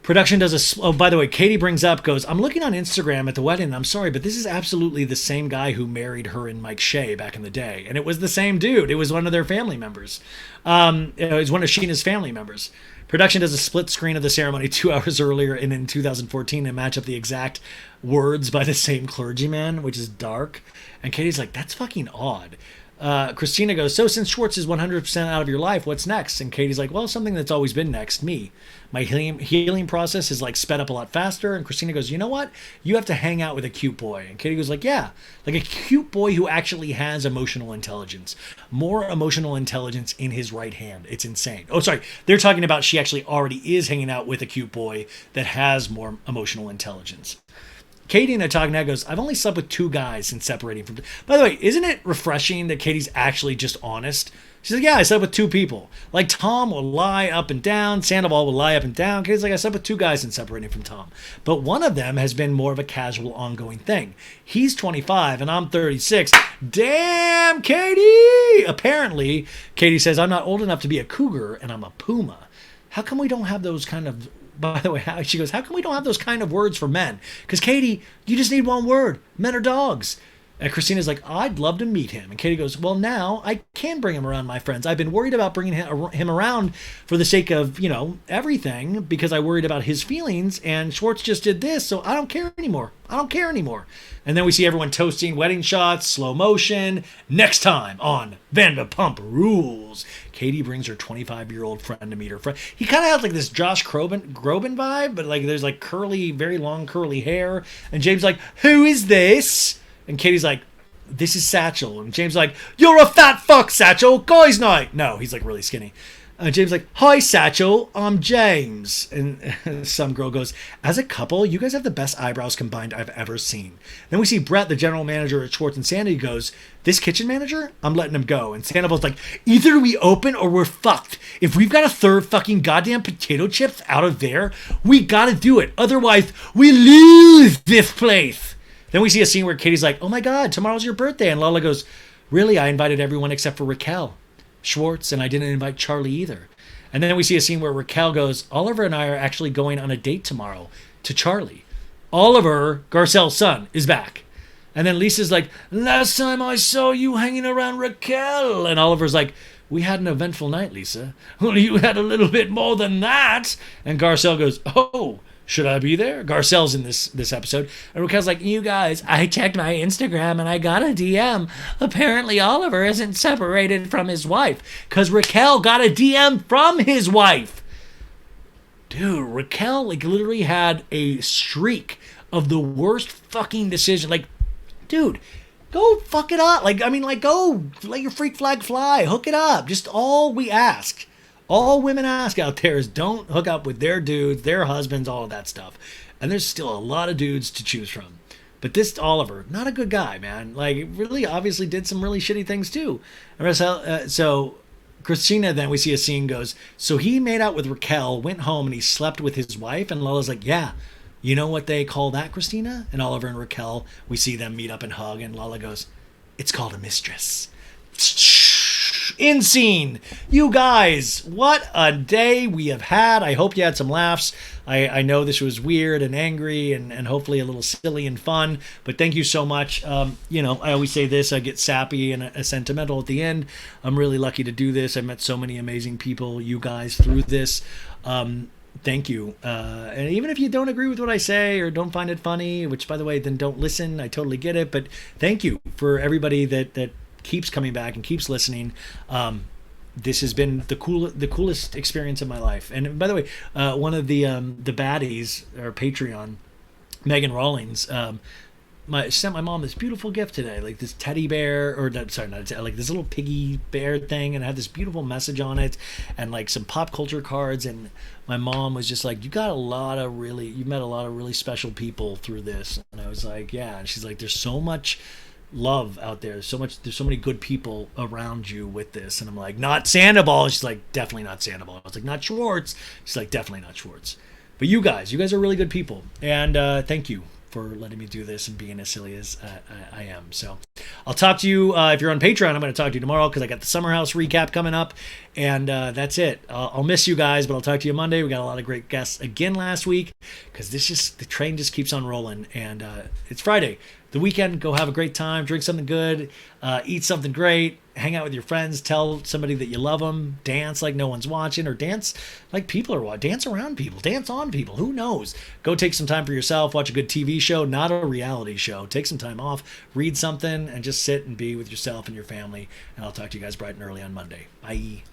Production does oh, by the way, Katie goes, I'm looking on Instagram at the wedding. I'm sorry, but this is absolutely the same guy who married her and Mike Shay back in the day. And it was the same dude. It was one of their family members. It was one of Scheana's family members. Production does a split screen of the ceremony 2 hours earlier and in 2014 and match up the exact words by the same clergyman, which is dark. And Katie's like, that's fucking odd. Kristina goes, so since Schwartz is 100% out of your life, what's next? And Katie's like, well, something that's always been next, me. My healing process is like sped up a lot faster. And Kristina goes, you know what? You have to hang out with a cute boy. And Katie goes like, yeah, like a cute boy who actually has emotional intelligence. More emotional intelligence in his right hand. It's insane. Oh, sorry. They're talking about she actually already is hanging out with a cute boy that has more emotional intelligence. Katie and they're talking now goes, I've only slept with 2 guys since separating from... By the way, isn't it refreshing that Katie's actually just honest? She's like, yeah, I slept with 2 people. Like, Tom will lie up and down. Sandoval will lie up and down. Katie's like, I slept with 2 guys since separating from Tom. But one of them has been more of a casual, ongoing thing. He's 25 and I'm 36. Damn, Katie! Apparently, Katie says, I'm not old enough to be a cougar and I'm a puma. How come we don't have those kind of... By the way, she goes, how come we don't have those kind of words for men? Because, Katie, you just need one word. Men are dogs. And Kristina's like, I'd love to meet him. And Katie goes, well, now I can bring him around my friends. I've been worried about bringing him around for the sake of, you know, everything because I worried about his feelings. And Schwartz just did this, so I don't care anymore. I don't care anymore. And then we see everyone toasting, wedding shots, slow motion. Next time on Vanderpump Rules. Katie brings her 25-year-old friend to meet her friend. He kind of has like this Josh Groban vibe, but like there's like curly, very long curly hair. And James like, who is this? And Katie's like, this is Satchel. And James like, you're a fat fuck, Satchel. Guys night. No, he's like really skinny. James like, hi, Satchel. I'm James. And some girl goes, as a couple, you guys have the best eyebrows combined I've ever seen. Then we see Brett, the general manager at Schwartz and Sandy, goes, this kitchen manager? I'm letting him go. And Sandoval's like, either we open or we're fucked. If we've got to third fucking goddamn potato chips out of there, we gotta do it. Otherwise, we lose this place. Then we see a scene where Katie's like, oh my God, tomorrow's your birthday. And Lala goes, really? I invited everyone except for Raquel, Schwartz, and I didn't invite Charlie either. And then we see a scene where Raquel goes, Oliver and I are actually going on a date tomorrow to Charlie. Oliver, Garcelle's son, is back. And then Lisa's like, last time I saw you hanging around Raquel. And Oliver's like, we had an eventful night, Lisa. Well, you had a little bit more than that. And Garcelle goes, oh, should I be there? Garcelle's in this episode. And Raquel's like, you guys, I checked my Instagram and I got a DM. Apparently Oliver isn't separated from his wife. Because Raquel got a DM from his wife. Dude, Raquel like literally had a streak of the worst fucking decision. Like, dude, go fuck it up. Like, I mean, like, go let your freak flag fly. Hook it up. Just all we ask. All women ask out there is don't hook up with their dudes, their husbands, all of that stuff. And there's still a lot of dudes to choose from. But this Oliver, not a good guy, man. Like, really obviously did some really shitty things too. So Kristina, then we see a scene goes, so he made out with Raquel, went home, and he slept with his wife. And Lala's like, yeah, you know what they call that, Kristina? And Oliver and Raquel, we see them meet up and hug. And Lala goes, it's called a mistress. In scene. You guys, what a day we have had. I hope you had some laughs. I know this was weird and angry and hopefully a little silly and fun, but thank you so much. You know, I always say this, I get sappy and sentimental at the end. I'm really lucky to do this. I met so many amazing people, you guys, through this. Thank you. And even if you don't agree with what I say or don't find it funny, which by the way, then don't listen. I totally get it. But thank you for everybody that keeps coming back and keeps listening. This has been the coolest experience of my life. And by the way, one of the baddies, or Patreon, Megan Rawlings, sent my mom this beautiful gift today, like this teddy bear, like this little piggy bear thing, and it had this beautiful message on it, and like some pop culture cards. And my mom was just like, you met a lot of really special people through this. And I was like, yeah. And she's like, there's so much love out there. There's so many good people around you with this. And I'm like, not Sandoval. She's like, definitely not Sandoval. I was like, not Schwartz. She's like, definitely not Schwartz. But you guys are really good people. And thank you for letting me do this and being as silly as I am. So I'll talk to you, if you're on Patreon, I'm going to talk to you tomorrow because I got the Summer House recap coming up. And that's it. I'll miss you guys, but I'll talk to you Monday. We got a lot of great guests again last week because the train just keeps on rolling. And it's Friday. the weekend, go have a great time, drink something good, eat something great, hang out with your friends, tell somebody that you love them, dance like no one's watching, or dance like people are watching, dance around people, dance on people, who knows? Go take some time for yourself, watch a good TV show, not a reality show. Take some time off, read something, and just sit and be with yourself and your family. And I'll talk to you guys bright and early on Monday. Bye.